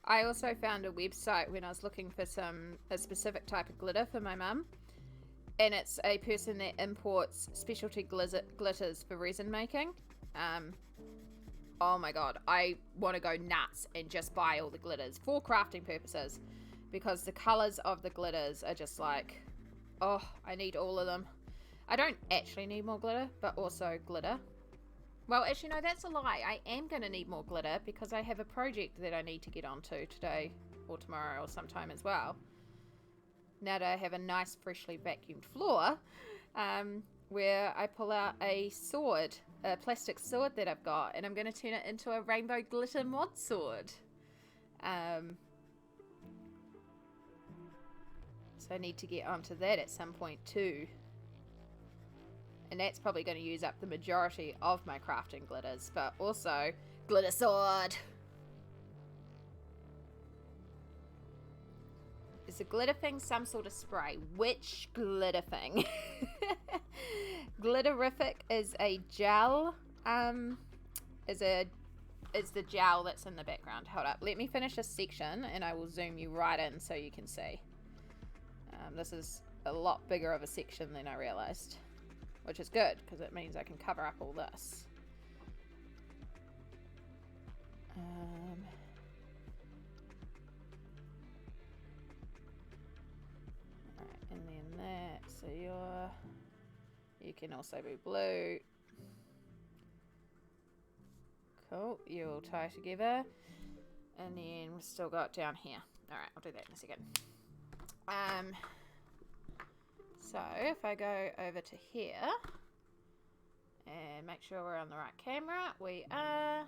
I also found a website when I was looking for a specific type of glitter for my mum. And it's a person that imports specialty glitters for resin making. Oh my god, I want to go nuts and just buy all the glitters for crafting purposes. Because the colours of the glitters are just like, oh, I need all of them. I don't actually need more glitter, but also glitter. Well, actually, no, that's a lie. I am going to need more glitter because I have a project that I need to get onto today or tomorrow or sometime as well. Now that I have a nice, freshly vacuumed floor, where I pull out a sword, a plastic sword that I've got, and I'm going to turn it into a rainbow glitter mod sword. So I need to get onto that at some point too. And that's probably going to use up the majority of my crafting glitters, but also glitter sword. Is the glitter thing some sort of spray? Which glitter thing? Glitterific is a gel. Is the gel that's in the background. Hold up. Let me finish this section and I will zoom you right in so you can see. This is a lot bigger of a section than I realized. Which is good, because it means I can cover up all this. Alright, and then that, so you can also be blue. Cool, you'll tie together. And then we've still got down here. Alright, I'll do that in a second. So if I go over to here and make sure we're on the right camera, we are.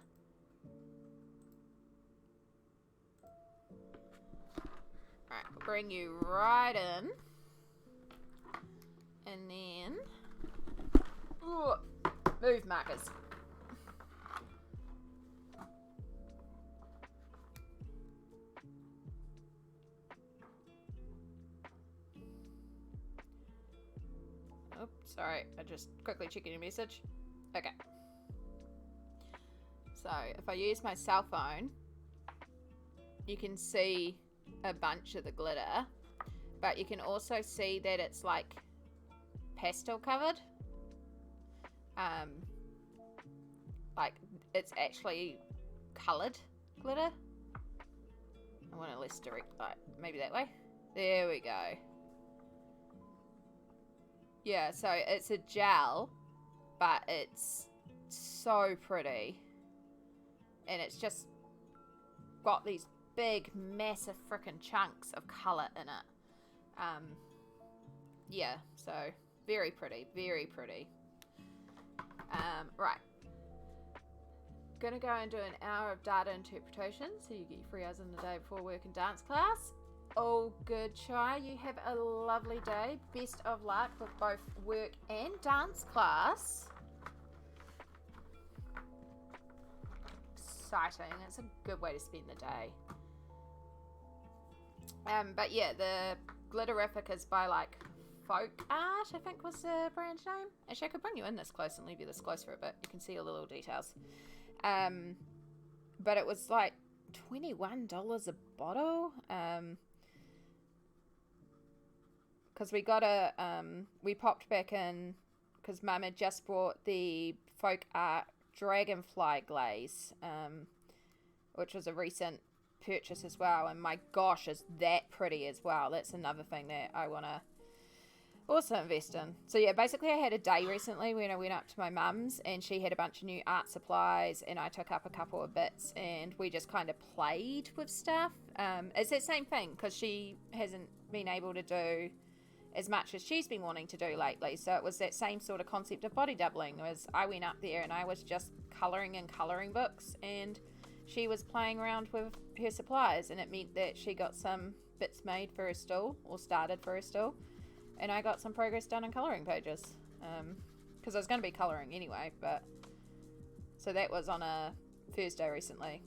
Alright, we'll bring you right in. And then move markers. Oh, sorry, I just quickly checking your message. Okay. So, if I use my cell phone, you can see a bunch of the glitter, but you can also see that it's like pastel covered. Like it's actually coloured glitter. I want a less direct light. Maybe that way. There we go. Yeah, so it's a gel, but it's so pretty. And it's just got these big, massive frickin' chunks of colour in it. Yeah, so very pretty, very pretty. Right. Gonna go and do an hour of data interpretation, so you get your 3 hours in the day before work and dance class. All good, Chai. You have a lovely day. Best of luck with both work and dance class. Exciting. It's a good way to spend the day. But yeah, the Glitterific is by like Folk Art, I think was the brand name. Actually, I could bring you in this close and leave you this close for a bit. You can see all the little details. But it was like $21 a bottle. Because we got we popped back in because Mum had just bought the Folk Art Dragonfly Glaze, which was a recent purchase as well. And my gosh, is that pretty as well. That's another thing that I want to also invest in. So yeah, basically I had a day recently when I went up to my mum's and she had a bunch of new art supplies and I took up a couple of bits and we just kind of played with stuff. It's that same thing because she hasn't been able to do as much as she's been wanting to do lately. So it was that same sort of concept of body doubling. Was I went up there and I was just colouring in colouring books and she was playing around with her supplies, and it meant that she got some bits made for her stool or started for her stool, and I got some progress done in colouring pages because I was going to be colouring anyway. But so that was on a Thursday recently.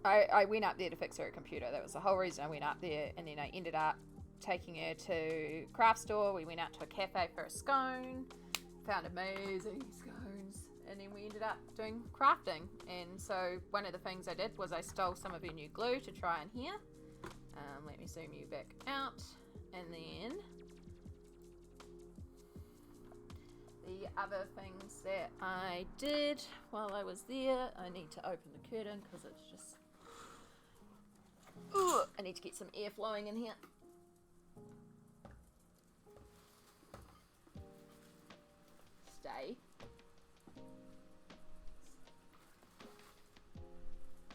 I went up there to fix her computer. That was the whole reason I went up there. And then I ended up taking her to craft store. We went out to a cafe for a scone. Found amazing scones and then we ended up doing crafting. And so one of the things I did was I stole some of her new glue to try in here. Let me zoom you back out. And then the other things that I did while I was there, I need to open the curtain because it's just... Ooh, I need to get some air flowing in here.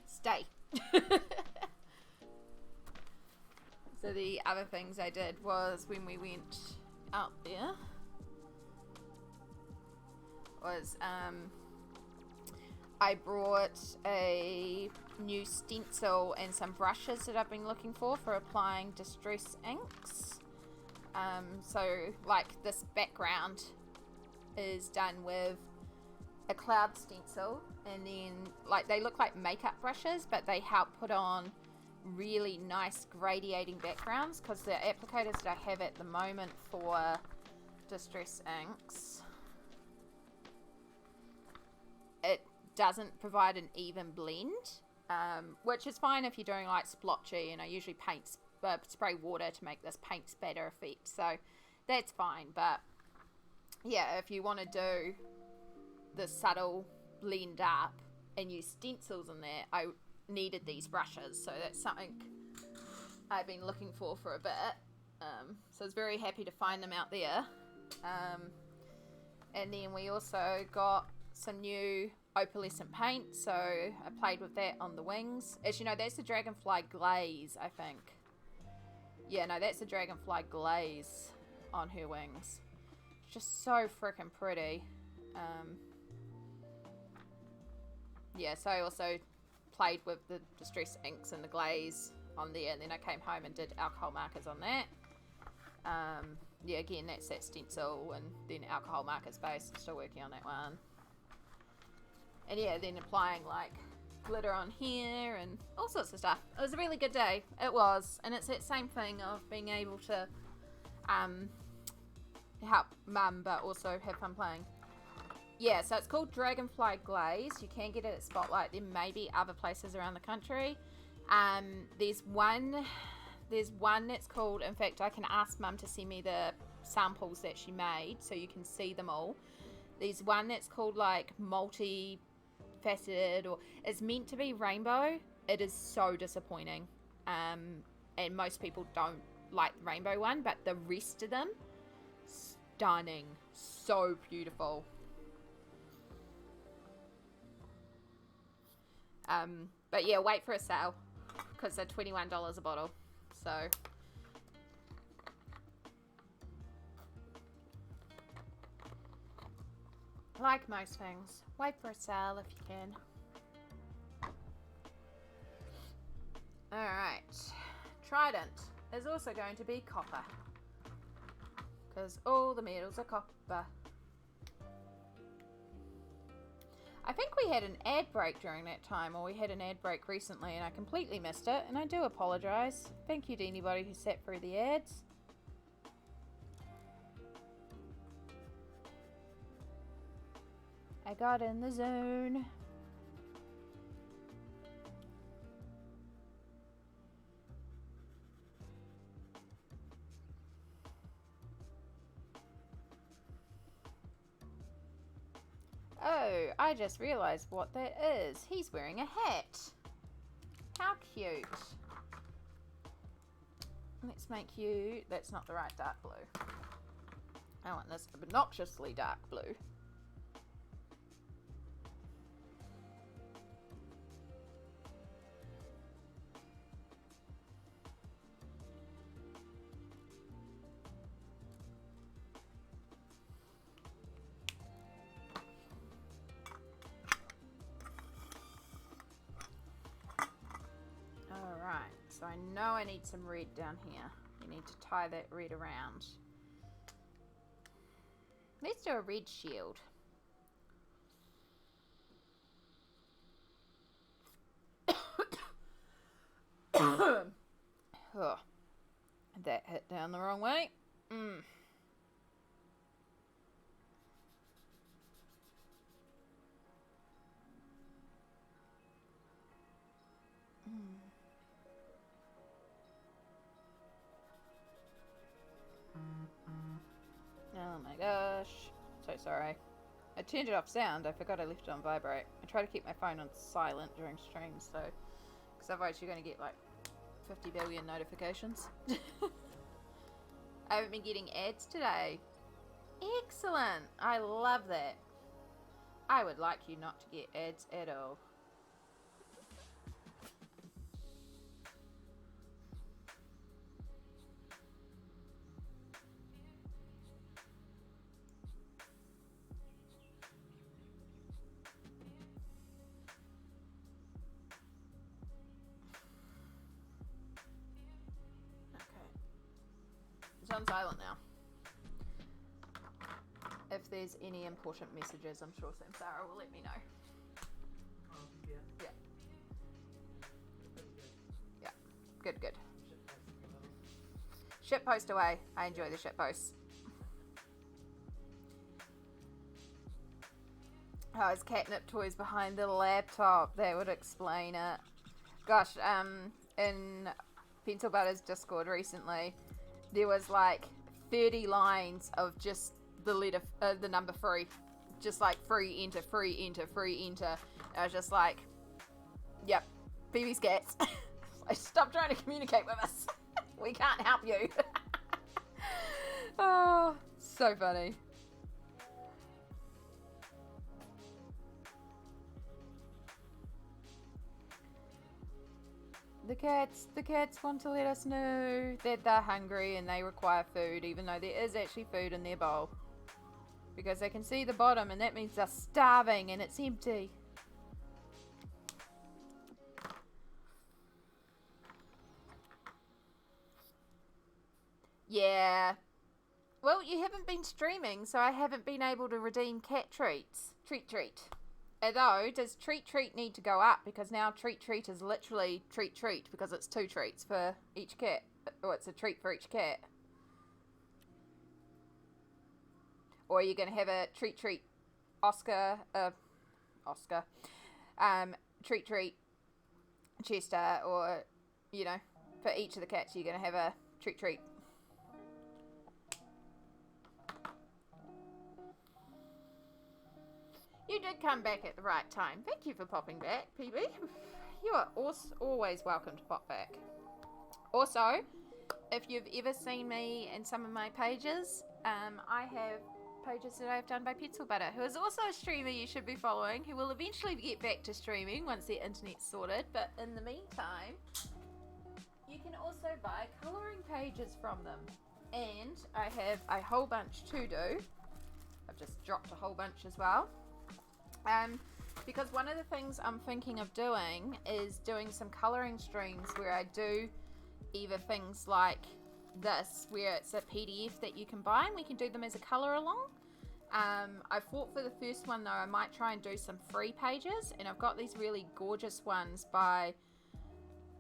Stay. So the other things I did was when we went out there was I brought a new stencil and some brushes that I've been looking for applying distress inks. So like this background is done with a cloud stencil, and then like they look like makeup brushes, but they help put on really nice gradiating backgrounds, because the applicators that I have at the moment for distress inks, it doesn't provide an even blend, which is fine if you're doing like splotchy, and I usually spray water to make this paint spatter effect, so that's fine. But yeah, if you want to do the subtle blend up and use stencils in there, I needed these brushes, so that's something I've been looking for a bit. So I was very happy to find them out there. And then we also got some new opalescent paint, so I played with that on the wings. As you know, that's the dragonfly glaze, I think. Yeah, no, that's the dragonfly glaze on her wings. It's just so freaking pretty. Yeah, so I also played with the distress inks and the glaze on there, and then I came home and did alcohol markers on that. Yeah, again, that's that stencil and then alcohol markers base. I'm still working on that one. And yeah, then applying like glitter on here and all sorts of stuff. It was a really good day. It was. And it's that same thing of being able to help mum but also have fun playing. Yeah, so it's called Dragonfly Glaze. You can get it at Spotlight. There may be other places around the country. There's one that's called, in fact, I can ask Mum to send me the samples that she made so you can see them all. There's one that's called like multi-faceted, or it's meant to be rainbow. It is so disappointing. And most people don't like the rainbow one, but the rest of them, stunning. So beautiful. But yeah, wait for a sale because they're $21 a bottle. So like most things, wait for a sale if you can. Alright, Trident is also going to be copper because all the metals are copper. I think we had an ad break during that time, or we had an ad break recently and I completely missed it, and I do apologise. Thank you to anybody who sat through the ads. I got in the zone. Oh, I just realised what that is. He's wearing a hat. How cute. Let's make you... That's not the right dark blue. I want this obnoxiously dark blue. So I know I need some red down here. You need to tie that red around. Let's do a red shield. Oh, that hit down the wrong way. Oh my gosh. So sorry. I turned it off sound. I forgot I left it on vibrate. I try to keep my phone on silent during streams, so... Because otherwise you're going to get like 50 billion notifications. I haven't been getting ads today. Excellent. I love that. I would like you not to get ads at all. It's on silent now. If there's any important messages, I'm sure Samsara will let me know. Yeah. Yeah. Yeah. Good, good. Shit post away. I enjoy the shit posts. Oh, it's catnip toys behind the laptop. That would explain it. Gosh, in Pencil Butter's Discord recently, there was like 30 lines of just the letter, the number 3. Just like free enter, free enter, free enter. I was just like, yep, Phoebe's cats. Like, stop trying to communicate with us. We can't help you. Oh, so funny. The cats want to let us know that they're hungry and they require food, even though there is actually food in their bowl. Because they can see the bottom and that means they're starving and it's empty. Yeah. Well, you haven't been streaming, so I haven't been able to redeem cat treats. Treat. Although, does treat need to go up? Because now treat is literally treat because it's 2 treats for each cat. Or it's a treat for each cat. Or are you going to have a treat Oscar, treat Chester, or, you know, for each of the cats you're going to have a treat. You did come back at the right time. Thank you for popping back, PB. You are always welcome to pop back. Also, if you've ever seen me in some of my pages, I have pages that I've done by Pencil Butter, who is also a streamer you should be following, who will eventually get back to streaming once their internet's sorted. But in the meantime, you can also buy colouring pages from them. And I have a whole bunch to do. I've just dropped a whole bunch as well. Because one of the things I'm thinking of doing is doing some colouring streams where I do either things like this, where it's a PDF that you can buy and we can do them as a colour along. I thought for the first one though I might try and do some free pages, and I've got these really gorgeous ones by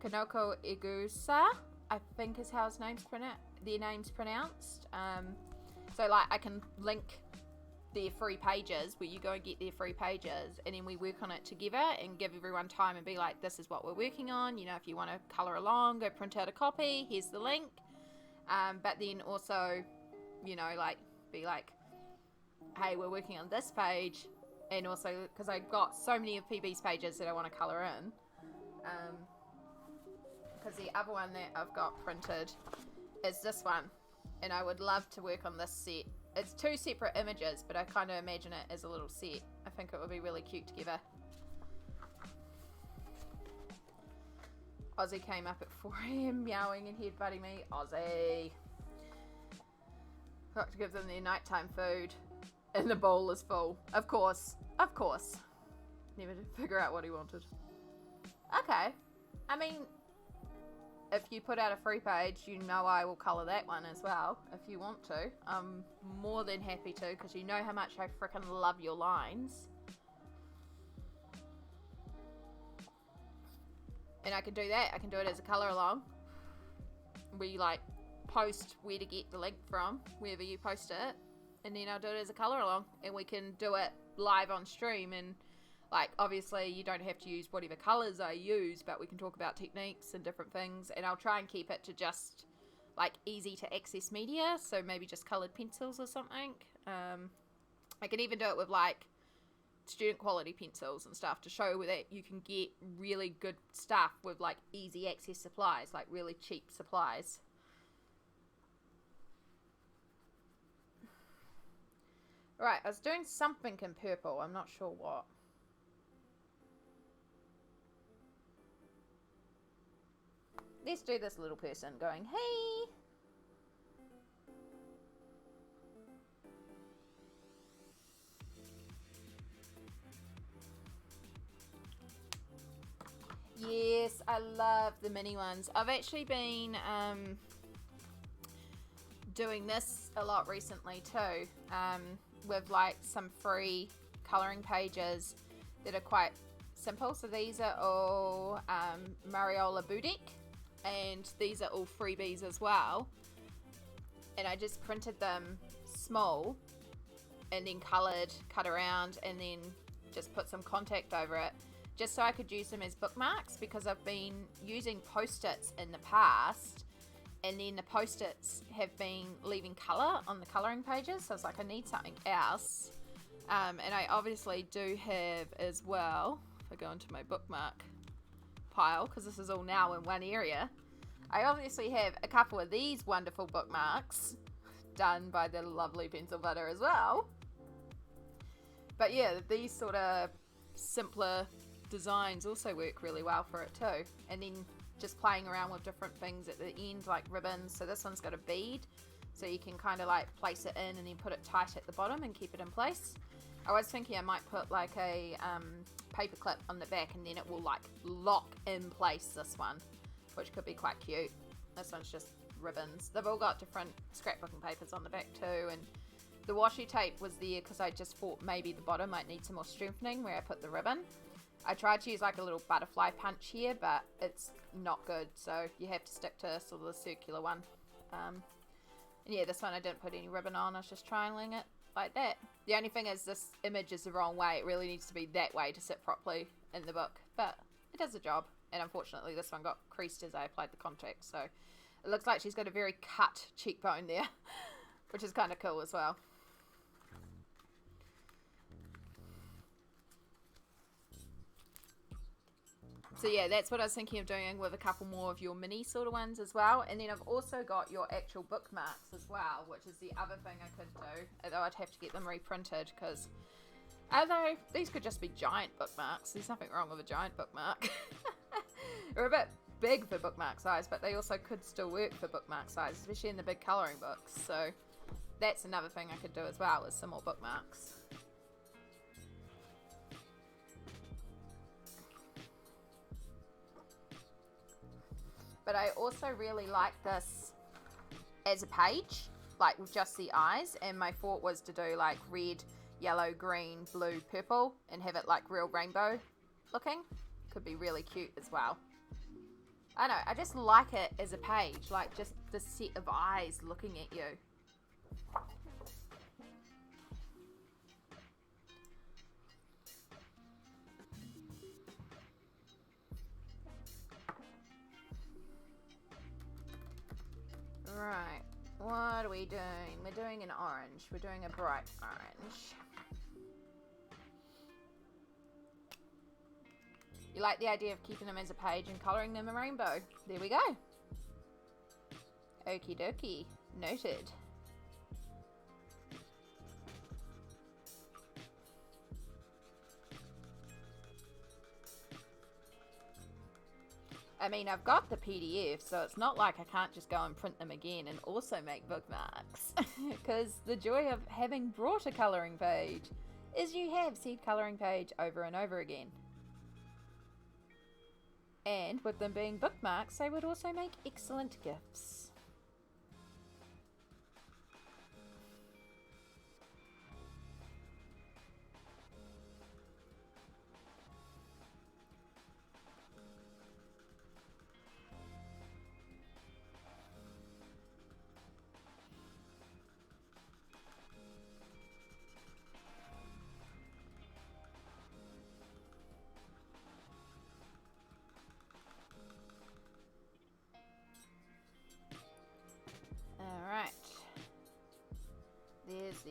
Kanoko Igusa, I think is how their name's pronounced. So like I can link their free pages where you go and get their free pages, and then we work on it together and give everyone time and be like, this is what we're working on, you know, if you want to colour along, go print out a copy, here's the link. But then also, you know, like be like, hey, we're working on this page, and also because I've got so many of PB's pages that I want to colour in, because the other one that I've got printed is this one, and I would love to work on this set. It's 2 separate images, but I kind of imagine it as a little set. I think it would be really cute together. Ozzy came up at 4 AM meowing and headbutting me. Ozzy. Got to give them their nighttime food. And the bowl is full. Of course. Never did figure out what he wanted. Okay. I mean, if you put out a free page, you know I will colour that one as well, if you want to. I'm more than happy to, because you know how much I frickin' love your lines. And I can do that. I can do it as a colour along. We like post where to get the link from, wherever you post it. And then I'll do it as a colour along. And we can do it live on stream. And Like, obviously, you don't have to use whatever colours I use, but we can talk about techniques and different things. And I'll try and keep it to just, like, easy to access media. So maybe just coloured pencils or something. I can even do it with, like, student quality pencils and stuff to show that you can get really good stuff with, like, easy access supplies, like really cheap supplies. Right, I was doing something in purple. I'm not sure what. Let's do this little person going, hey! Yes, I love the mini ones. I've actually been doing this a lot recently too, with like some free colouring pages that are quite simple. So these are all Mariola Boutique, and these are all freebies as well. And I just printed them small and then cut around, and then just put some contact over it, just so I could use them as bookmarks, because I've been using post-its in the past, and then the post-its have been leaving colour on the colouring pages, so it's like I need something else. And I obviously do have as well, if I go into my bookmark pile, because this is all now in one area, I obviously have a couple of these wonderful bookmarks done by the lovely pencil butter as well. But yeah, these sort of simpler designs also work really well for it too. And then just playing around with different things at the end, like ribbons. So this one's got a bead, so you can kind of like place it in and then put it tight at the bottom and keep it in place. I was thinking I might put like a paper clip on the back, and then it will like lock in place this one, which could be quite cute. This one's just ribbons. They've all got different scrapbooking papers on the back too, and the washi tape was there because I just thought maybe the bottom might need some more strengthening where I put the ribbon. I tried to use like a little butterfly punch here, but it's not good, so you have to stick to sort of the circular one. And yeah, this one I didn't put any ribbon on, I was just triangling it like that. The only thing is this image is the wrong way. It really needs to be that way to sit properly in the book, but it does the job. And unfortunately this one got creased as I applied the contact, so it looks like she's got a very cut cheekbone there, which is kind of cool as well. So yeah, that's what I was thinking of doing with a couple more of your mini sort of ones as well. And then I've also got your actual bookmarks as well, which is the other thing I could do, although I'd have to get them reprinted, because although these could just be giant bookmarks, there's nothing wrong with a giant bookmark. They're a bit big for bookmark size, but they also could still work for bookmark size, especially in the big colouring books. So that's another thing I could do as well, is some more bookmarks. But I also really like this as a page, like with just the eyes. And my thought was to do like red, yellow, green, blue, purple, and have it like real rainbow looking. Could be really cute as well. I don't know, I just like it as a page, like just the set of eyes looking at you. Right, what are we doing? We're doing an orange. We're doing a bright orange. You like the idea of keeping them as a page and colouring them a rainbow? There we go. Okie dokie. Noted. I mean, I've got the PDF, so it's not like I can't just go and print them again and also make bookmarks. Because the joy of having brought a colouring page is you have said colouring page over and over again. And with them being bookmarks, they would also make excellent gifts.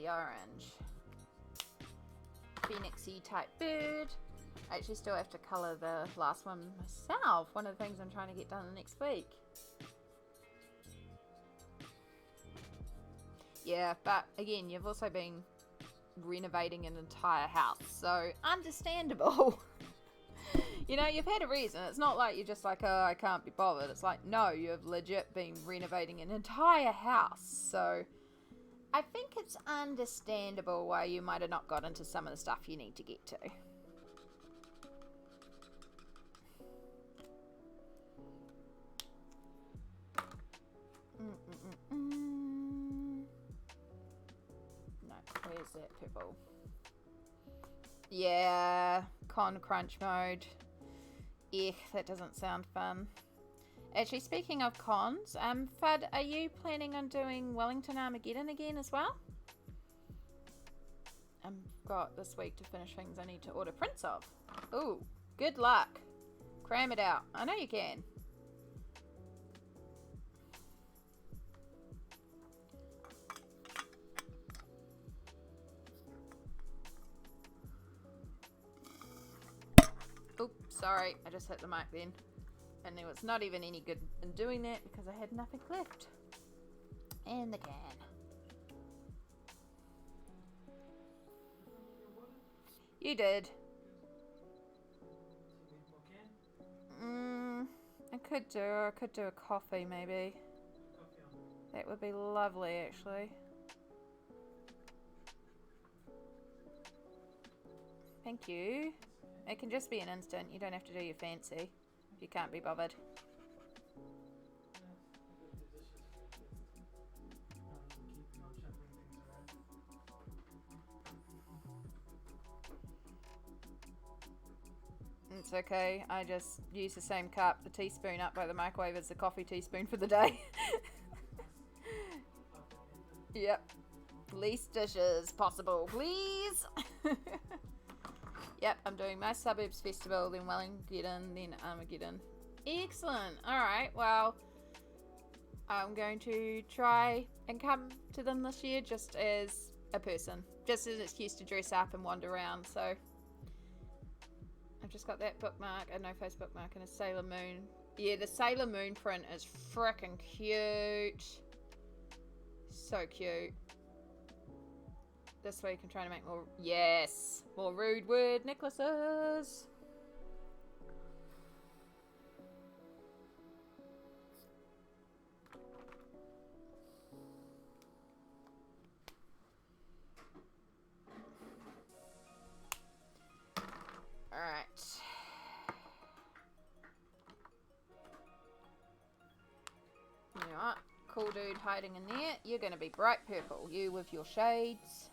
the orange. Phoenixy type bird. I actually still have to colour the last one myself. One of the things I'm trying to get done next week. Yeah, but again, you've also been renovating an entire house, so understandable. You know, you've had a reason. It's not like you're just like, oh, I can't be bothered. It's like, no, you've legit been renovating an entire house, so I think it's understandable why you might have not got into some of the stuff you need to get to. No, where's that purple? Yeah, con crunch mode. Eek, that doesn't sound fun. Actually, speaking of cons, Fud, are you planning on doing Wellington Armageddon again as well? I've got this week to finish things I need to order prints of. Ooh, good luck. Cram it out. I know you can. Oops, sorry. I just hit the mic then. And there was not even any good in doing that because I had nothing left. And the can. You did. I could do a coffee maybe. That would be lovely actually. Thank you. It can just be an instant. You don't have to do your fancy if you can't be bothered. It's okay. I just use the same cup, the teaspoon up by the microwave as the coffee teaspoon for the day. Yep. Least dishes possible, please. Yep, I'm doing my Suburbs Festival, then Wellington, then Armageddon. Excellent. Alright, well, I'm going to try and come to them this year just as a person. Just as an excuse to dress up and wander around, so... I've just got that bookmark, a no-face bookmark, and a Sailor Moon. Yeah, the Sailor Moon print is frickin' cute. So cute. This week I'm trying to make more... Yes! More rude word necklaces! Alright. You know what? Cool dude hiding in there. You're going to be bright purple. You with your shades.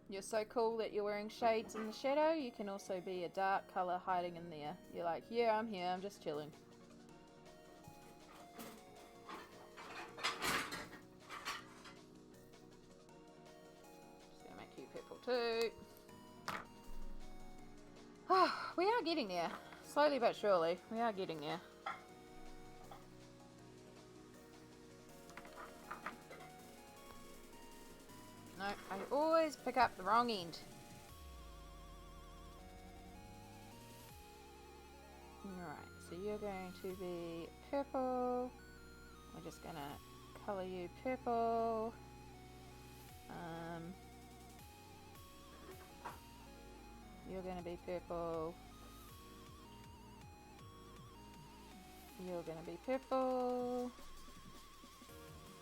You're so cool that you're wearing shades in the shadow. You can also be a dark colour hiding in there. You're like, yeah, I'm here. I'm just chilling. Just going to make you purple too. Oh, we are getting there. Slowly but surely. We are getting there. No, I always pick up the wrong end. Alright, so you're going to be purple. We're just going to colour you purple. You're going to be purple. You're going to be purple.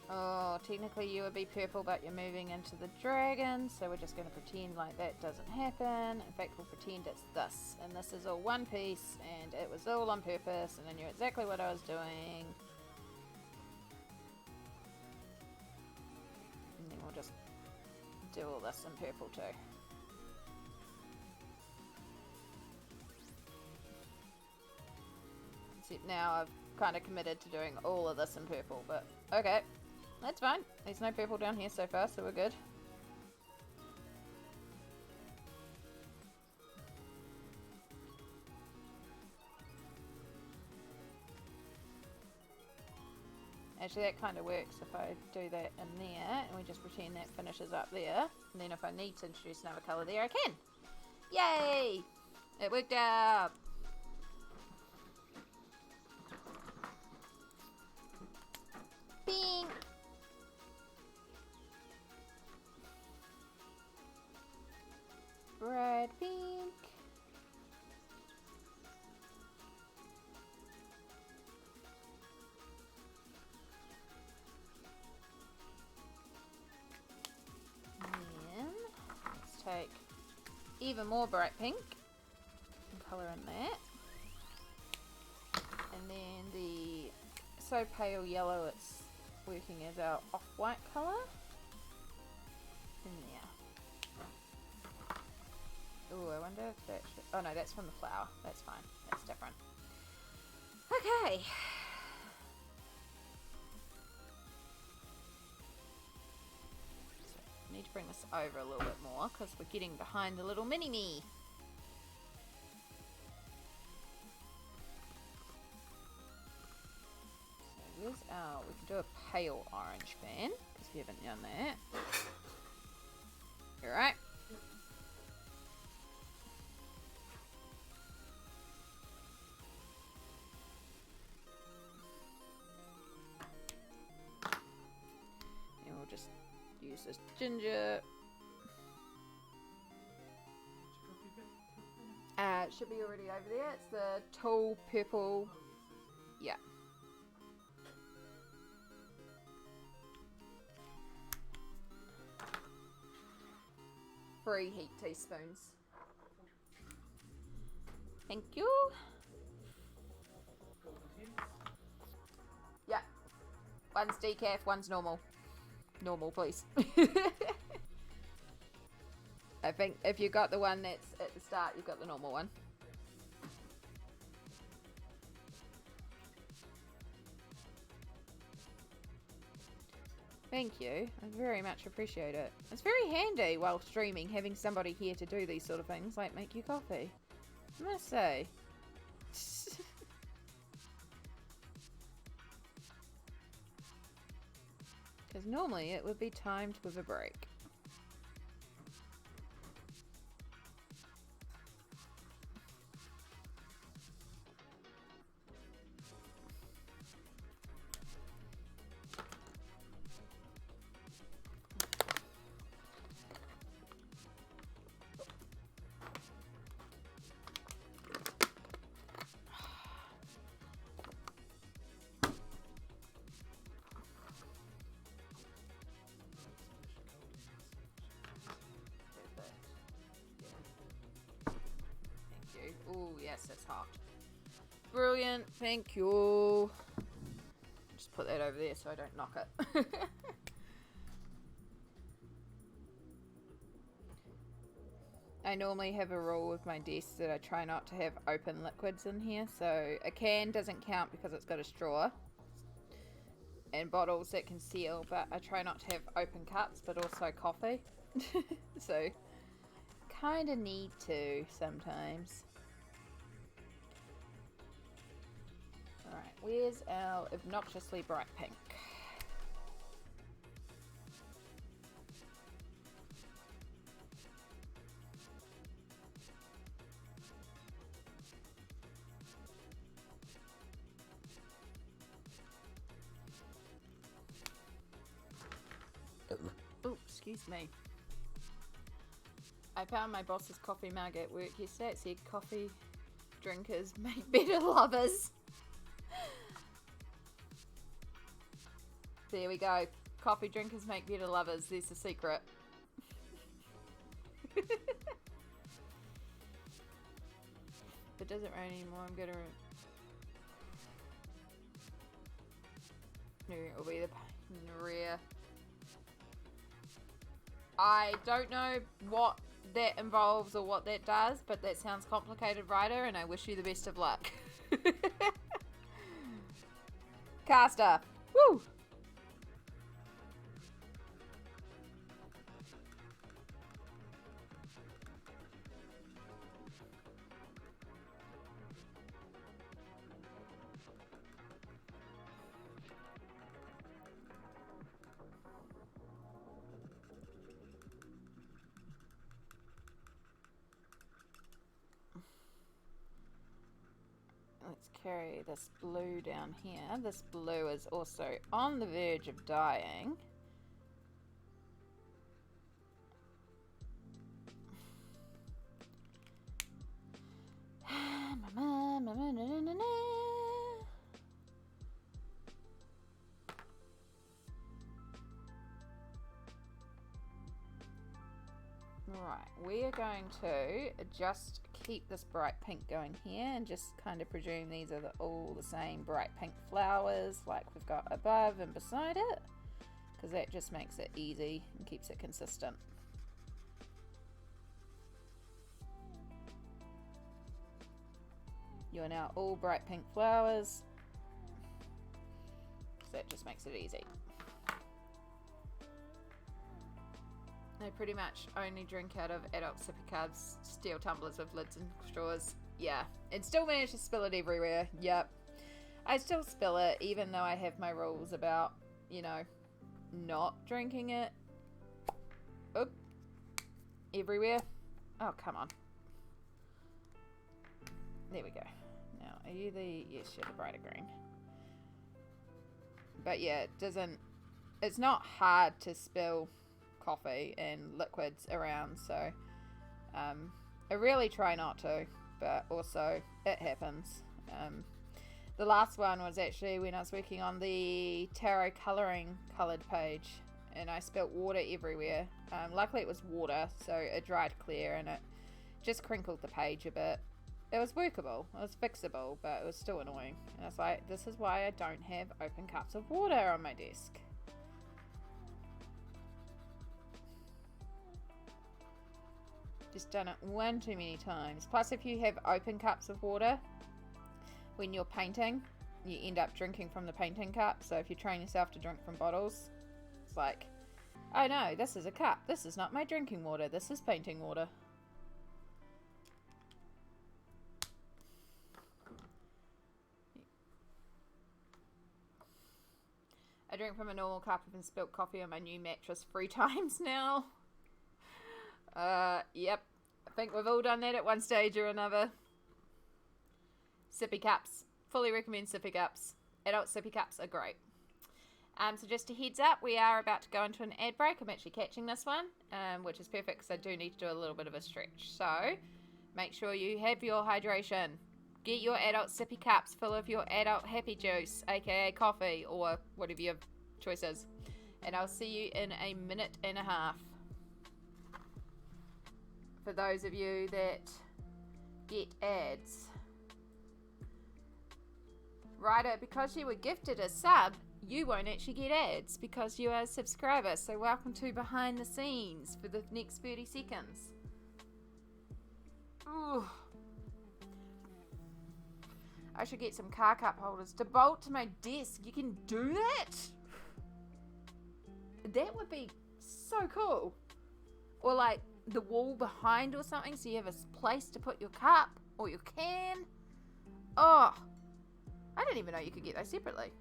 Oh, technically you would be purple, but you're moving into the dragon, so we're just going to pretend like that doesn't happen. In fact, we'll pretend it's this, and this is all one piece, and it was all on purpose, and I knew exactly what I was doing. And then we'll just do all this in purple too. Except now I've kind of committed to doing all of this in purple, but okay. That's fine. There's no purple down here so far, so we're good. Actually, that kind of works if I do that in there, and we just pretend that finishes up there. And then if I need to introduce another colour there, I can. Yay! It worked out! Pink! Bright pink. Let's take even more bright pink and colour in that. And then the so pale yellow it's working as our off-white colour. In there. Oh, I wonder if that should... Oh no, that's from the flower. That's fine. That's different. Okay. Need to bring this over a little bit more because we're getting behind the little mini-me. So where's our... We can do a pale orange fan because we haven't done that. Alright. And we'll just use this ginger. It should be already over there. It's the tall purple. Yeah. Three heat teaspoons. Thank you. Yeah. One's decaf, one's normal. Normal, please. I think if you got the one that's at the start, you've got the normal one. Thank you. I very much appreciate it. It's very handy while streaming, having somebody here to do these sort of things, like make you coffee. I must say. Because normally it would be timed with a break. Oh, yes, it's hot. Brilliant, thank you. Just put that over there so I don't knock it. I normally have a rule with my desk that I try not to have open liquids in here. So a can doesn't count because it's got a straw. And bottles that can seal, but I try not to have open cups, but also coffee. So, kind of need to sometimes. Alright, where's our obnoxiously bright pink? Oh, excuse me. I found my boss's coffee mug at work yesterday. It said coffee drinkers make better lovers. There we go. Coffee drinkers make better lovers. There's the secret. If it doesn't rain anymore, I'm gonna... No, it'll be the pain in the rear. I don't know what that involves or what that does, but that sounds complicated, Ryder, and I wish you the best of luck. Caster. Woo! let's carry this blue down here. This blue is also on the verge of dying. Right, we are going to just keep this bright pink going here and just kind of presume these are all the same bright pink flowers like we've got above and beside it, because that just makes it easy and keeps it consistent. You're now all bright pink flowers, so that just makes it easy. They pretty much only drink out of adult sippy cups, steel tumblers with lids and straws. Yeah, and still manage to spill it everywhere. Yep. I still spill it, even though I have my rules about, you know, not drinking it. Oop. Everywhere. Oh, come on. There we go. Now, are you the... Yes, you're the brighter green. But yeah, it doesn't... It's not hard to spill coffee and liquids around, so I really try not to, but also it happens. The last one was actually when I was working on the tarot coloured page, and I spilt water everywhere. Luckily it was water, so it dried clear and it just crinkled the page a bit. It was workable, it was fixable, but it was still annoying. And I was like, this is why I don't have open cups of water on my desk. Just done it one too many times. Plus, if you have open cups of water when you're painting, you end up drinking from the painting cup. So if you train yourself to drink from bottles, it's like, oh no, this is a cup. This is not my drinking water. This is painting water. I drink from a normal cup and spilt coffee on my new mattress 3 times now. Yep. I think we've all done that at one stage or another. Sippy cups. Fully recommend sippy cups. Adult sippy cups are great. So just a heads up, we are about to go into an ad break. I'm actually catching this one, which is perfect because I do need to do a little bit of a stretch. So make sure you have your hydration. Get your adult sippy cups full of your adult happy juice, aka coffee, or whatever your choice is. And I'll see you in a minute and a half. For those of you that get ads. Ryder, because you were gifted a sub, you won't actually get ads because you are a subscriber. So welcome to behind the scenes for the next 30 seconds. Ooh. I should get some car cup holders to bolt to my desk. You can do that? That would be so cool. Or like the wall behind or something, so you have a place to put your cup or your can. Oh, I didn't even know you could get those separately.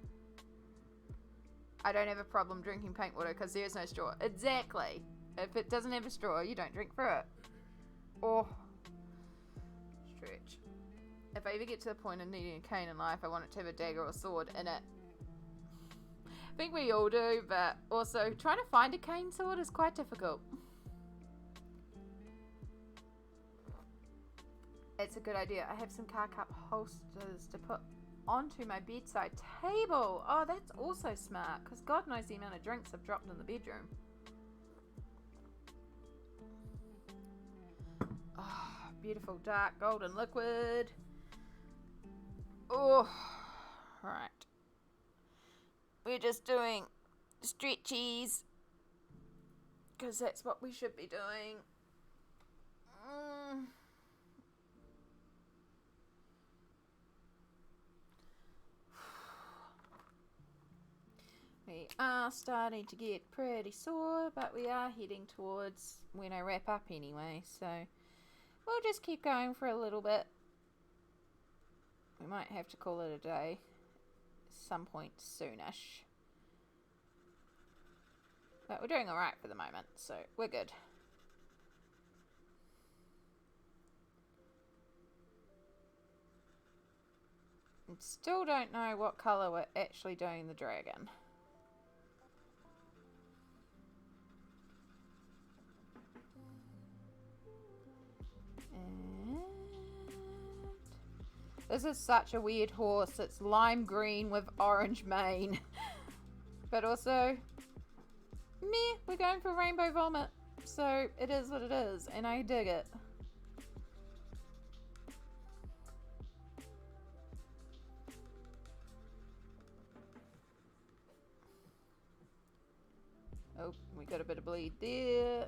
I don't have a problem drinking paint water because there's no straw. Exactly. If it doesn't have a straw, you don't drink through it. Oh, stretch. If I ever get to the point of needing a cane in life, I want it to have a dagger or sword in it. I think we all do, but also trying to find a cane sword is quite difficult. It's a good idea. I have some car cup holsters to put onto my bedside table. Oh, that's also smart, because God knows the amount of drinks I've dropped in the bedroom. Oh, beautiful dark golden liquid. Oh, right. We're just doing stretchies, because that's what we should be doing. We are starting to get pretty sore, but we are heading towards when I wrap up anyway, so we'll just keep going for a little bit. We might have to call it a day some point soonish. But we're doing alright for the moment, so we're good. Still don't know what colour we're actually doing the dragon. And this is such a weird horse. It's lime green with orange mane. But also, meh, we're going for rainbow vomit. So it is what it is, and I dig it. Oh, we got a bit of bleed there.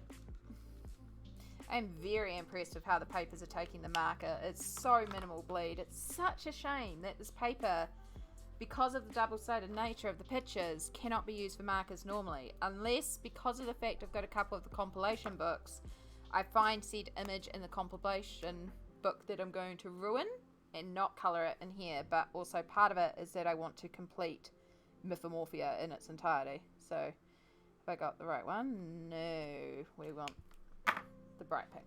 I'm very impressed with how the papers are taking the marker. It's so minimal bleed. It's such a shame that this paper, because of the double-sided nature of the pictures, cannot be used for markers normally. Unless, because of the fact I've got a couple of the compilation books, I find said image in the compilation book that I'm going to ruin and not colour it in here. But also part of it is that I want to complete Mythomorphia in its entirety. So, if I got the right one? No. We want the bright pink.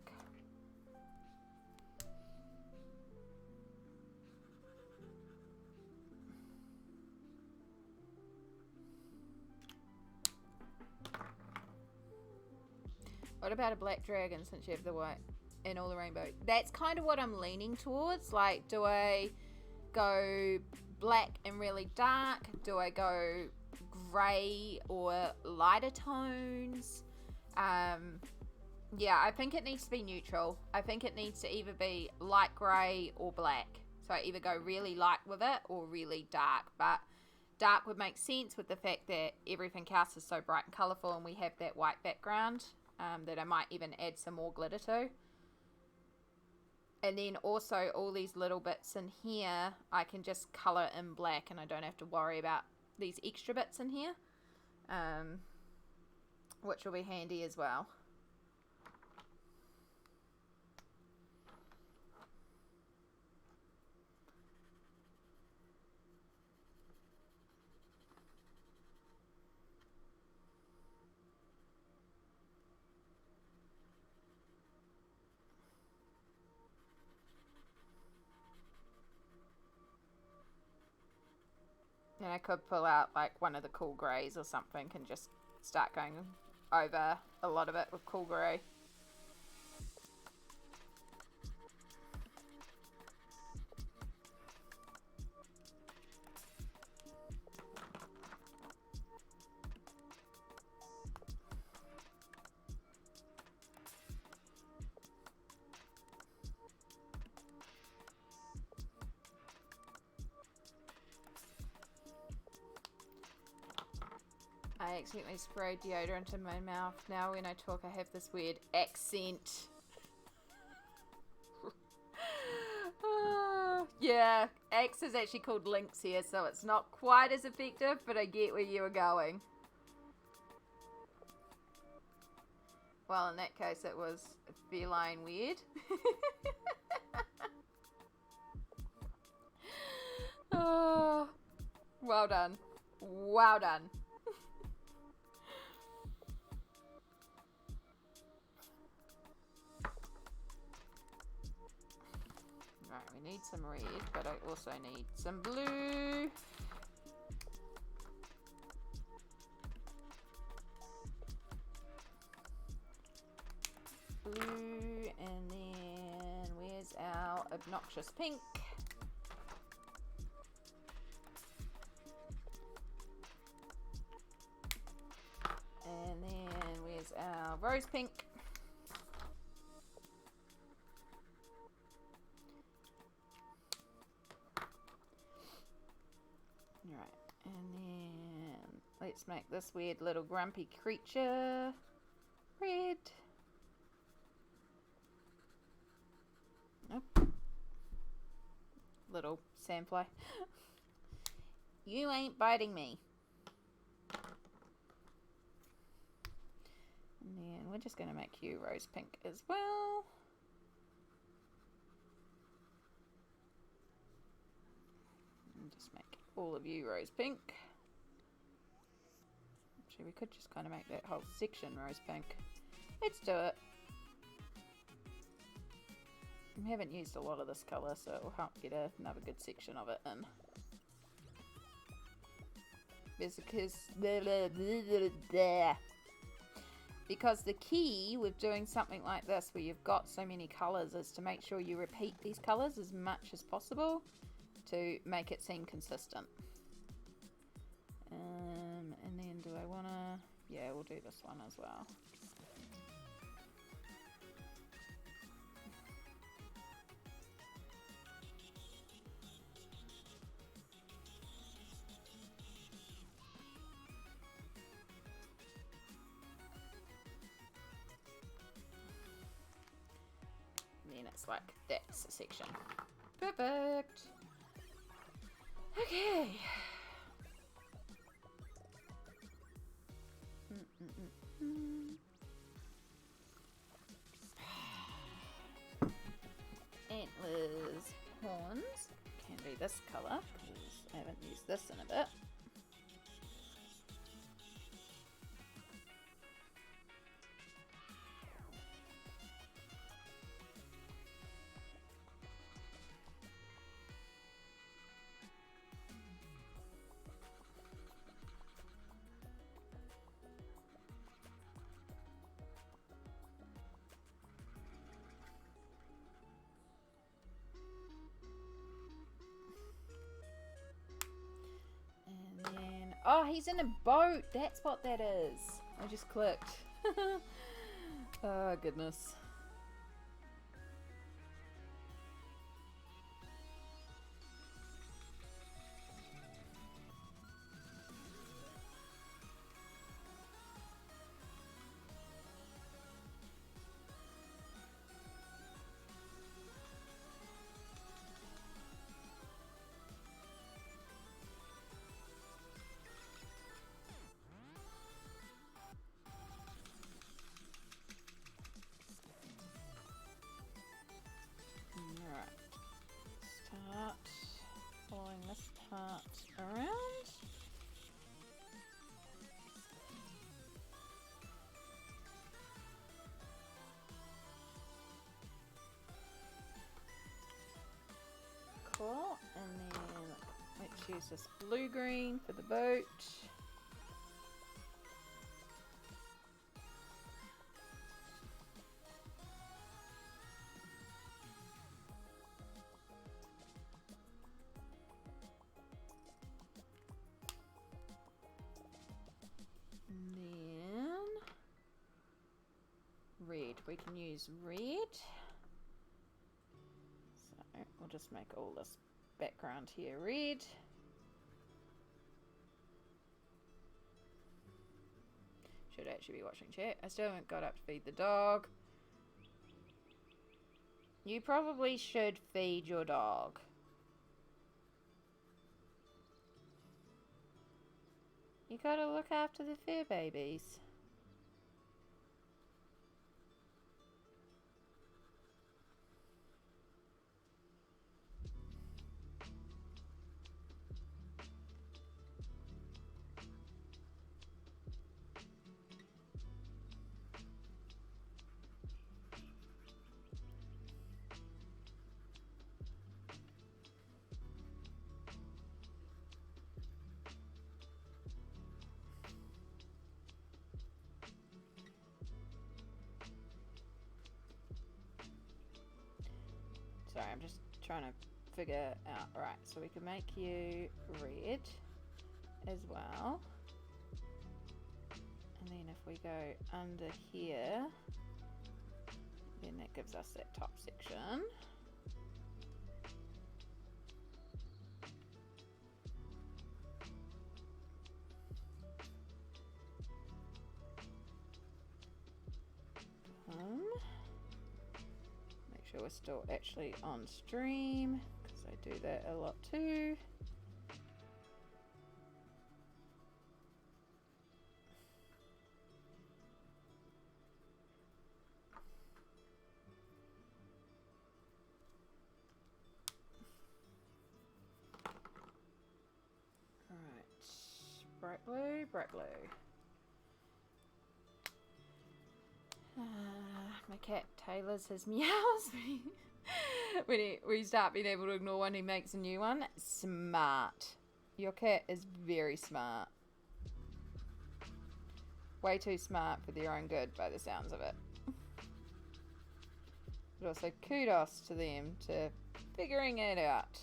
What about a black dragon since you have the white and all the rainbow? That's kind of what I'm leaning towards. Like, do I go black and really dark? Do I go grey or lighter tones? Yeah, I think it needs to be neutral. I think it needs to either be light grey or black. So I either go really light with it or really dark. But dark would make sense with the fact that everything else is so bright and colourful and we have that white background that I might even add some more glitter to. And then also all these little bits in here, I can just colour in black and I don't have to worry about these extra bits in here. Which will be handy as well. And I could pull out like one of the cool greys or something and just start going over a lot of it with cool grey. I accidentally sprayed deodorant in my mouth. Now when I talk, I have this weird accent. Yeah, X is actually called Lynx here, so it's not quite as effective, but I get where you were going. Well, in that case, it was feline weird. Oh, well done. Well done. Right, we need some red, but I also need some blue. Blue, and then where's our obnoxious pink? And then where's our rose pink? Right, and then let's make this weird little grumpy creature red. Nope. Little sandfly. You ain't biting me. And then we're just going to make you rose pink as well. And just make all of you rose pink. Actually, we could just kind of make that whole section rose pink. Let's do it. I haven't used a lot of this colour, so it will help get another good section of it in. Because the key with doing something like this, where you've got so many colours, is to make sure you repeat these colours as much as possible to make it seem consistent. And then do I want to... Yeah, we'll do this one as well. And it's like, that's a section. Perfect. Okay. Antlers, horns. Can be this colour, because I haven't used this in a bit. Oh, he's in a boat. That's what that is. I just clicked. Oh, goodness. Start following this part around. Cool, and then let's use this blue-green for the boat. Red. We can use red. So we'll just make all this background here red. Should actually be watching chat. I still haven't got up to feed the dog. You probably should feed your dog. You gotta look after the fur babies. Sorry, I'm just trying to figure out. Alright, so we can make you red as well. And then if we go under here, then that gives us that top section. Make sure we're still actually on stream, because I do that a lot too. Alright, bright blue, bright blue. My cat Taylor's his meows. when we start being able to ignore one, he makes a new one. Smart. Your cat is very smart. Way too smart for their own good by the sounds of it. But also kudos to them to figuring it out.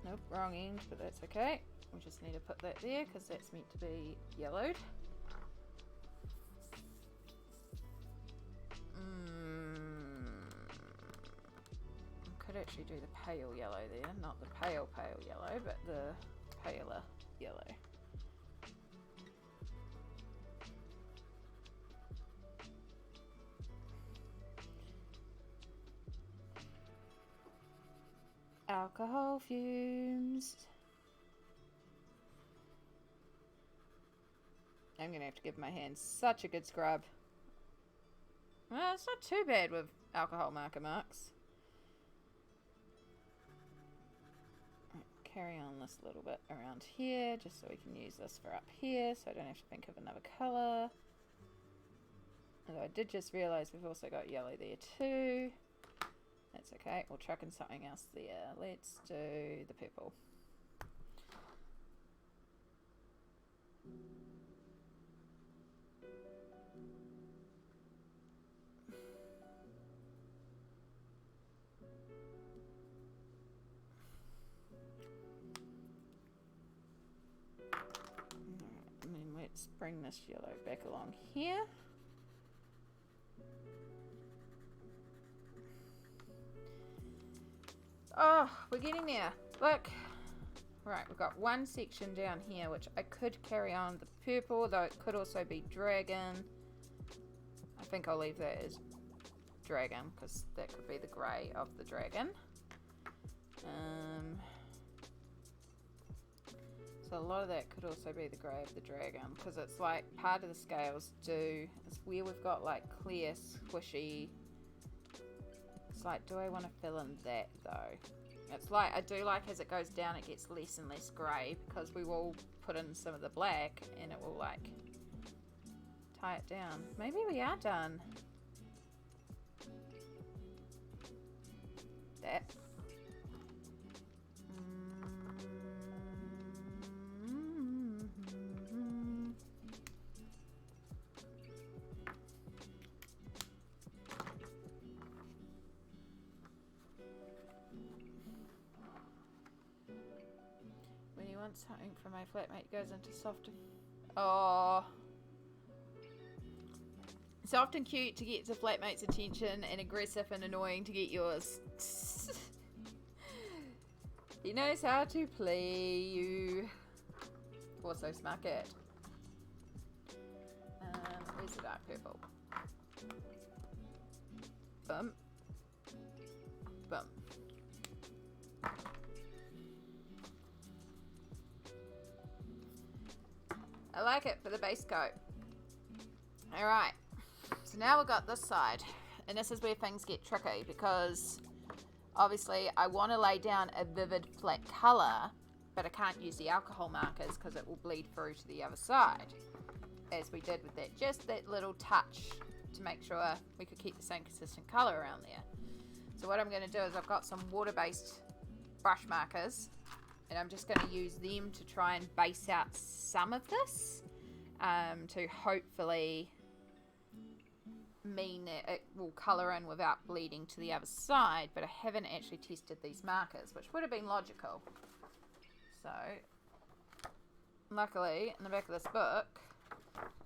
Nope, wrong end, but that's okay. We just need to put that there because that's meant to be yellowed. Could actually do the pale yellow there, not the pale yellow, but the paler yellow. Alcohol fumes. I'm gonna have to give my hands such a good scrub. Well, it's not too bad with alcohol marker marks. Right, carry on this little bit around here, just so we can use this for up here, so I don't have to think of another colour. Although I did just realise we've also got yellow there too. That's okay, we'll chuck in something else there. Let's do the purple. And then let's bring this yellow back along here. Oh, we're getting there. Look. Right, we've got one section down here, which I could carry on the purple, though it could also be dragon. I think I'll leave that as dragon, because that could be the grey of the dragon. So a lot of that could also be the grey of the dragon, because it's like part of the scales do, it's where we've got like clear, squishy. It's like, do I want to fill in that though? It's like, I do like as it goes down it gets less and less grey, because we will put in some of the black and it will like tie it down. Maybe we are done. That. Something from my flatmate goes into soft. Oh, soft and cute to get the flatmate's attention, and aggressive and annoying to get yours. He knows how to play you. Also, smart cat. Where's the dark purple? Bum. Bum. I like it for the base coat. Alright, so now we've got this side, and this is where things get tricky, because obviously I want to lay down a vivid flat colour, but I can't use the alcohol markers because it will bleed through to the other side, as we did with that, just that little touch to make sure we could keep the same consistent colour around there. So what I'm going to do is I've got some water-based brush markers, and I'm just going to use them to try and base out some of this, to hopefully mean that it will colour in without bleeding to the other side, but I haven't actually tested these markers, which would have been logical. So, luckily, in the back of this book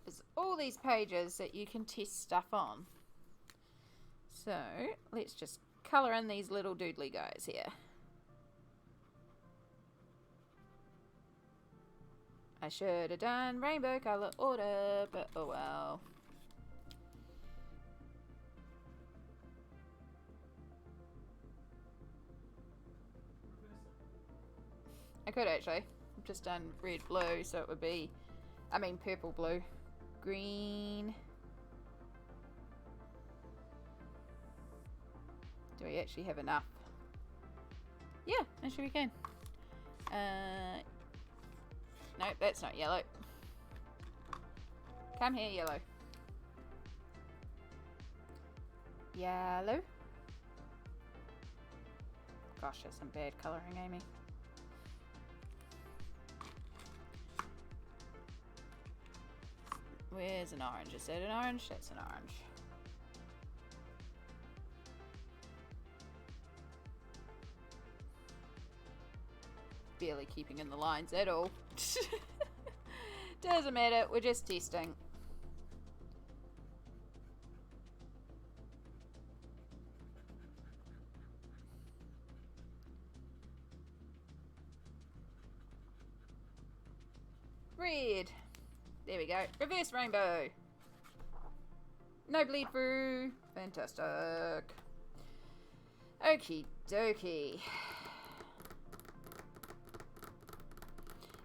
is all these pages that you can test stuff on. So, let's just colour in these little doodly guys here. I should have done rainbow colour order, but oh well. I could actually. just done red, blue, so it would be, I mean purple, blue, green. Do we actually have enough? Yeah, actually we can. No, that's not yellow. Come here, yellow. Yellow. Gosh, that's some bad colouring, Amy. Where's an orange? Is that an orange? That's an orange. Barely keeping in the lines at all. Doesn't matter, we're just testing. Red. There we go. Reverse rainbow. No bleed through. Fantastic. Okie dokie.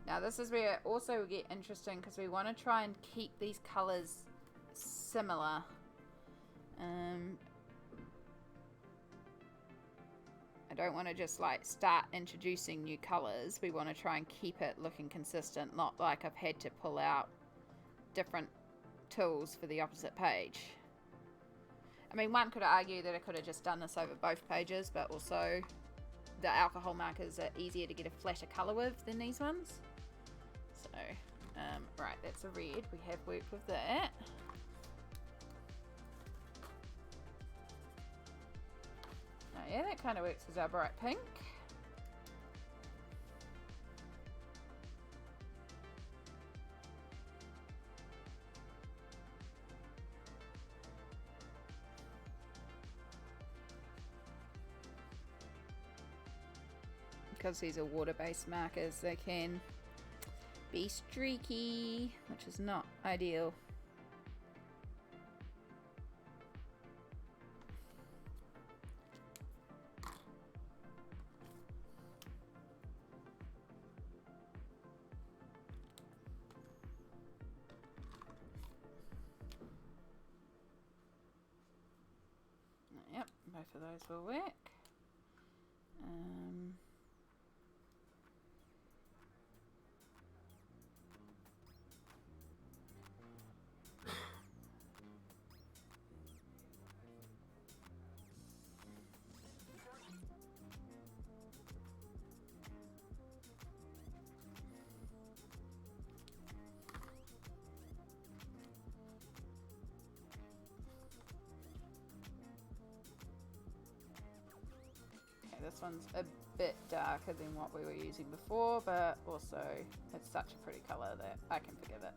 Now this is where it also will get interesting because we want to try and keep these colours similar. I don't want to just like start introducing new colours. We want to try and keep it looking consistent, not like I've had to pull out different tools for the opposite page. I mean, one could argue that I could have just done this over both pages, but also the alcohol markers are easier to get a flatter colour with than these ones. So, right, that's a red. We have worked with that. Oh yeah, that kind of works as our bright pink. Because these are water-based markers, they can be streaky, which is not ideal. Yep, both of those will work. This one's a bit darker than what we were using before, but also it's such a pretty colour that I can forgive it.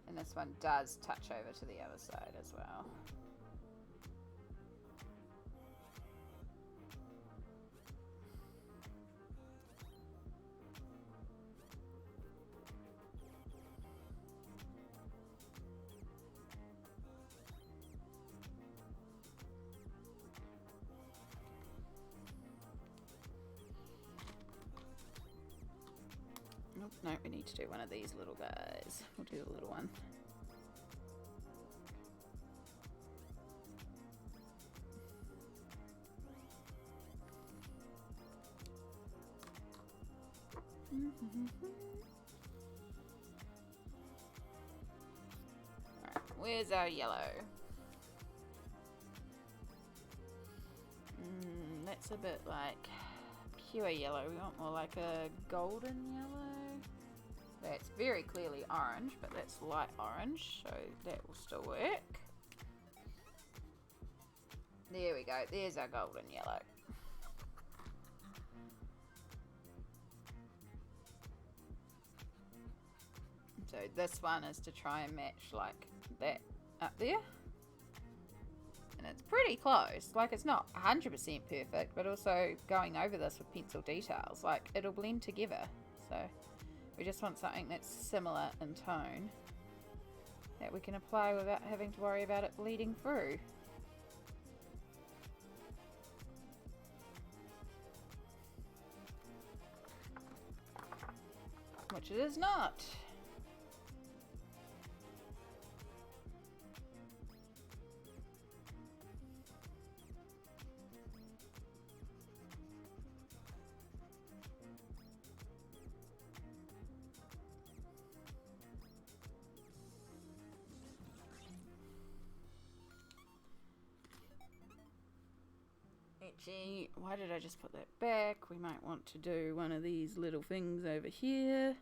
And this one does touch over to the other side as well. No, we need to do one of these little guys. We'll do the little one. Alright, where's our yellow? That's a bit like pure yellow. We want more like a golden yellow. That's very clearly orange, but that's light orange, so that will still work. There we go, there's our golden yellow. So this one is to try and match like that up there. And it's pretty close, like it's not 100% perfect, but also going over this with pencil details, like it'll blend together. So we just want something that's similar in tone. that we can apply without having to worry about it bleeding through. Which it is not. Actually, why did I just put that back? We might want to do one of these little things over here.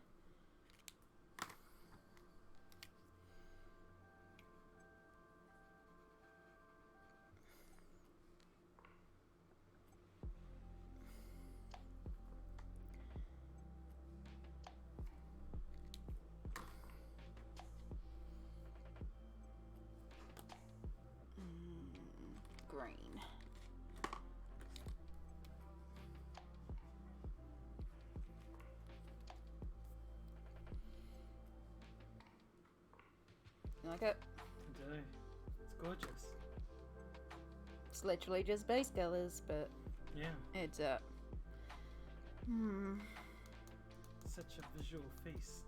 Green. You like it? I do. It's gorgeous. It's literally just base colors, but Yeah. adds up. Such a visual feast.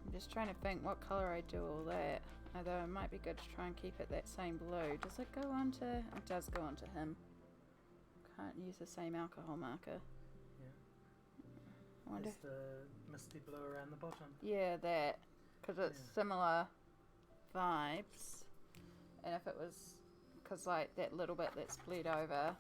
I'm just trying to think what color I do all that. Although it might be good to try and keep it that same blue. Does it go on to... It does go on to him. Can't use the same alcohol marker. Yeah. I wonder It's the misty blue around the bottom. yeah, that. Because it's Yeah. similar vibes. And if it was... Because like that little bit that's bled over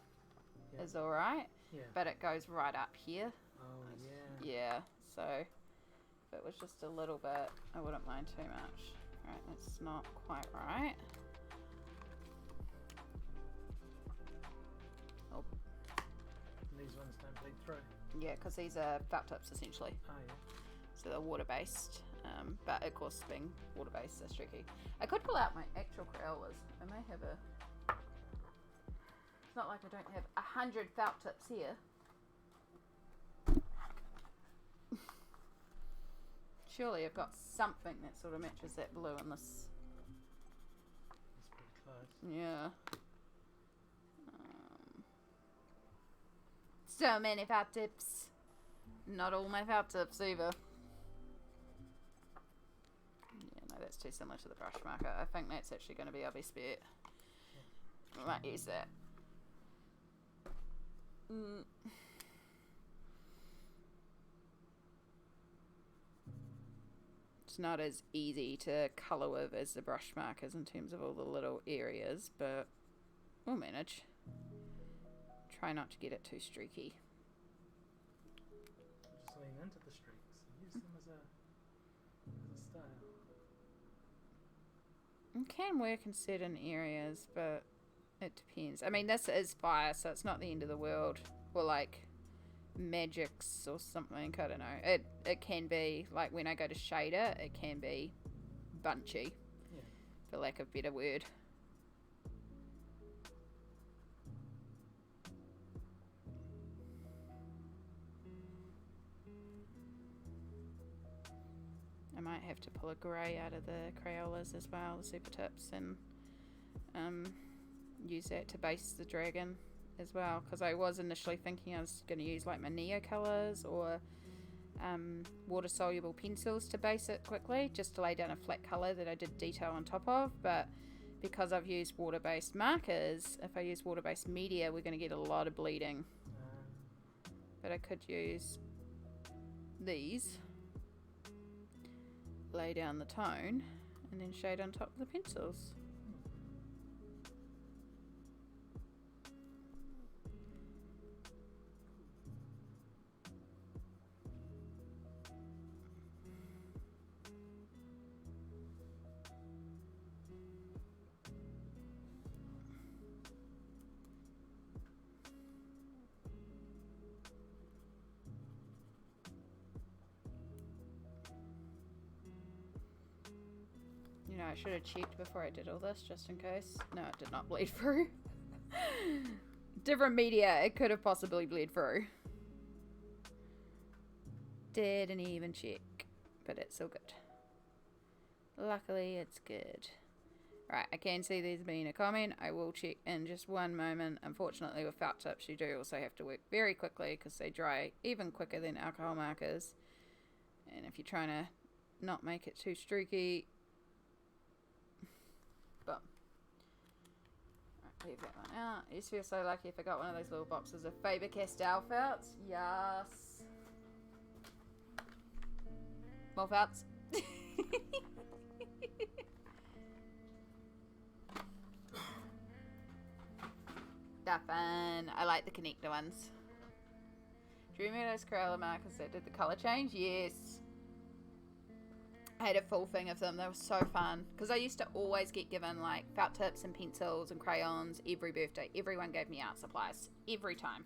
Yeah. is alright. Yeah. But it goes right up here. Oh, yeah. Yeah, so if it was just a little bit, I wouldn't mind too much. Right, that's not quite right. Oh, These ones don't bleed through. yeah, because these are felt tips essentially. Oh, yeah. So they're water-based, but of course being water-based, they're tricky. I could pull out my actual Crayolas. I may have a... It's not like I don't have 100 felt tips here. Surely I've got something that sort of matches that blue in this. That's pretty close. Yeah. So many felt tips. Not all my felt tips either. Yeah, no, that's too similar to the brush marker. I think that's actually going to be our best bet. I might use that. It's not as easy to colour with as the brush markers in terms of all the little areas, but we'll manage. Try not to get it too streaky. Just lean into the streaks and use them as a style. It can work in certain areas, but it depends. I mean, this is fire, so it's not the end of the world. Or like magics or something, I don't know. It can be, like when I go to shader, it can be bunchy, Yeah. for lack of a better word. I might have to pull a grey out of the Crayolas as well, the super tips, and use that to base the dragon as well, because I was initially thinking I was going to use like my Neo colours or water soluble pencils to base it quickly, just to lay down a flat colour that I did detail on top of, but because I've used water based markers, if I use water based media, we're going to get a lot of bleeding. But I could use these, lay down the tone, and then shade on top of the pencils. You know, I should have checked before I did all this, just in case. No, it did not bleed through. Different media, it could have possibly bled through. Didn't even check. but it's all good. Luckily, it's good. Right, I can see there's been a comment. I will check in just one moment. Unfortunately, with felt tips, you do also have to work very quickly because they dry even quicker than alcohol markers. And if you're trying to not make it too streaky, boom. Right, leave that one out. I just feel so lucky if I got one of those little boxes of Faber-Castell felts. Yes. More felts. They're fun. I like the connector ones. Do you remember those Crayola markers that did the colour change? Yes. I had a full thing of them. They were so fun. Because I used to always get given like felt tips and pencils and crayons every birthday. Everyone gave me art supplies. Every time.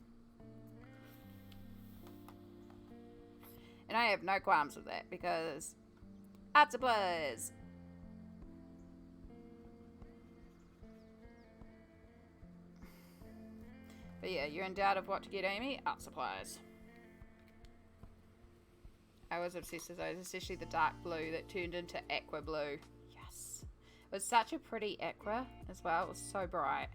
And I have no qualms with that because art supplies. But yeah, you're in doubt of what to get, Amy? Art supplies. I was obsessed with those, especially the dark blue that turned into aqua blue. Yes. It was such a pretty aqua as well. It was so bright.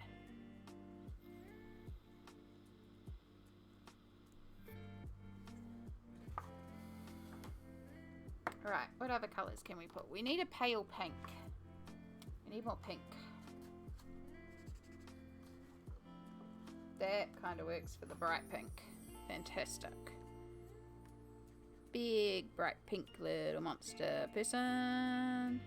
Alright, what other colours can we put? We need a pale pink. We need more pink. That kind of works for the bright pink. Fantastic. Big, bright pink little monster person.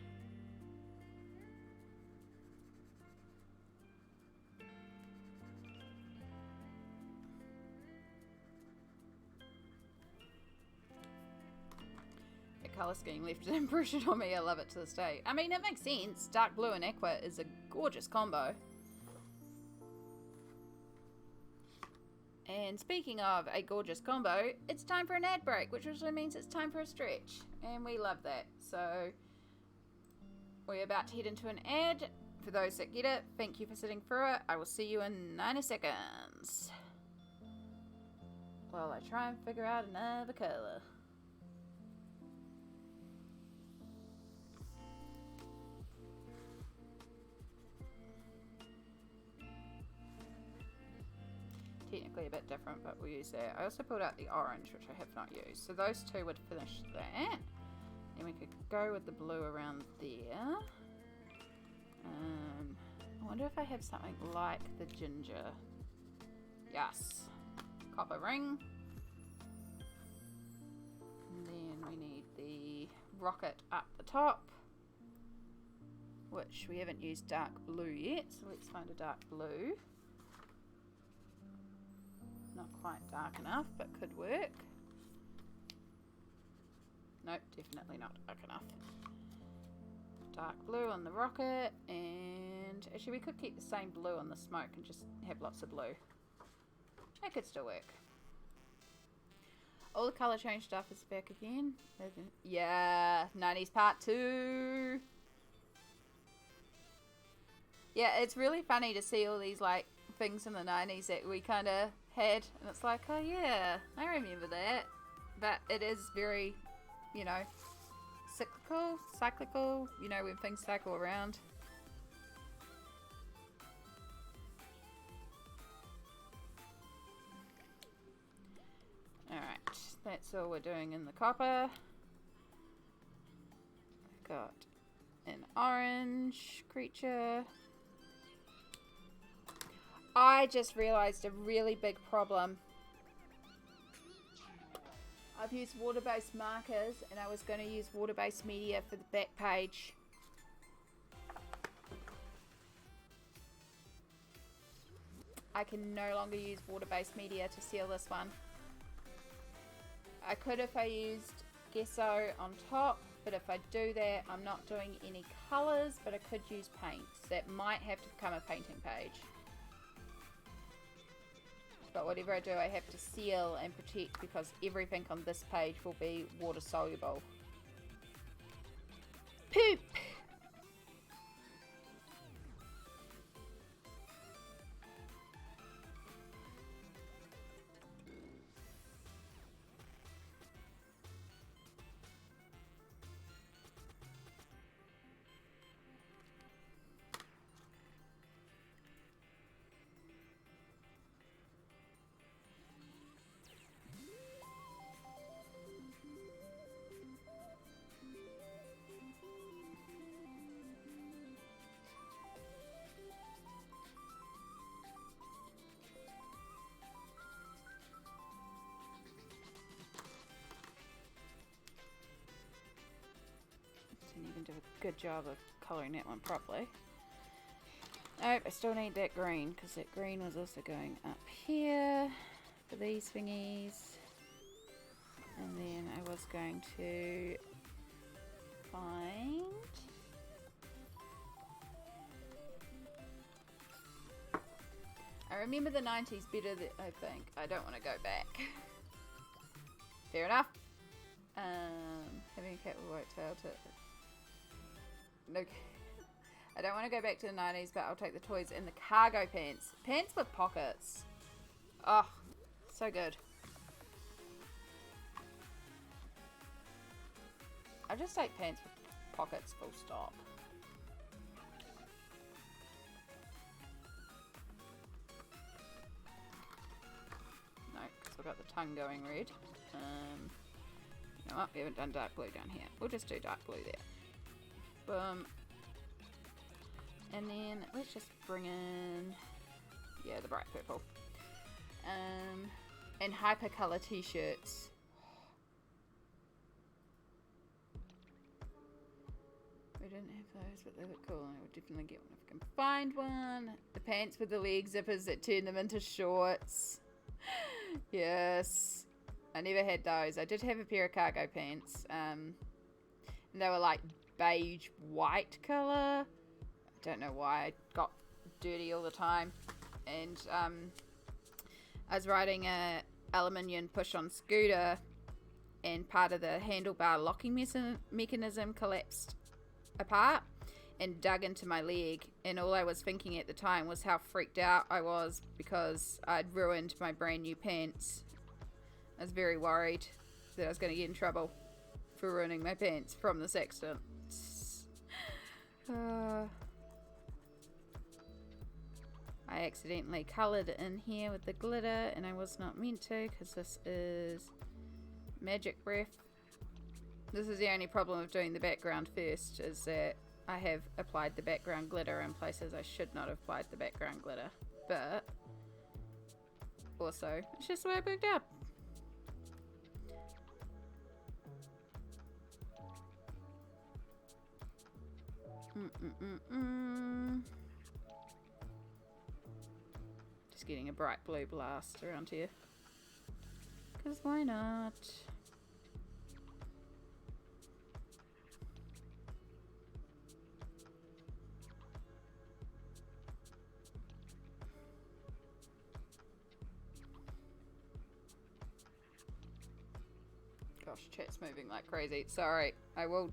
The colour scheme left an impression on me. I love it to this day. I mean, it makes sense. Dark blue and aqua is a gorgeous combo. And speaking of a gorgeous combo, it's time for an ad break, which usually means it's time for a stretch. And we love that. So we're about to head into an ad. For those that get it, thank you for sitting through it. I will see you in 90 seconds. While I try and figure out another colour. Technically a bit different, but we'll use that. I also pulled out the orange, which I have not used. So those two would finish that. Then we could go with the blue around there. I wonder if I have something like the ginger. Yes. Copper ring. And then we need the rocket up the top, which we haven't used dark blue yet. So let's find a dark blue. Not quite dark enough, but could work. Nope, definitely not dark enough. Dark blue on the rocket, and actually we could keep the same blue on the smoke and just have lots of blue. That could still work. All the colour change stuff is back again. Yeah, 90s part 2. Yeah, it's really funny to see all these like things in the 90s that we kind of had, and it's like, oh yeah, I remember that. But it is very, you know, cyclical, you know, when things cycle around. Alright, that's all we're doing in the copper. I've got an orange creature. I just realised a really big problem. I've used water-based markers and I was going to use water-based media for the back page. I can no longer use water-based media to seal this one. I could if I used gesso on top, but if I do that, I'm not doing any colours, but I could use paints. That might have to become a painting page. But whatever I do, I have to seal and protect because everything on this page will be water soluble. Poop! a good job of colouring that one properly. Nope, I still need that green, because that green was also going up here for these thingies. And then I was going to find... I remember the 90s better, I think. I don't want to go back. Fair enough. Having a cat with white tail to... No, I don't want to go back to the 90s, but I'll take the toys and the cargo pants. Pants with pockets. Oh, so good. I'll just take pants with pockets, full stop. No, because I've got the tongue going red. You know what? We haven't done dark blue down here. We'll just do dark blue there. Boom. And then let's just bring in, yeah, the bright purple. And hypercolor t-shirts. We didn't have those, but they look cool, and I would definitely get one if I can find one. The pants with the leg zippers that turn them into shorts. Yes. I never had those. I did have a pair of cargo pants. And they were like beige white colour. I don't know why. I got dirty all the time. And I was riding a aluminium push-on scooter, and part of the handlebar locking mechanism collapsed apart and dug into my leg, and all I was thinking at the time was how freaked out I was because I'd ruined my brand new pants. I was very worried that I was going to get in trouble for ruining my pants from this accident. I accidentally coloured in here with the glitter, and I was not meant to, because this is magic breath. This is the only problem of doing the background first, is that I have applied the background glitter in places I should not have applied the background glitter. But also, it's just the way it worked out. Just getting a bright blue blast around here. Because why not? Gosh, chat's moving like crazy. Sorry. I will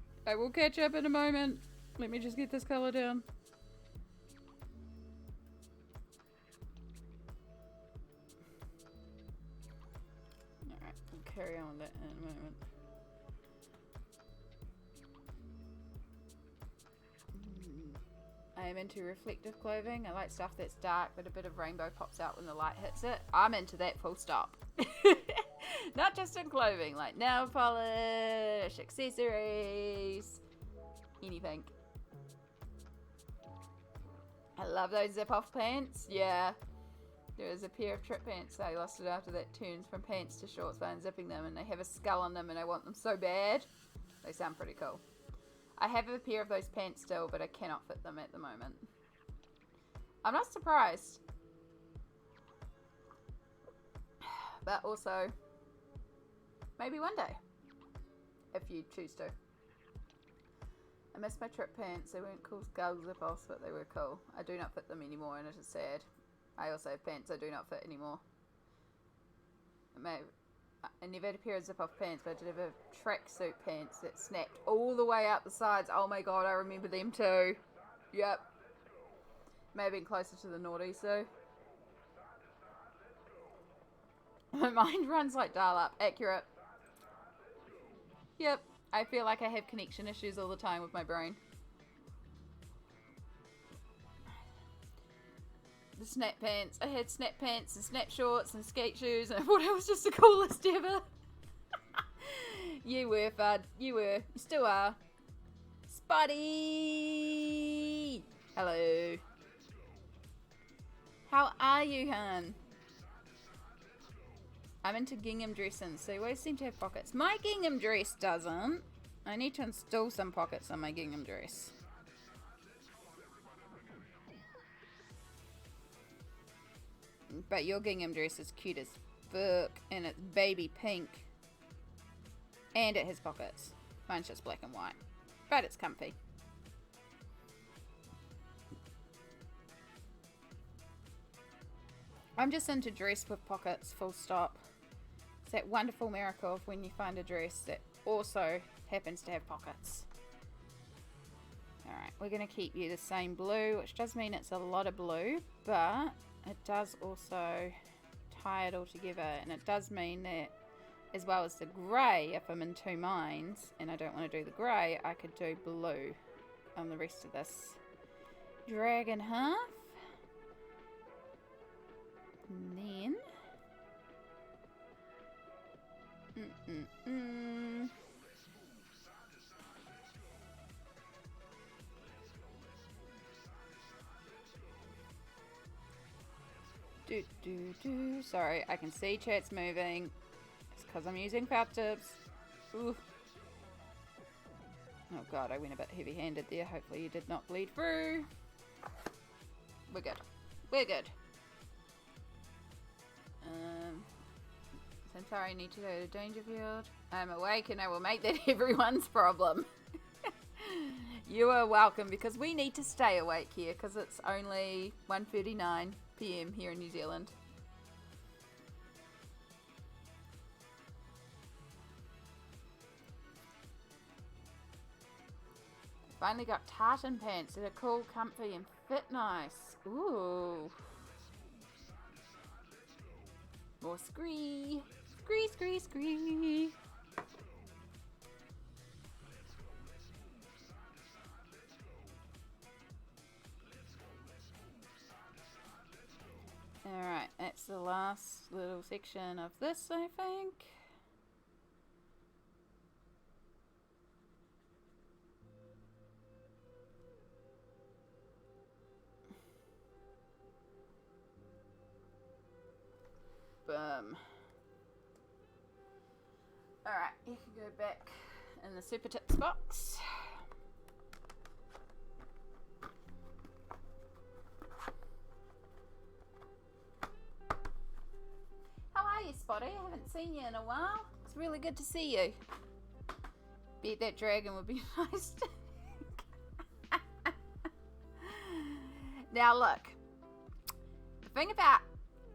catch up in a moment. Let me just get this colour down. Alright, we'll carry on with that in a moment. I am into reflective clothing. I like stuff that's dark, but a bit of rainbow pops out when the light hits it. I'm into that, full stop. Not just in clothing, like nail polish, accessories, anything. I love those zip-off pants. Yeah. There was a pair of trip pants. I lost it after that turns from pants to shorts by unzipping them, and they have a skull on them, and I want them so bad. They sound pretty cool. I have a pair of those pants still, but I cannot fit them at the moment. I'm not surprised. But also, maybe one day, if you choose to. I miss my trip pants. They weren't cool skull zip-offs, but they were cool. I do not fit them anymore, and it is sad. I also have pants I do not fit anymore. I never had a pair of zip-off pants, but I did have a tracksuit pants that snapped all the way out the sides. Oh my god, I remember them too. Yep. May have been closer to the noughties though. My mind runs like dial-up. Accurate. Yep. I feel like I have connection issues all the time with my brain. The snap pants. I had snap pants and snap shorts and skate shoes, and I thought I was just the coolest ever. You were, Fud. You were. You still are. Spuddy! Hello. How are you, hun? I'm into gingham dressing, so you always seem to have pockets. My gingham dress doesn't. I need to install some pockets on my gingham dress. But your gingham dress is cute as fuck, and it's baby pink. And it has pockets. Mine's just black and white. But it's comfy. I'm just into dress with pockets, full stop. It's that wonderful miracle of when you find a dress that also happens to have pockets. Alright, we're going to keep you the same blue, which does mean it's a lot of blue, but it does also tie it all together, and it does mean that as well as the grey, if I'm in two minds and I don't want to do the grey, I could do blue on the rest of this dragon half. And then sorry, I can see chat's moving. It's because I'm using felt tips. Ooh. Oh god, I went a bit heavy-handed there. Hopefully you did not bleed through. We're good. We're good. Centauri need to go to Dangerfield. I'm awake and I will make that everyone's problem. You are welcome, because we need to stay awake here because it's only 1:39 PM here in New Zealand. Finally got tartan pants that are cool, comfy, and fit nice. Ooh. More scree. Scree, scree, scree. Alright, that's the last little section of this, I think. Boom. Alright, you can go back in the super tips box. How are you, Spotty? I haven't seen you in a while. It's really good to see you. Bet that dragon would be nice to... Now look, the thing about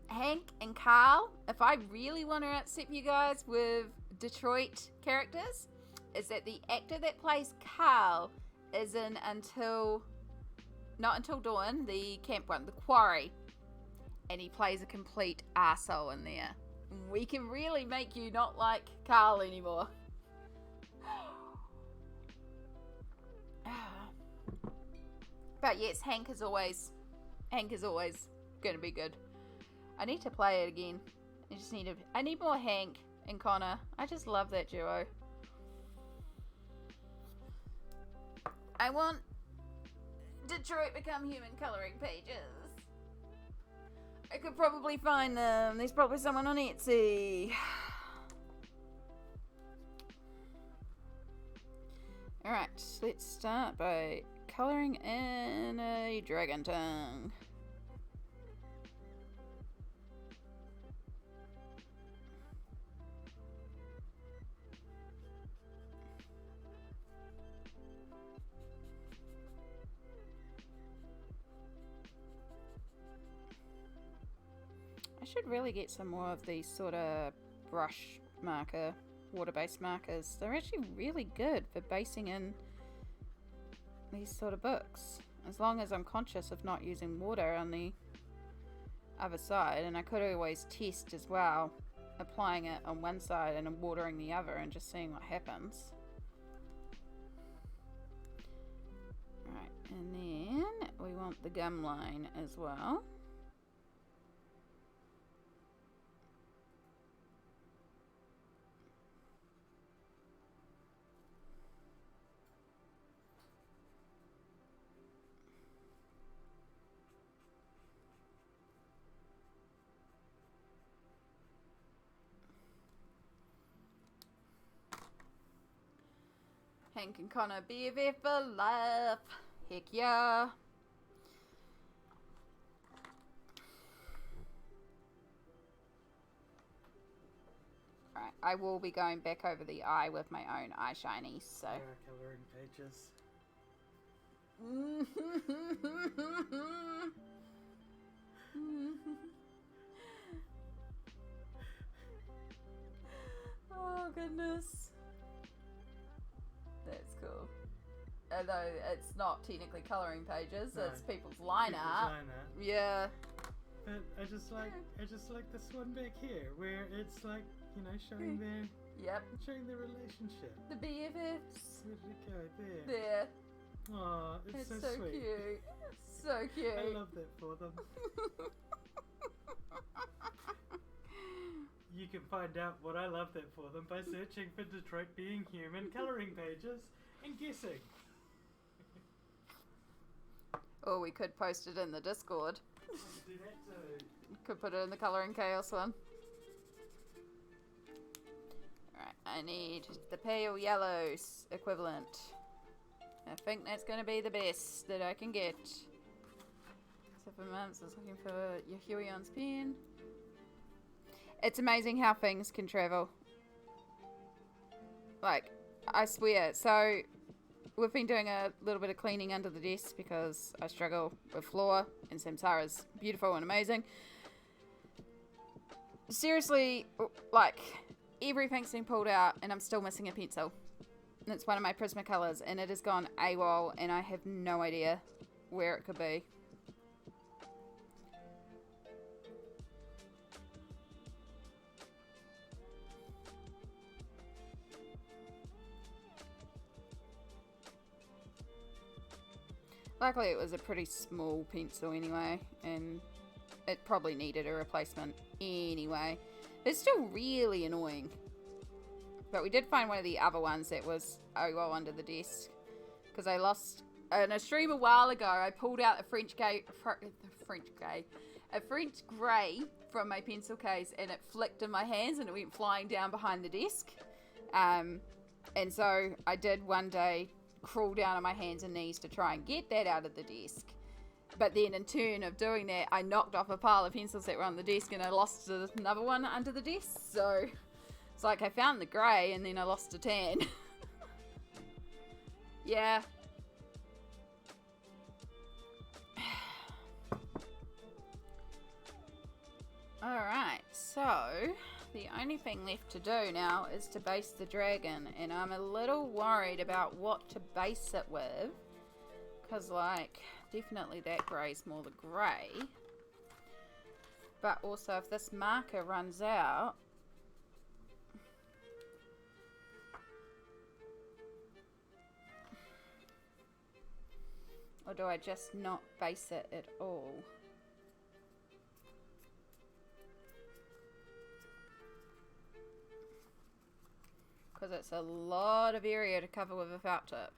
Hank and Carl, if I really want to upset you guys with Detroit characters, is that the actor that plays Carl is in Not Until Dawn, the camp one, the Quarry, and he plays a complete arsehole in there. We can really make you not like Carl anymore. But yes, Hank is always going to be good. I need to play it again. I need more Hank and Connor. I just love that duo. I want Detroit Become Human coloring pages. I could probably find them. There's probably someone on Etsy. Alright, let's start by coloring in a dragon tongue. I should really get some more of these sort of brush marker, water-based markers. They're actually really good for basing in these sort of books, as long as I'm conscious of not using water on the other side. And I could always test as well, applying it on one side and watering the other and just seeing what happens. Right, and then we want the gum line as well. Hank and Connor, BFF for life. Heck yeah. Alright, I will be going back over the eye with my own eye shinies, so. There are colouring pages. Oh goodness. That's cool. Although it's not technically colouring pages, No. it's people's line People's art. line art. Yeah. But I just like this one back here where it's like, you know, showing their relationship. The BFFs. Where did it go? There. There. Aw, it's so sweet. Cute. So cute. I love that for them. You can find out what I love that for them by searching for Detroit Being Human colouring pages and guessing. Or we could post it in the Discord. Do that too. Could put it in the Colouring Chaos one. Alright, I need the pale yellow equivalent. I think that's going to be the best that I can get. So for months I was looking for Yahurion's pen. It's amazing how things can travel. Like, I swear. So, we've been doing a little bit of cleaning under the desk because I struggle with floor and Samsara's beautiful and amazing. Seriously, like, everything's been pulled out and I'm still missing a pencil. And it's one of my Prismacolors and it has gone AWOL and I have no idea where it could be. Luckily it was a pretty small pencil anyway, and it probably needed a replacement anyway. It's still really annoying. But we did find one of the other ones that was well under the desk. Because I lost, in a stream a while ago, I pulled out a French grey from my pencil case and it flicked in my hands and it went flying down behind the desk. And so I did one day crawl down on my hands and knees to try and get that out of the desk. But then in turn of doing that, I knocked off a pile of pencils that were on the desk and I lost another one under the desk. So it's like I found the grey and then I lost a tan. Yeah. Alright, so the only thing left to do now is to base the dragon, and I'm a little worried about what to base it with, because like definitely that grey's more the grey, but also if this marker runs out, or do I just not base it at all? Because it's a lot of area to cover with a felt tip.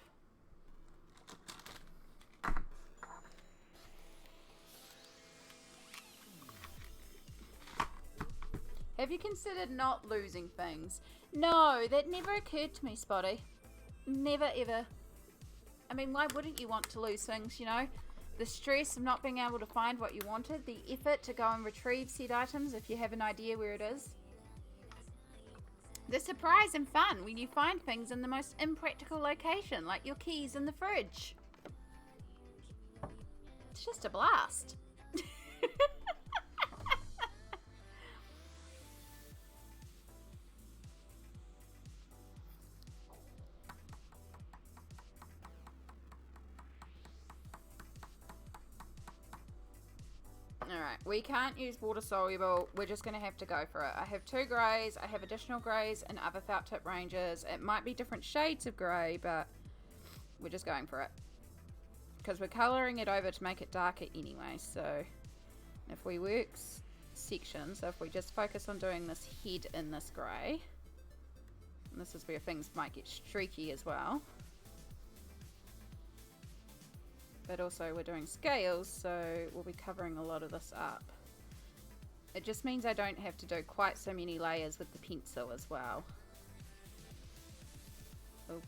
Have you considered not losing things? No, that never occurred to me, Spotty. Never ever. I mean, why wouldn't you want to lose things, you know? The stress of not being able to find what you wanted, the effort to go and retrieve said items if you have an idea where it is. The surprise and fun when you find things in the most impractical location, like your keys in the fridge. It's just a blast. Alright, we can't use water soluble. We're just going to have to go for it. I have 2 greys. I have additional greys and other felt tip ranges. It might be different shades of grey, but we're just going for it. Because we're colouring it over to make it darker anyway. So if we work sections, so if we just focus on doing this head in this grey, and this is where things might get streaky as well. But also we're doing scales, so we'll be covering a lot of this up. It just means I don't have to do quite so many layers with the pencil as well. Oh.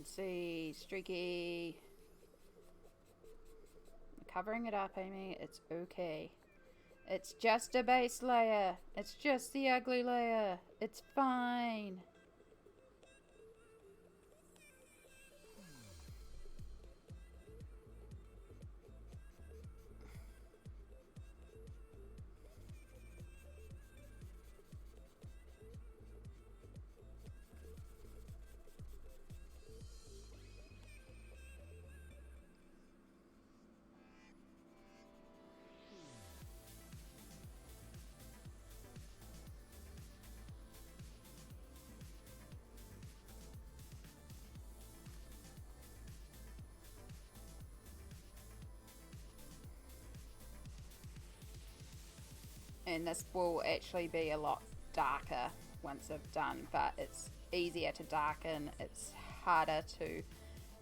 see, streaky. I'm covering it up, Amy. It's okay. It's just a base layer. It's just the ugly layer. It's fine. And this will actually be a lot darker once I've done, but it's easier to darken, it's harder to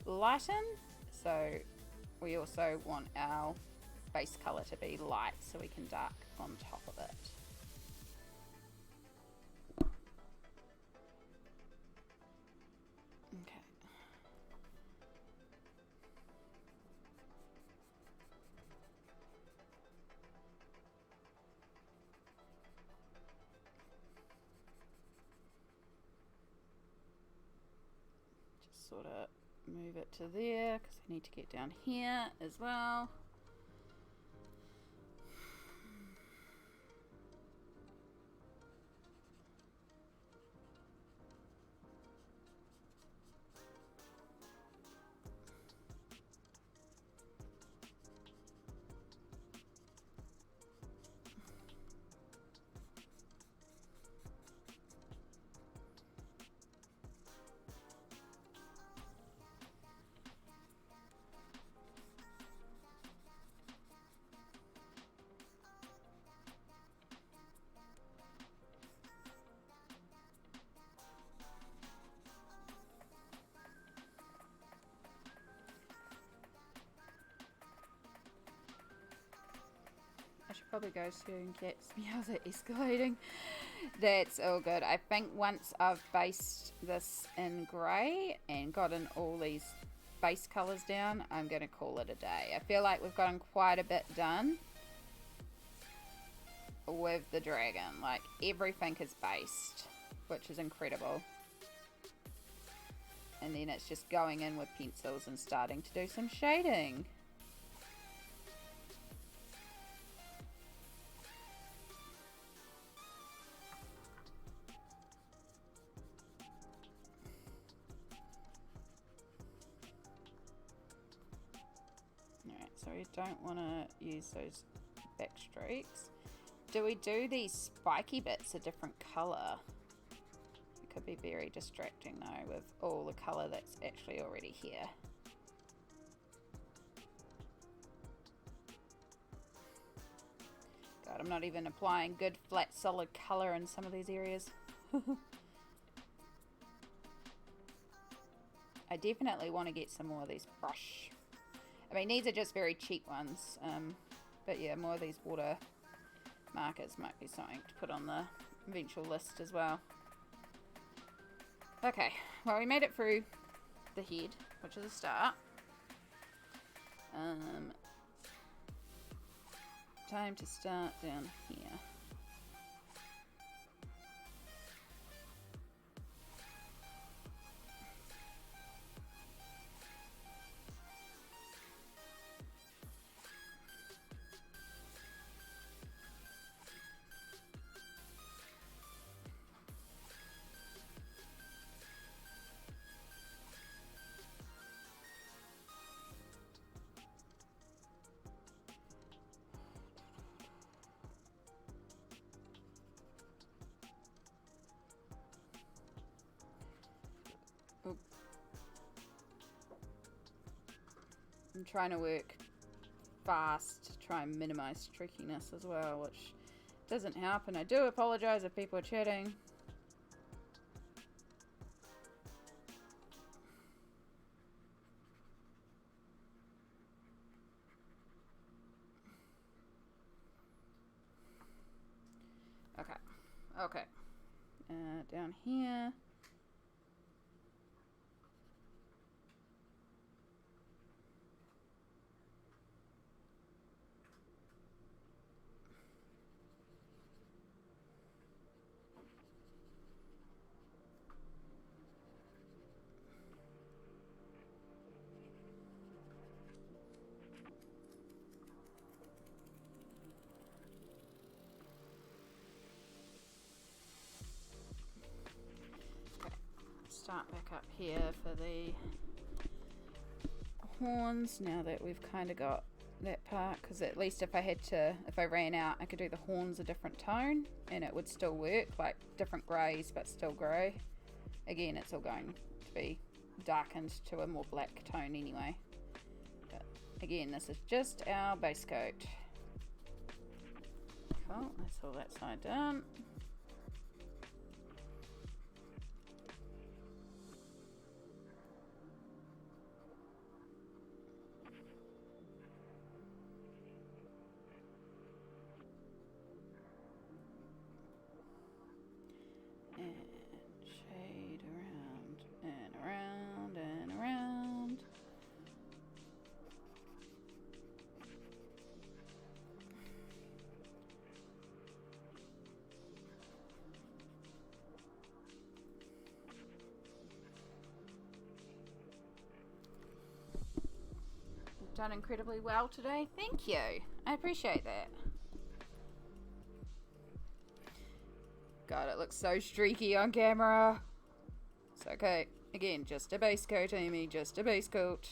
lighten, so we also want our base colour to be light so we can dark on top of it. Okay. Sort of move it to there because I need to get down here as well. Should probably go soon. Cats meows are escalating. That's all good. I think once I've based this in grey and gotten all these base colours down, I'm going to call it a day. I feel like we've gotten quite a bit done with the dragon. Like, everything is based, which is incredible. And then it's just going in with pencils and starting to do some shading. So we don't want to use those back streaks. Do we do these spiky bits a different colour? It could be very distracting though with all the colour that's actually already here. God, I'm not even applying good flat solid colour in some of these areas. I definitely want to get some more of these brush. I mean, these are just very cheap ones, but yeah, more of these water markers might be something to put on the eventual list as well. Okay, well, we made it through the head, which is a start. Time to start down here. I'm trying to work fast to try and minimize trickiness as well, which doesn't help, and I do apologize if people are chatting. Okay. Down here. here for the horns now that we've kind of got that part, because at least if I ran out, I could do the horns a different tone and it would still work, like different greys but still grey. Again, it's all going to be darkened to a more black tone anyway. But again, this is just our base coat. Cool, that's all that side done. Done incredibly well today. Thank you. I appreciate that. God, it looks so streaky on camera. It's okay. Again, just a base coat, Amy. Just a base coat.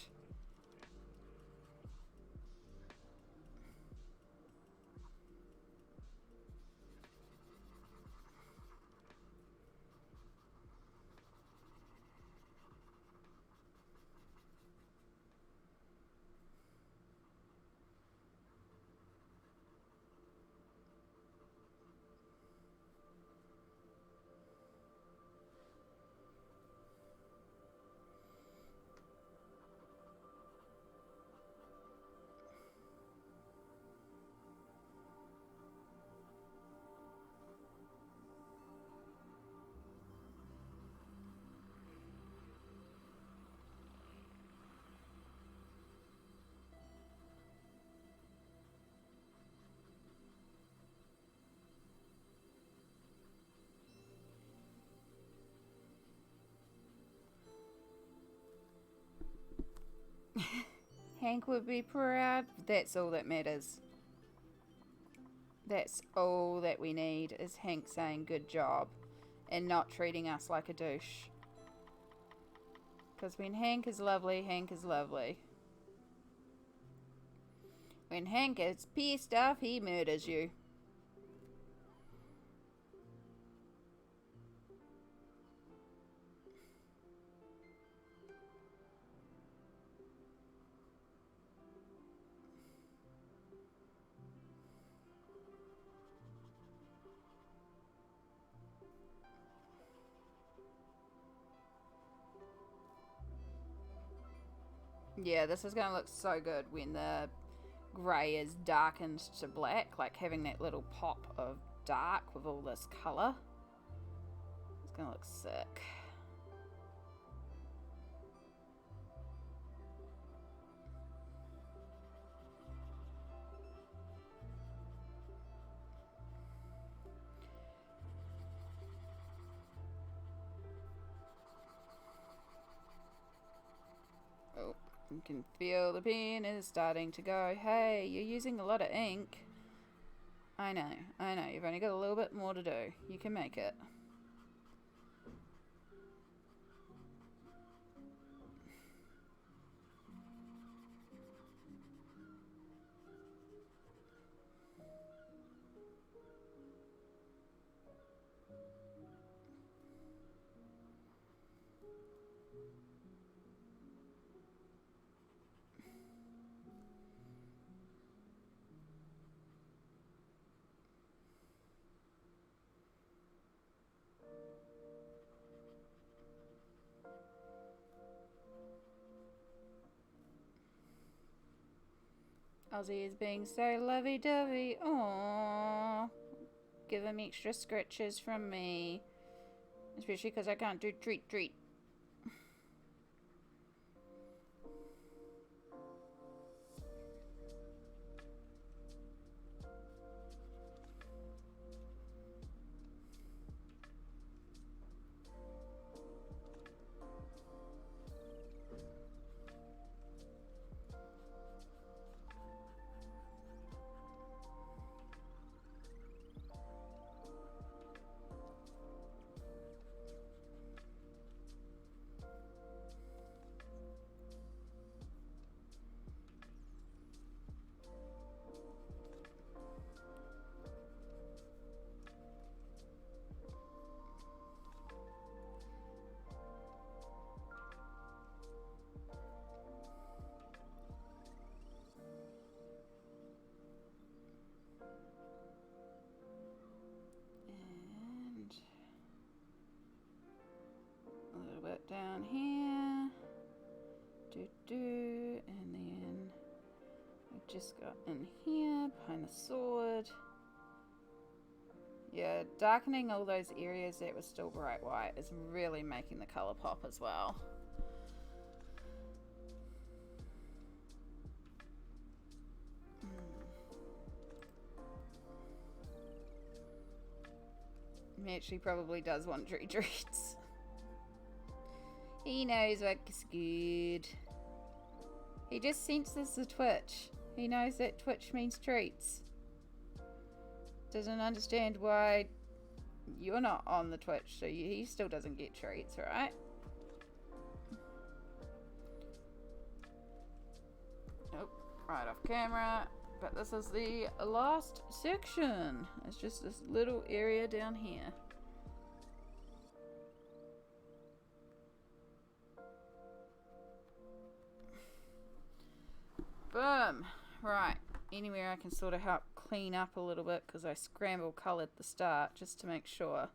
Hank would be proud. That's all that matters. That's all that we need, is Hank saying good job and not treating us like a douche. Because when Hank is lovely, Hank is lovely. When Hank is pissed off, he murders you. Yeah, this is going to look so good when the grey is darkened to black, like having that little pop of dark with all this colour. It's going to look sick. You can feel the pen is starting to go. Hey, you're using a lot of ink. I know. You've only got a little bit more to do. You can make it. Ozzy is being so lovey-dovey. Aww. Give him extra scratches from me. Especially because I can't do treat. just got in here, behind the sword. Yeah, darkening all those areas that were still bright white is really making the colour pop as well. He actually probably does want treats. He knows what's good. He just senses the twitch. He knows that twitch means treats. Doesn't understand why you're not on the twitch, so he still doesn't get treats, right? Nope, right off camera. But this is the last section. It's just this little area down here. Boom. Right. Anywhere I can sort of help clean up a little bit because I scramble coloured at the start just to make sure.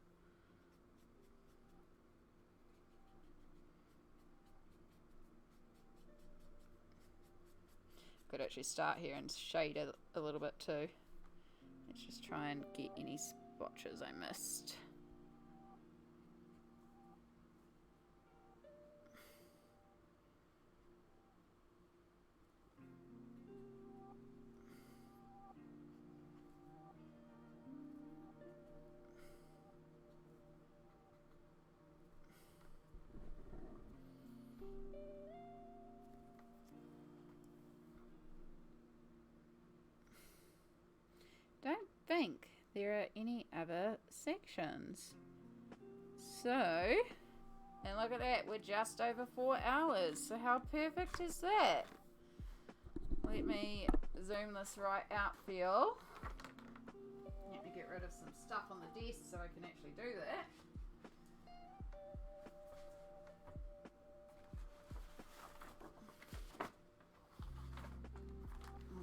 Could actually start here and shade a little bit too. Let's just try and get any spotches I missed. Don't think there are any other sections. So, and look at that, we're just over 4 hours. So how perfect is that? Let me zoom this right out for you. Let me get rid of some stuff on the desk so I can actually do that.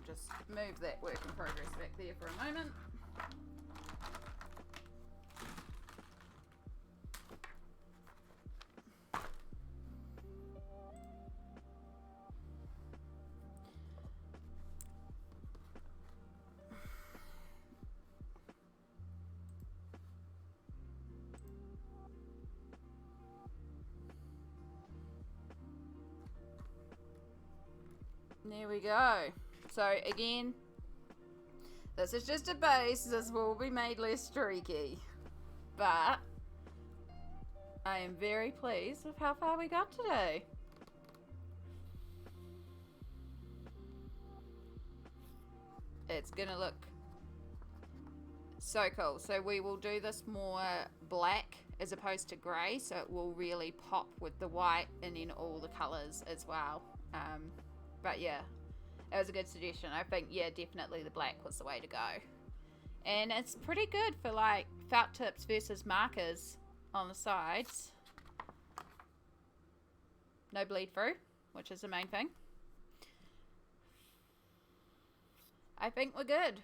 Just move that work in progress back there for a moment. There we go. So again, this is just a base. This will be made less streaky, but I am very pleased with how far we got today. It's gonna look so cool. So we will do this more black as opposed to grey, so it will really pop with the white and then all the colours as well. But yeah, it was a good suggestion. I think, yeah, definitely the black was the way to go. And it's pretty good for like felt tips versus markers on the sides. No bleed through, which is the main thing. I think we're good.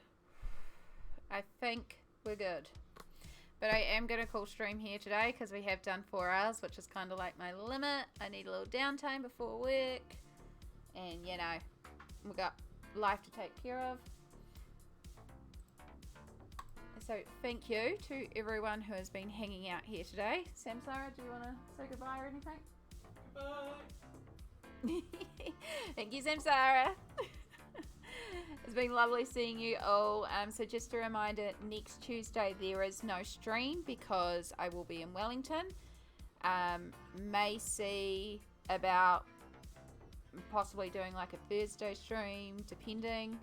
I think we're good. But I am going to call stream here today because we have done 4 hours, which is kind of like my limit. I need a little downtime before work. And, you know, we've got life to take care of. So thank you to everyone who has been hanging out here today. Samsara, do you want to say goodbye or anything? Goodbye. Thank you, Samsara. It's been lovely seeing you all. So just a reminder, next Tuesday there is no stream because I will be in Wellington. May see about possibly doing like a Thursday stream, depending.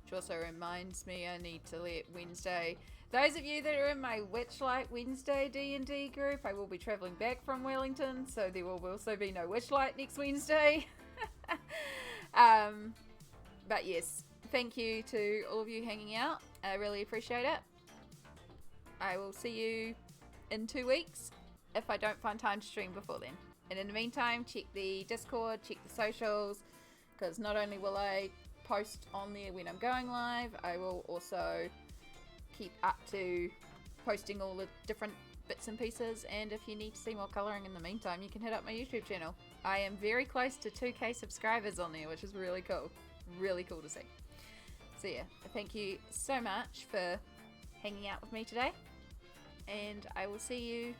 Which also reminds me I need to let Wednesday. Those of you that are in my Witchlight Wednesday D&D group, I will be travelling back from Wellington, so there will also be no Witchlight next Wednesday. But yes, thank you to all of you hanging out. I really appreciate it. I will see you in 2 weeks if I don't find time to stream before then. And in the meantime, check the Discord, check the socials, because not only will I post on there when I'm going live, I will also keep up to posting all the different bits and pieces. And if you need to see more colouring in the meantime, you can hit up my YouTube channel. I am very close to 2k subscribers on there, which is really cool. really cool to see. So yeah, thank you so much for hanging out with me today, and I will see you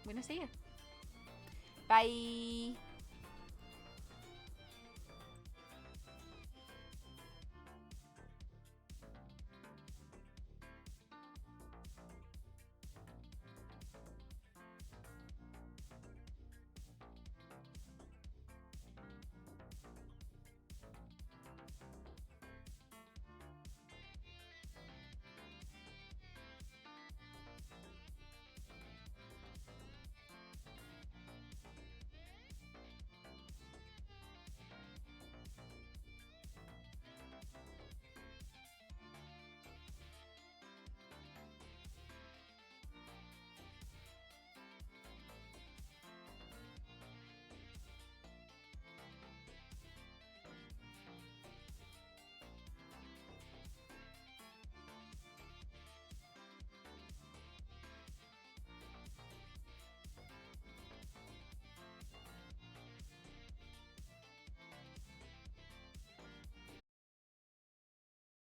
when I see you. Bye.